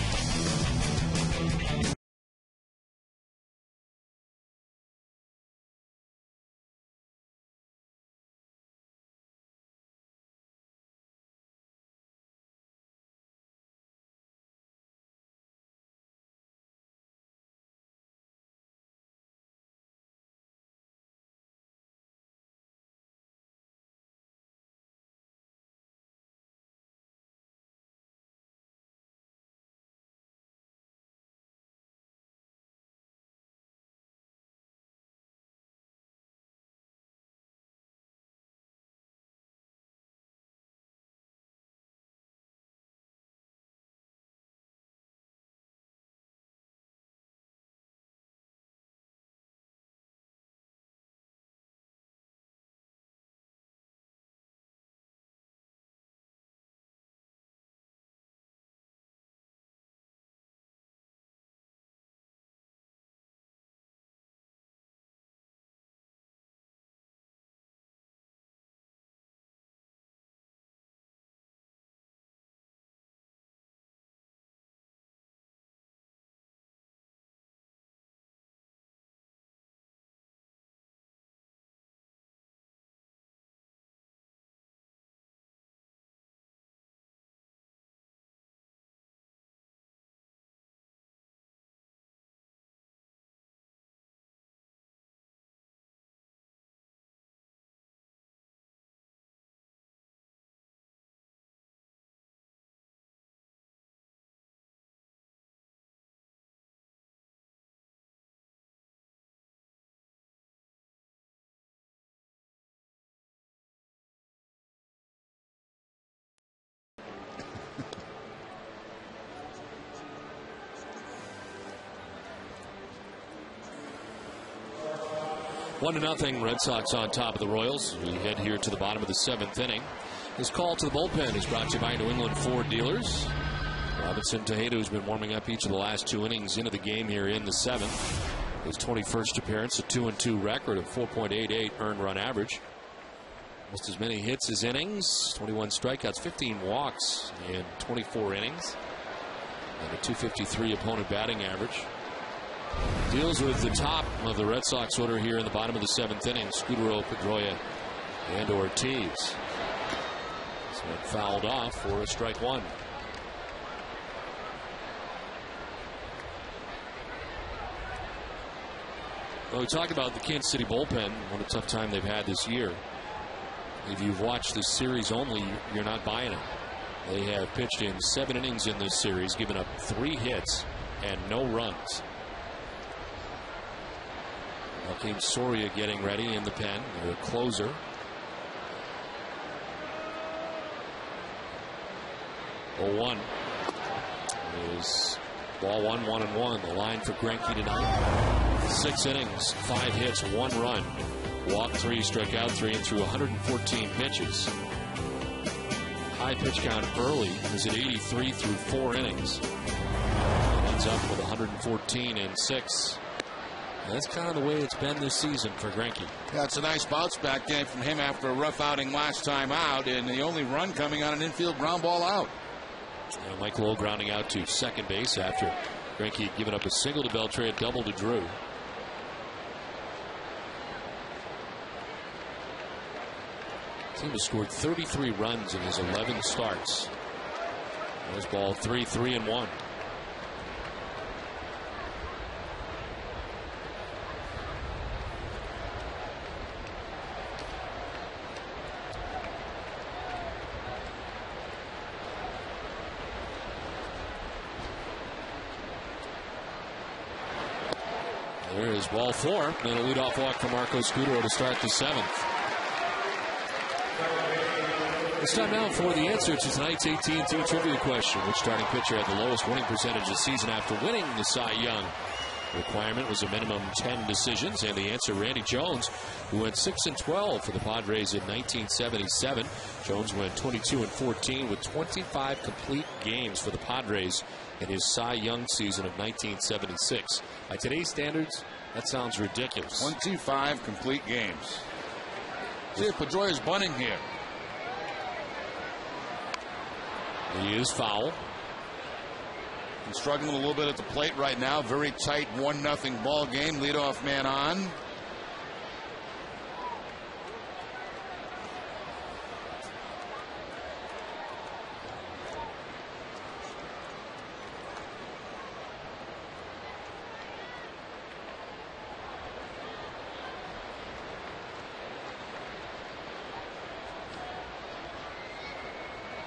One to nothing, Red Sox on top of the Royals. We head here to the bottom of the 7th inning. His call to the bullpen is brought to you by New England Ford dealers. Robinson Tejeda has been warming up each of the last 2 innings into the game here in the 7th. His 21st appearance, a 2-2 record of 4.88 earned run average. Almost as many hits as innings, 21 strikeouts, 15 walks in 24 innings. And a 253 opponent batting average. Deals with the top of the Red Sox order here in the bottom of the 7th inning. Scudero, Pedroia, and Ortiz. So it fouled off for a strike one. Well, we talk about the Kansas City bullpen, what a tough time they've had this year. If you've watched this series only, you're not buying it. They have pitched in 7 innings in this series, given up 3 hits and no runs. Joakim Soria getting ready in the pen, their closer. Oh, 1 is ball 1-1-1. The line for Greinke tonight. 6 innings, 5 hits, 1 run. Walked 3, struck out 3, and threw 114 pitches. High pitch count early is at 83 through 4 innings. And ends up with 114 and 6. That's kind of the way it's been this season for Greinke. Yeah, it's a nice bounce back game from him after a rough outing last time out, and the only run coming on an infield ground ball out. And Mike Lowe grounding out to second base after Greinke had given up a single to Beltre, a double to Drew. Team has scored 33 runs in his 11 starts. There's ball 3, 3-1. There is ball 4, and a leadoff walk from Marco Scudero to start the 7th. It's time now for the answer to tonight's AT&T trivia question. Which starting pitcher had the lowest winning percentage this season after winning the Cy Young? The requirement was a minimum 10 decisions, and the answer, Randy Jones, who went 6-12 for the Padres in 1977. Jones went 22-14 with 25 complete games for the Padres in his Cy Young season of 1976. By today's standards, that sounds ridiculous. 25 complete games. See if Pedroia's bunting here. He is foul. He's struggling a little bit at the plate right now. Very tight 1-0 ball game. Leadoff man on.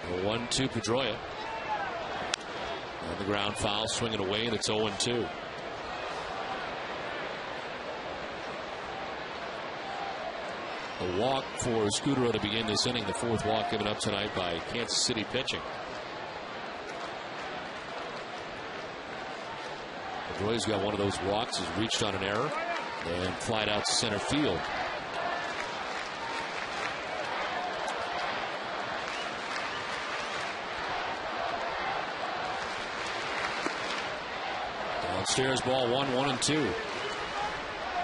The 1-2 Pedroia. On the ground foul, swinging away, and it's 0-2. A walk for Scudero to begin this inning. The fourth walk given up tonight by Kansas City pitching. Pedroia's got one of those walks. Has reached on an error and flied out to center field. Downstairs ball 1-1-2.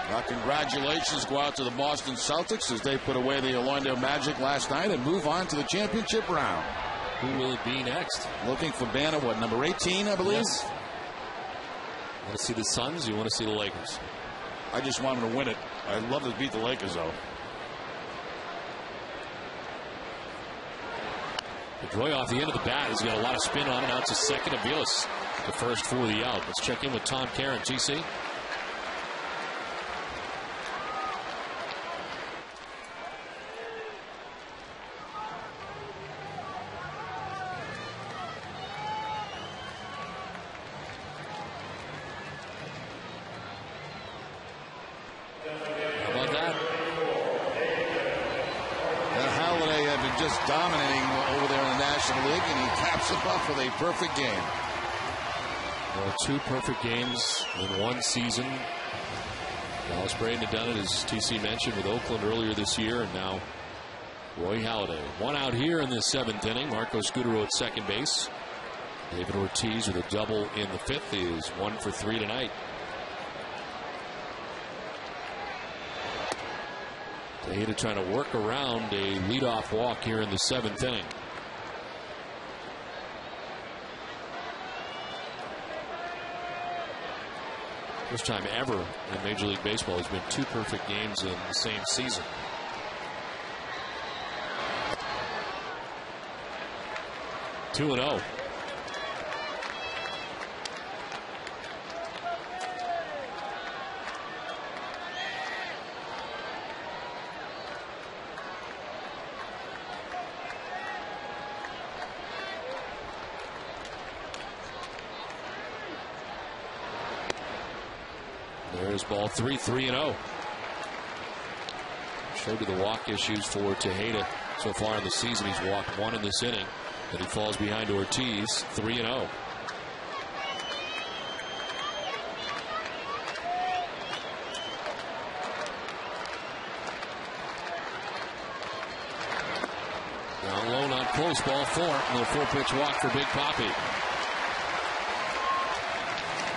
Well, congratulations go out to the Boston Celtics as they put away the Orlando Magic last night and move on to the championship round. Who will it be next? Looking for banner, what, number 18, I believe? Yes. You want to see the Suns? You want to see the Lakers? I just want them to win it. I'd love to beat the Lakers, though. Pedroia off the end of the bat. He's got a lot of spin on it. Out to second. Aviles the first for the out. Let's check in with Tom Karen, GC. How about that? Holiday had been just dominating over there in the National League, and he caps it off with a perfect game. Well, 2 perfect games in one season. Dallas Braden had done it, as TC mentioned, with Oakland earlier this year, and now Roy Halladay. 1 out here in the 7th inning. Marco Scudero at second base. David Ortiz with a double in the 5th is 1 for 3 tonight. Tejeda trying to work around a leadoff walk here in the 7th inning. First time ever in Major League Baseball has been 2 perfect games in the same season. Two and 0. There's ball 3, 3-0. Showed you the walk issues for Tejeda so far in the season. He's walked 1 in this inning, but he falls behind Ortiz, 3-0. Down low, not close, ball 4. A little 4-pitch walk for Big Papi.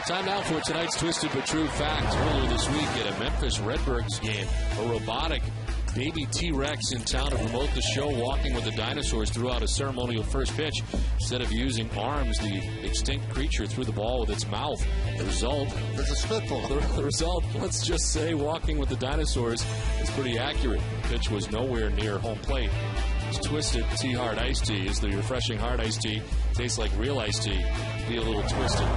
Time now for tonight's Twisted but True Fact. Earlier this week at a Memphis Redbirds game, a robotic baby T-Rex in town to promote the show Walking with the Dinosaurs threw out a ceremonial first pitch. Instead of using arms, the extinct creature threw the ball with its mouth. The result, It's a spitball. the result, let's just say Walking with the Dinosaurs is pretty accurate. The pitch was nowhere near home plate. It's Twisted Tea-Hard Iced Tea is the refreshing hard iced tea. Tastes like real iced tea. Be a little twisted.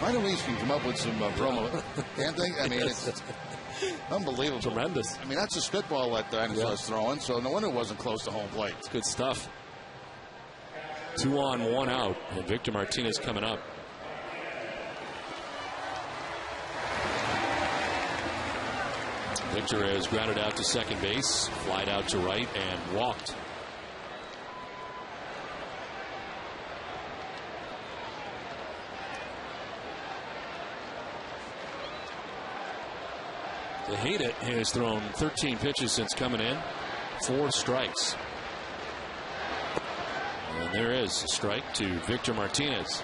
Finally, can come up with some promo. Can't they? I mean, it's unbelievable. Tremendous. I mean, that's a spitball that Dinosaur's throwing, so no wonder it wasn't close to home plate. It's good stuff. 2 on, 1 out, and Victor Martinez coming up. Victor has grounded out to second base, flied out to right, and walked. Tejeda has thrown 13 pitches since coming in, 4 strikes. And there is a strike to Victor Martinez.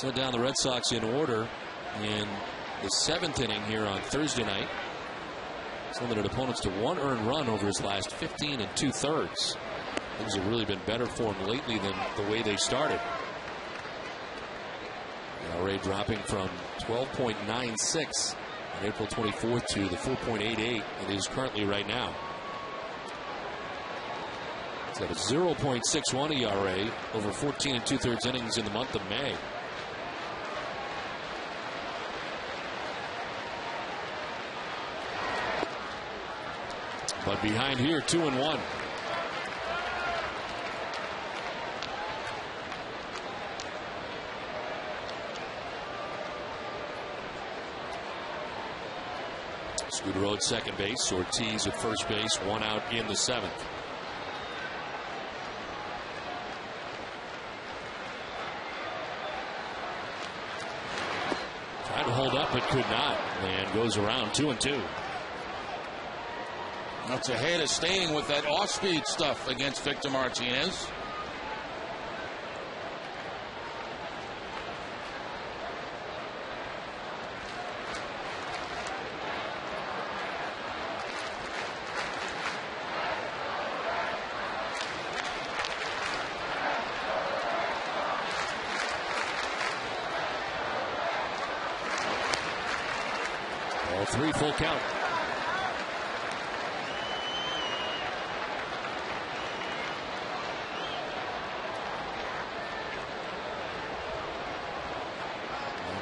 Set down the Red Sox in order in the 7th inning here on Thursday night. He's limited opponents to 1 earned run over his last 15 2/3. Things have really been better for him lately than the way they started. The ERA dropping from 12.96 on April 24th to the 4.88 it is currently right now. It's got a 0.61 ERA over 14 2/3 innings in the month of May. But behind here, 2-1. Scudero at second base, Ortiz at first base, 1 out in the 7th. Tried to hold up, but could not. And goes around 2-2. That's Tejeda staying with that off-speed stuff against Victor Martinez. All 3 full count.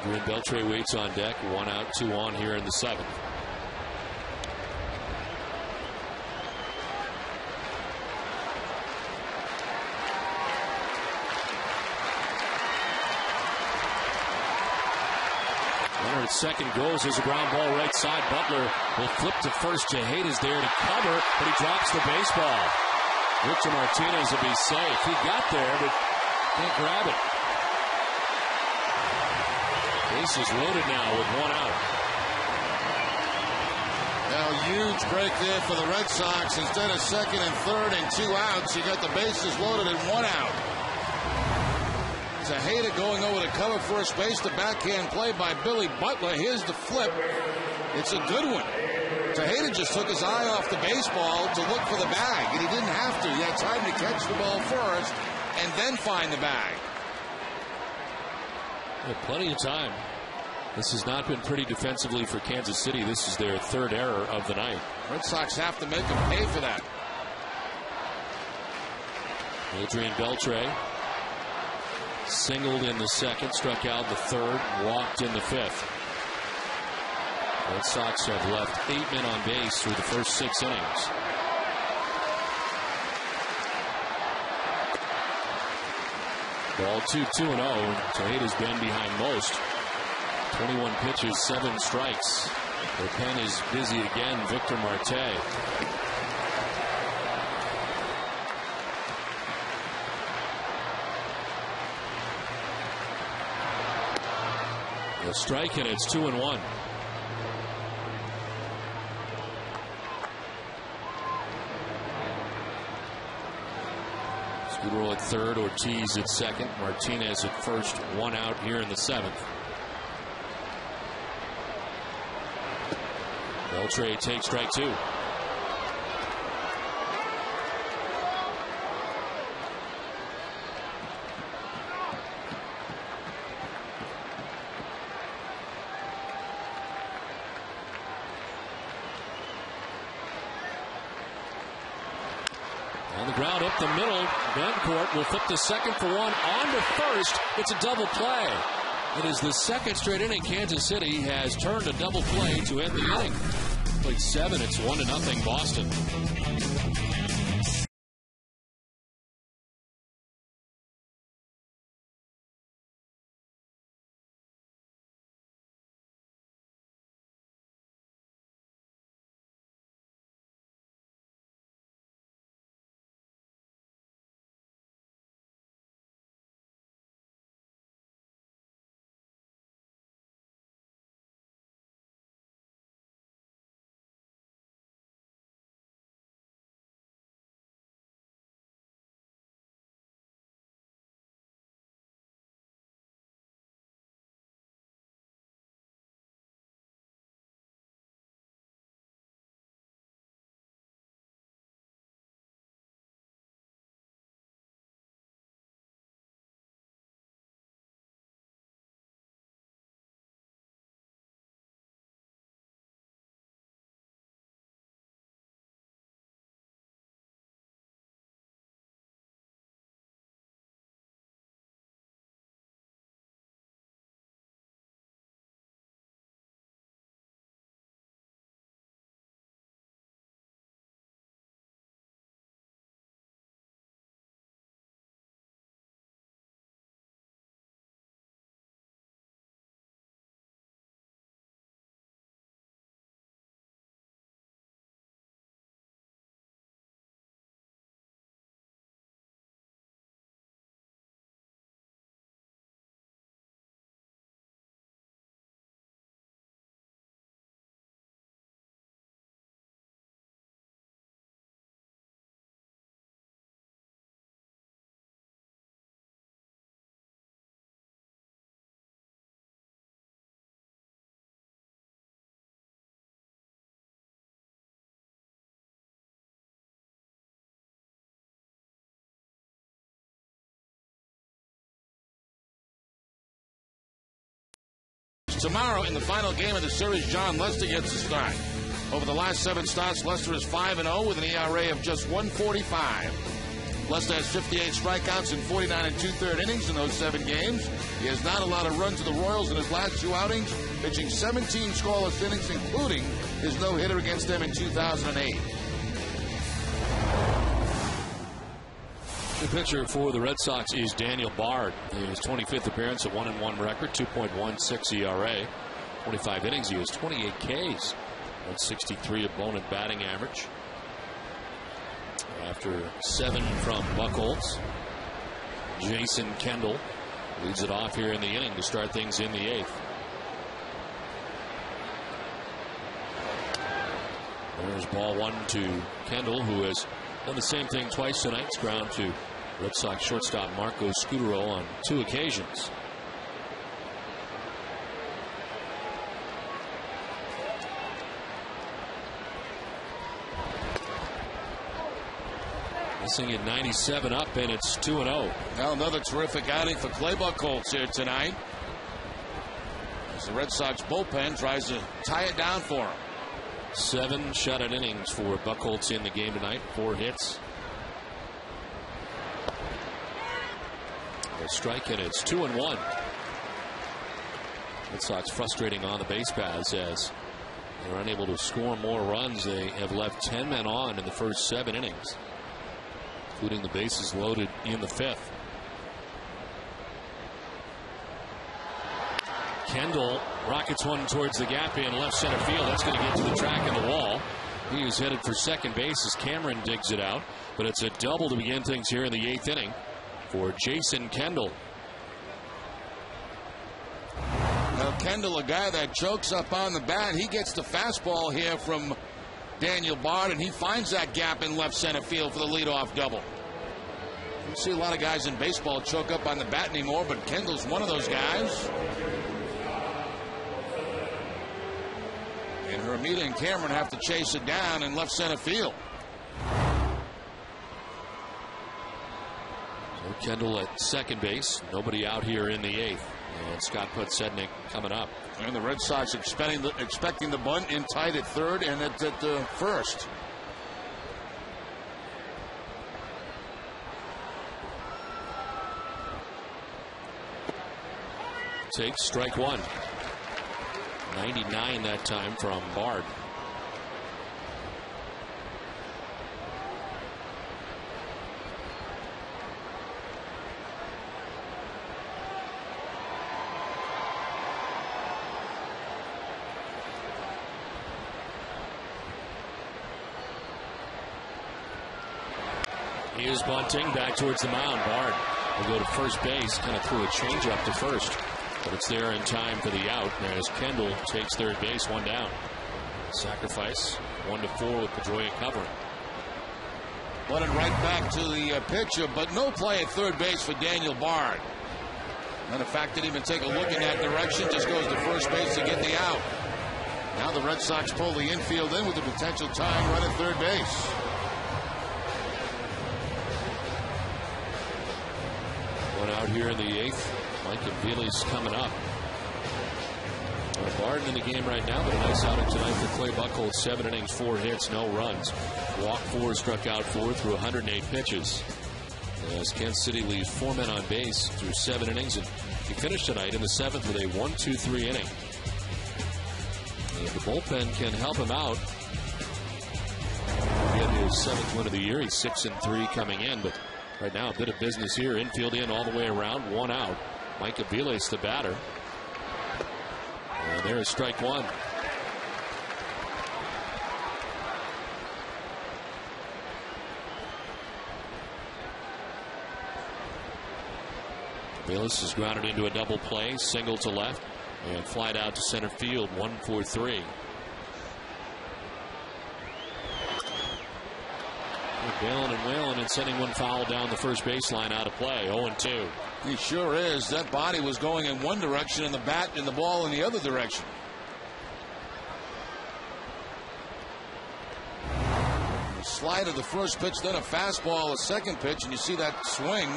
Adrian Beltre waits on deck. 1 out, 2 on here in the 7th. Runner at second goes. There's a ground ball right side. Butler will flip to first. Tejeda's there to cover, but he drops the baseball. Victor Martinez will be safe. He got there, but can't grab it. Bases loaded now with 1 out. Now, huge break there for the Red Sox. Instead of second and third and 2 outs, you got the bases loaded and 1 out. Tejeda going over to cover first base. The backhand play by Billy Butler. Here's the flip. It's a good one. Tejeda just took his eye off the baseball to look for the bag, and he didn't have to. He had time to catch the ball first and then find the bag. Plenty of time. This has not been pretty defensively for Kansas City. This is their 3rd error of the night. Red Sox have to make them pay for that. Adrian Beltre singled in the 2nd, struck out the 3rd, walked in the 5th. Red Sox have left 8 men on base through the first 6 innings. Ball 2-2-0. Tejeda's been behind most. 21 pitches, 7 strikes. Their pen is busy again. Victor Marte. A strike and it's 2-1. Scudero at third, Ortiz at second, Martinez at first, 1 out here in the 7th. Beltre takes strike 2. On the ground up the middle, Bencourt will flip to second for 1, on to first. It's a double play. It is the 2nd straight inning Kansas City has turned a double play to end the inning. Played 7, it's 1-0 Boston. Tomorrow, in the final game of the series, John Lester gets a start. Over the last 7 starts, Lester is 5-0 with an ERA of just 1.45. Lester has 58 strikeouts in 49 2/3 innings in those 7 games. He has not allowed a run to the Royals in his last 2 outings, pitching 17 scoreless innings, including his no-hitter against them in 2008. The pitcher for the Red Sox is Daniel Bard. His 25th appearance, a 1-1 record, 2.16 ERA. 25 innings, he has 28 Ks. 163 opponent batting average. After 7 from Buchholz, Jason Kendall leads it off here in the inning to start things in the 8th. There's ball 1 to Kendall, who has done the same thing twice tonight. It's ground to Red Sox shortstop Marco Scutaro on 2 occasions. Missing at 97 up, and it's 2-0. Well, another terrific outing for Clay Buchholz here tonight, as the Red Sox bullpen tries to tie it down for him. 7 shutout innings for Buchholz in the game tonight. 4 hits. A strike, and it's 2-1. Red Sox frustrating on the base paths as they're unable to score more runs. They have left 10 men on in the first 7 innings, including the bases loaded in the 5th. Kendall rockets one towards the gap in left center field. That's going to get to the track of the wall. He is headed for second base as Cameron digs it out, but it's a double to begin things here in the 8th inning for Jason Kendall. Now Kendall, a guy that chokes up on the bat, he gets the fastball here from Daniel Bard, and he finds that gap in left center field for the leadoff double. You don't see a lot of guys in baseball choke up on the bat anymore, but Kendall's one of those guys. And Hermida and Cameron have to chase it down in left center field. So Kendall at second base. Nobody out here in the 8th. And Scott Podsednik coming up. And the Red Sox expecting the bunt in tight at third and at first. Takes strike 1. 99 that time from Bard. He is bunting back towards the mound. Bard will go to first base, kind of threw a changeup to first, but it's there in time for the out as Kendall takes third base, 1 down. Sacrifice 1-4 with Pedroia covering. Running right back to the pitcher, but no play at third base for Daniel Bard. Matter of fact, didn't even take a look in that direction, just goes to first base to get the out. Now the Red Sox pull the infield in with the potential tying run at third base. One out here in the 8th. Mike Aviles coming up. Bard in the game right now, but a nice outing tonight for Clay Buchholz. 7 innings, 4 hits, no runs. Walked 4, struck out 4 through 108 pitches. As Kansas City leaves 4 men on base through 7 innings, and he finished tonight in the 7th with a 1-2-3 inning. And the bullpen can help him out. Get his 7th win of the year. He's 6-3 coming in, but right now a bit of business here. Infield in all the way around, 1 out. Mike Aviles, the batter. And there is strike 1. Aviles is grounded into a double play, single to left, and flied out to center field, 1-4-3. Wailing and wailing and sending one foul down the first baseline out of play, 0-2. He sure is. That body was going in one direction and the bat and the ball in the other direction. The slide of the first pitch, then a fastball, a second pitch, and you see that swing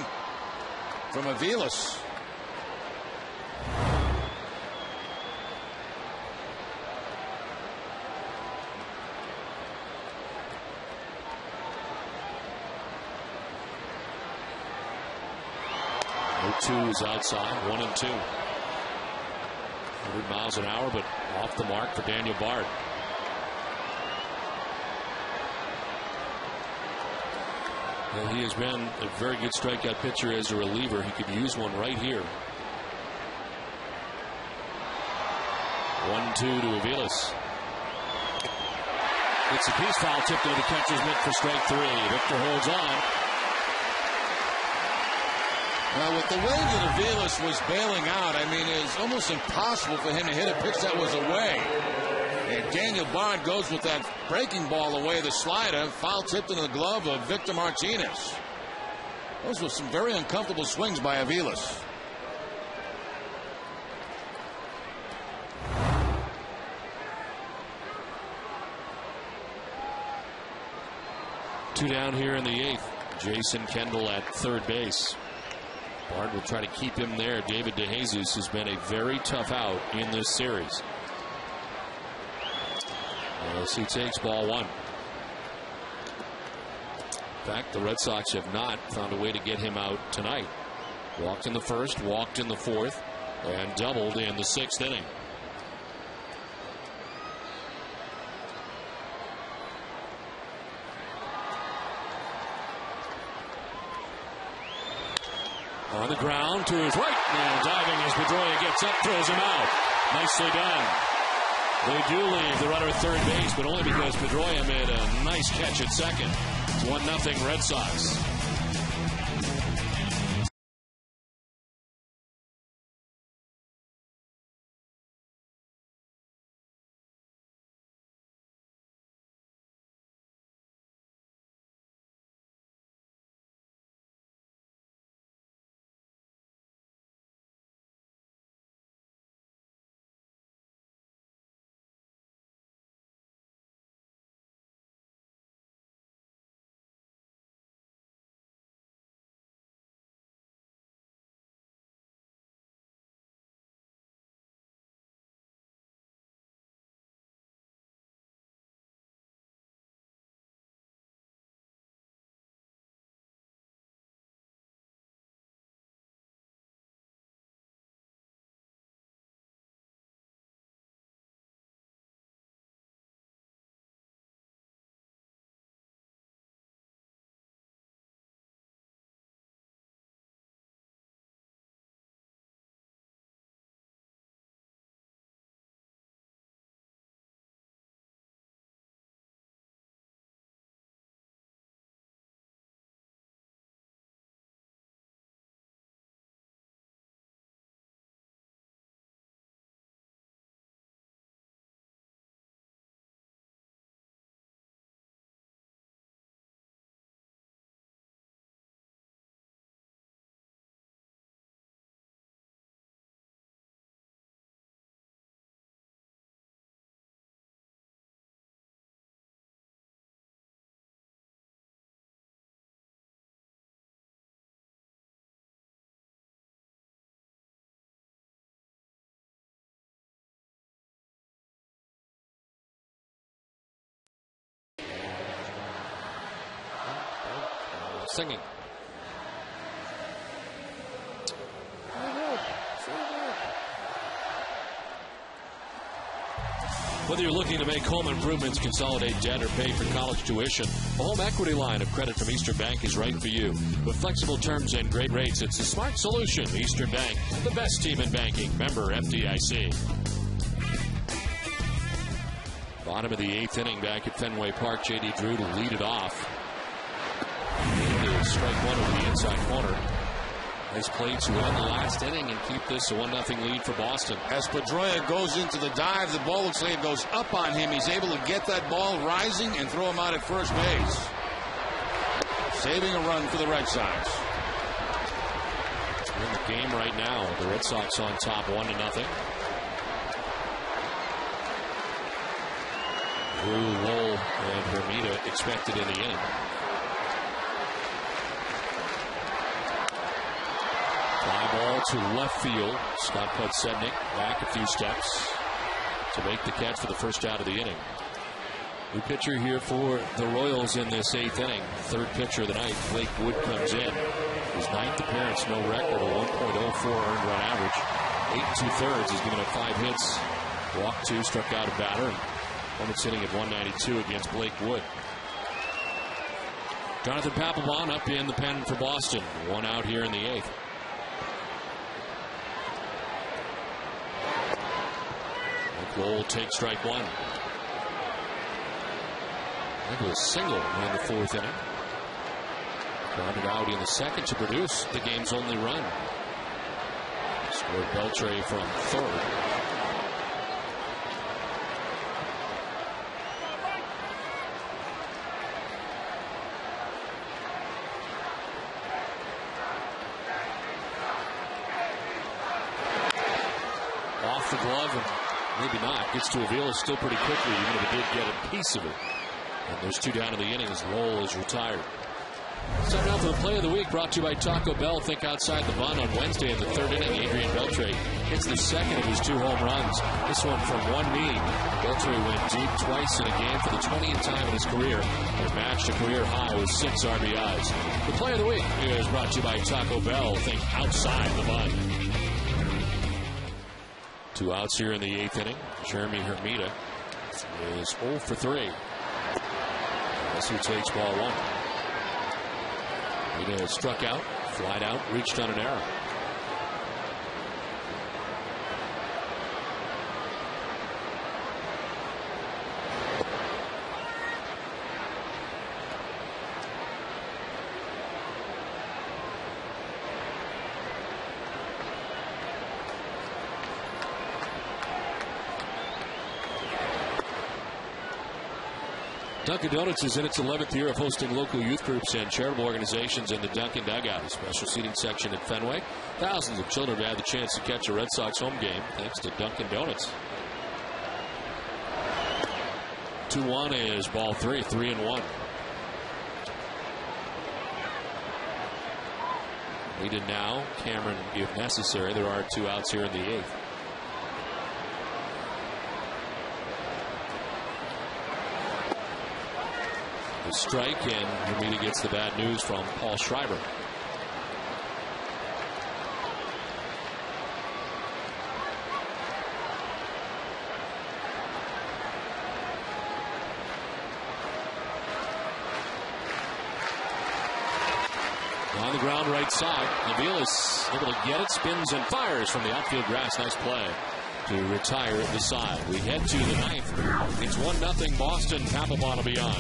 from Aviles. 0-2 is outside, 1-2. 100 miles an hour, but off the mark for Daniel Bard. Well, he has been a very good strikeout pitcher as a reliever. He could use one right here. 1-2 to Aviles. It's a piece foul tipped into the catcher's mitt for strike 3. Victor holds on. Well, with the way that Aviles was bailing out, I mean, it's almost impossible for him to hit a pitch that was away. And Daniel Bard goes with that breaking ball away, the slider, foul tipped in the glove of Victor Martinez. Those were some very uncomfortable swings by Aviles. Two down here in the 8th. Jason Kendall at third base. Bard will try to keep him there. David DeJesus has been a very tough out in this series. As he takes ball 1. In fact, the Red Sox have not found a way to get him out tonight. Walked in the 1st, walked in the 4th, and doubled in the 6th inning. On the ground to his right, and diving as Pedroia gets up, throws him out. Nicely done. They do leave the runner at third base, but only because Pedroia made a nice catch at second. It's 1-0 Red Sox. Singing. Whether you're looking to make home improvements, consolidate debt, or pay for college tuition, a home equity line of credit from Eastern Bank is right for you. With flexible terms and great rates, it's a smart solution. Eastern Bank, the best team in banking. Member FDIC. Bottom of the 8th inning back at Fenway Park. J.D. Drew to lead it off. Strike 1 over the inside corner. Nice play to end the last inning and keep this a 1-0 lead for Boston. As Pedroia goes into the dive, the ball looks like it goes up on him. He's able to get that ball rising and throw him out at first base. Saving a run for the Red Sox. In the game right now, the Red Sox on top 1-0. Drew, Lowell, and Bermuda expected in the inning. Fly ball to left field. Scott Podsednik back a few steps to make the catch for the first out of the inning. New pitcher here for the Royals in this 8th inning. Third pitcher of the night, Blake Wood, comes in. His 9th appearance, no record, a 1.04 earned run average. 8 2/3. He's given up 5 hits, walked 2, struck out a batter. Opponent's hitting at 192 against Blake Wood. Jonathan Papelbon up in the pen for Boston. 1 out here in the 8th. Lowell takes strike 1. I think it was a single in the 4th inning. Grounded out in the 2nd to produce the game's only run. Scored Beltre from 3rd. Off the glove and maybe not. Gets to Avila still pretty quickly, even if he did get a piece of it. And there's 2 down in the innings. Lowell is retired. So now for the play of the week, brought to you by Taco Bell. Think outside the bun. On Wednesday in the 3rd inning, Adrian Beltre hits the 2nd of his 2 home runs. This one from 1 knee. Beltre went deep twice in a game for the 20th time in his career and matched a career high with 6 RBIs. The play of the week is brought to you by Taco Bell. Think outside the bun. 2 outs here in the 8th inning. Jeremy Hermida is 0 for 3. That's who takes ball 1. Hermida struck out, flied out, reached on an error. Dunkin' Donuts is in its 11th year of hosting local youth groups and charitable organizations in the Dunkin' Dugout, a special seating section at Fenway. Thousands of children have had the chance to catch a Red Sox home game thanks to Dunkin' Donuts. 2-1 is ball 3, 3-1. Needed now. Cameron, if necessary. There are 2 outs here in the 8th. The strike, and Hermida gets the bad news from Paul Schreiber. On the ground right side, Avila is able to get it, spins and fires from the outfield grass. Nice play to retire at the side. We head to the 9th. It's 1-0 Boston. Papelbon will be on.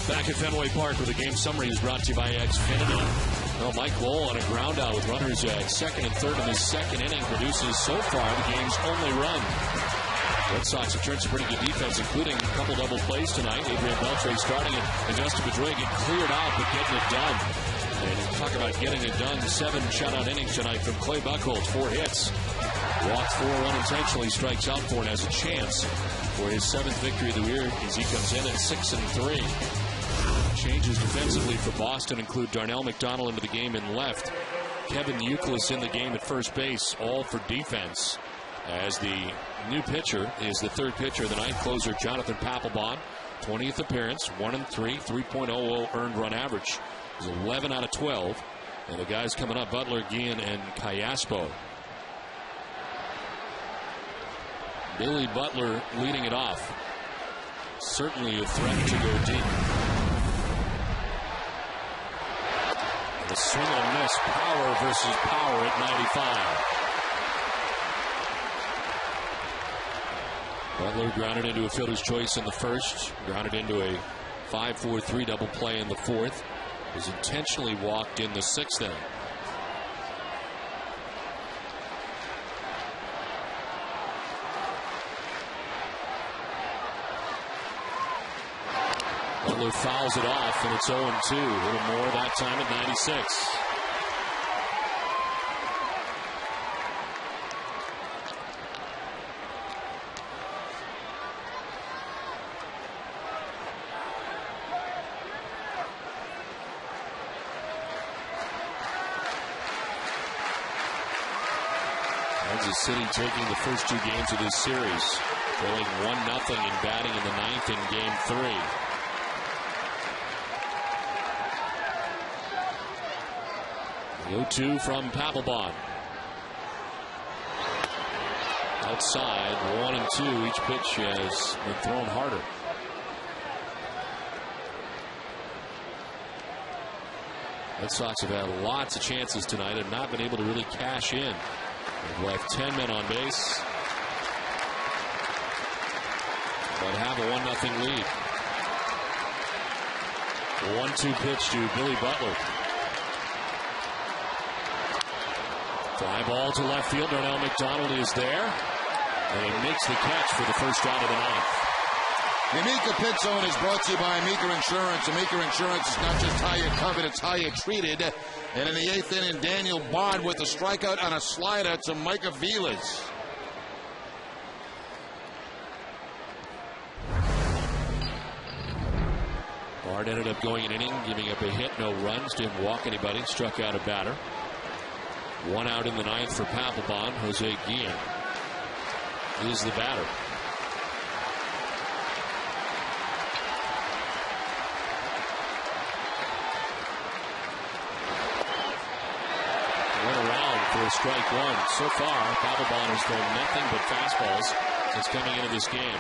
Back at Fenway Park where the game summary is brought to you by Xfinity. Well, Mike Lowell on a ground out with runners at second and third in his second inning produces so far the game's only run. Red Sox have turned some pretty good defense, including a couple double plays tonight. Adrian Beltre starting it, and Justin Pedroia get cleared out, but getting it done. And talk about getting it done. 7 shutout innings tonight from Clay Buchholz. 4 hits. Walks 4 unintentionally, strikes out 4, and has a chance for his 7th victory of the year as he comes in at 6-3. Changes defensively for Boston include Darnell McDonald into the game in left. Kevin Youkilis in the game at first base, all for defense. As the new pitcher is the third pitcher of the night, closer Jonathan Papelbon. 20th appearance, 1-3, 3.00 earned run average. He's 11 out of 12. And the guys coming up, Butler, Guillen, and Callaspo. Billy Butler leading it off. Certainly a threat to go deep. The swing and miss, power versus power at 95. Butler grounded into a fielder's choice in the first, grounded into a 5-4-3 double play in the fourth. Was intentionally walked in the sixth inning. Butler fouls it off, and it's 0-2. A little more that time at 96. Kansas City taking the first 2 games of this series, trailing 1-0 and batting in the 9th in Game 3. The 0-2 from Papelbon. Outside, 1-2. Each pitch has been thrown harder. Red Sox have had lots of chances tonight and not been able to really cash in. They've left 10 men on base, but have a 1-0 lead. The 1-2 pitch to Billy Butler. Fly ball to left field. Darnell McDonald is there, and he makes the catch for the first out of the 9th. The Amica Pit Zone is brought to you by Amica Insurance. Amica Insurance is not just how you're covered, it's how you're treated. And in the 8th inning, Daniel Bard with a strikeout on a slider to Micah Vilas. Bard ended up going an inning, giving up a hit, no runs, didn't walk anybody, struck out a batter. 1 out in the 9th for Papelbon. Jose Guillen is the batter. Strike 1. So far, Papelbon has thrown nothing but fastballs since coming into this game.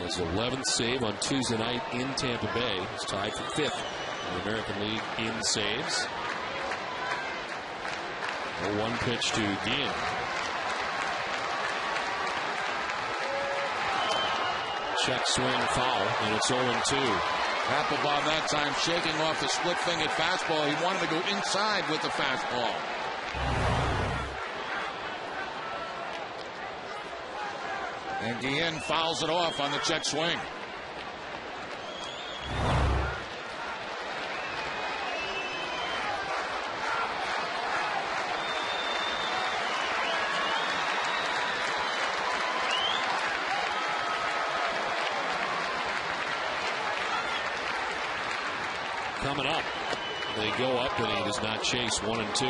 His 11th save on Tuesday night in Tampa Bay. He's tied for 5th in the American League in saves. 0-1 pitch to Guillen. Check swing foul, and it's 0-2. Papelbon that time shaking off the split-fingered fastball. He wanted to go inside with the fastball. And Guillen fouls it off on the check swing. Coming up, they go up, and he does not chase. 1-2.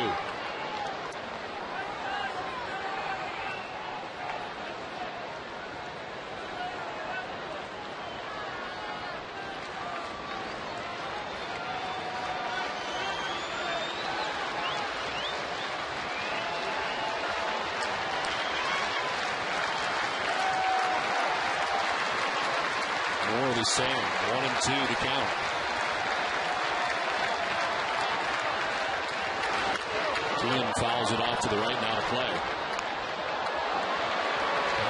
More of the same. 1-2 to count. Guillen fouls it off to the right now to play.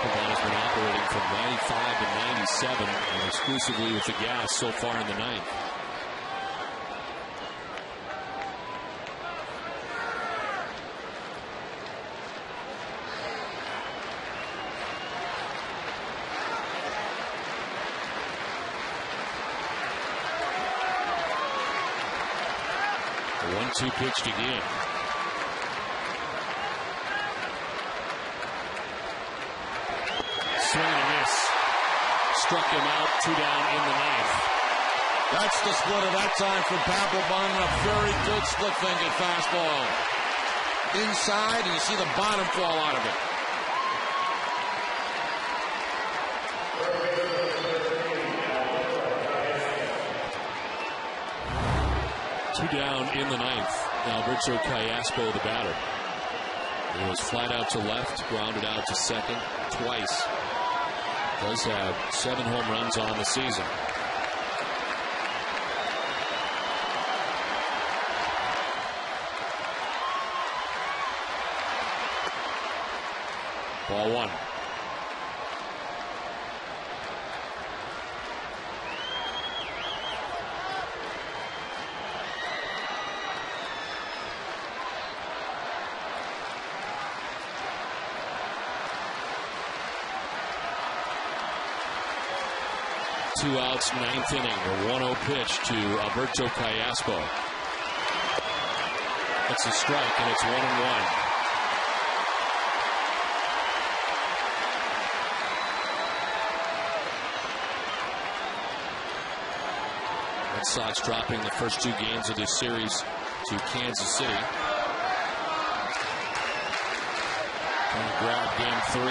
Papelbon has been operating from 95 to 97 and exclusively with the gas so far in the ninth. The 1-2 pitched again. Swing and a miss. Struck him out, 2 down in the ninth. That's the splitter that time from Papelbon. A very good split-fingered fastball. Inside, and you see the bottom fall out of it. Two down in the ninth. Alberto Callaspo, the batter. He was flat out to left, grounded out to second twice. Does have 7 home runs on the season. Ball 1. Two outs, ninth inning. A 1-0 pitch to Alberto Callaspo. It's a strike, and it's 1-1. Red Sox dropping the first 2 games of this series to Kansas City. Trying to grab game 3.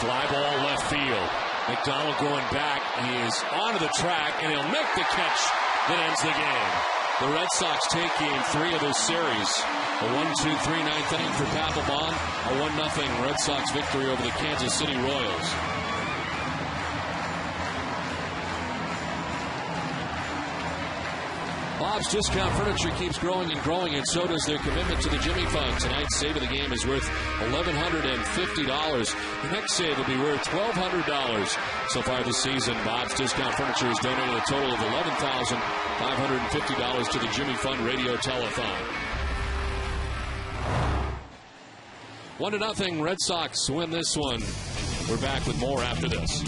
Fly ball left field. McDonald going back. He is onto the track, and he'll make the catch that ends the game. The Red Sox take game 3 of this series. A 1-2-3 ninth inning for Papelbon. A 1-0 Red Sox victory over the Kansas City Royals. Bob's Discount Furniture keeps growing and growing, and so does their commitment to the Jimmy Fund. Tonight's save of the game is worth $1,150. The next save will be worth $1,200. So far this season, Bob's Discount Furniture has donated a total of $11,550 to the Jimmy Fund Radio Telethon. 1-0 Red Sox win this one. We're back with more after this.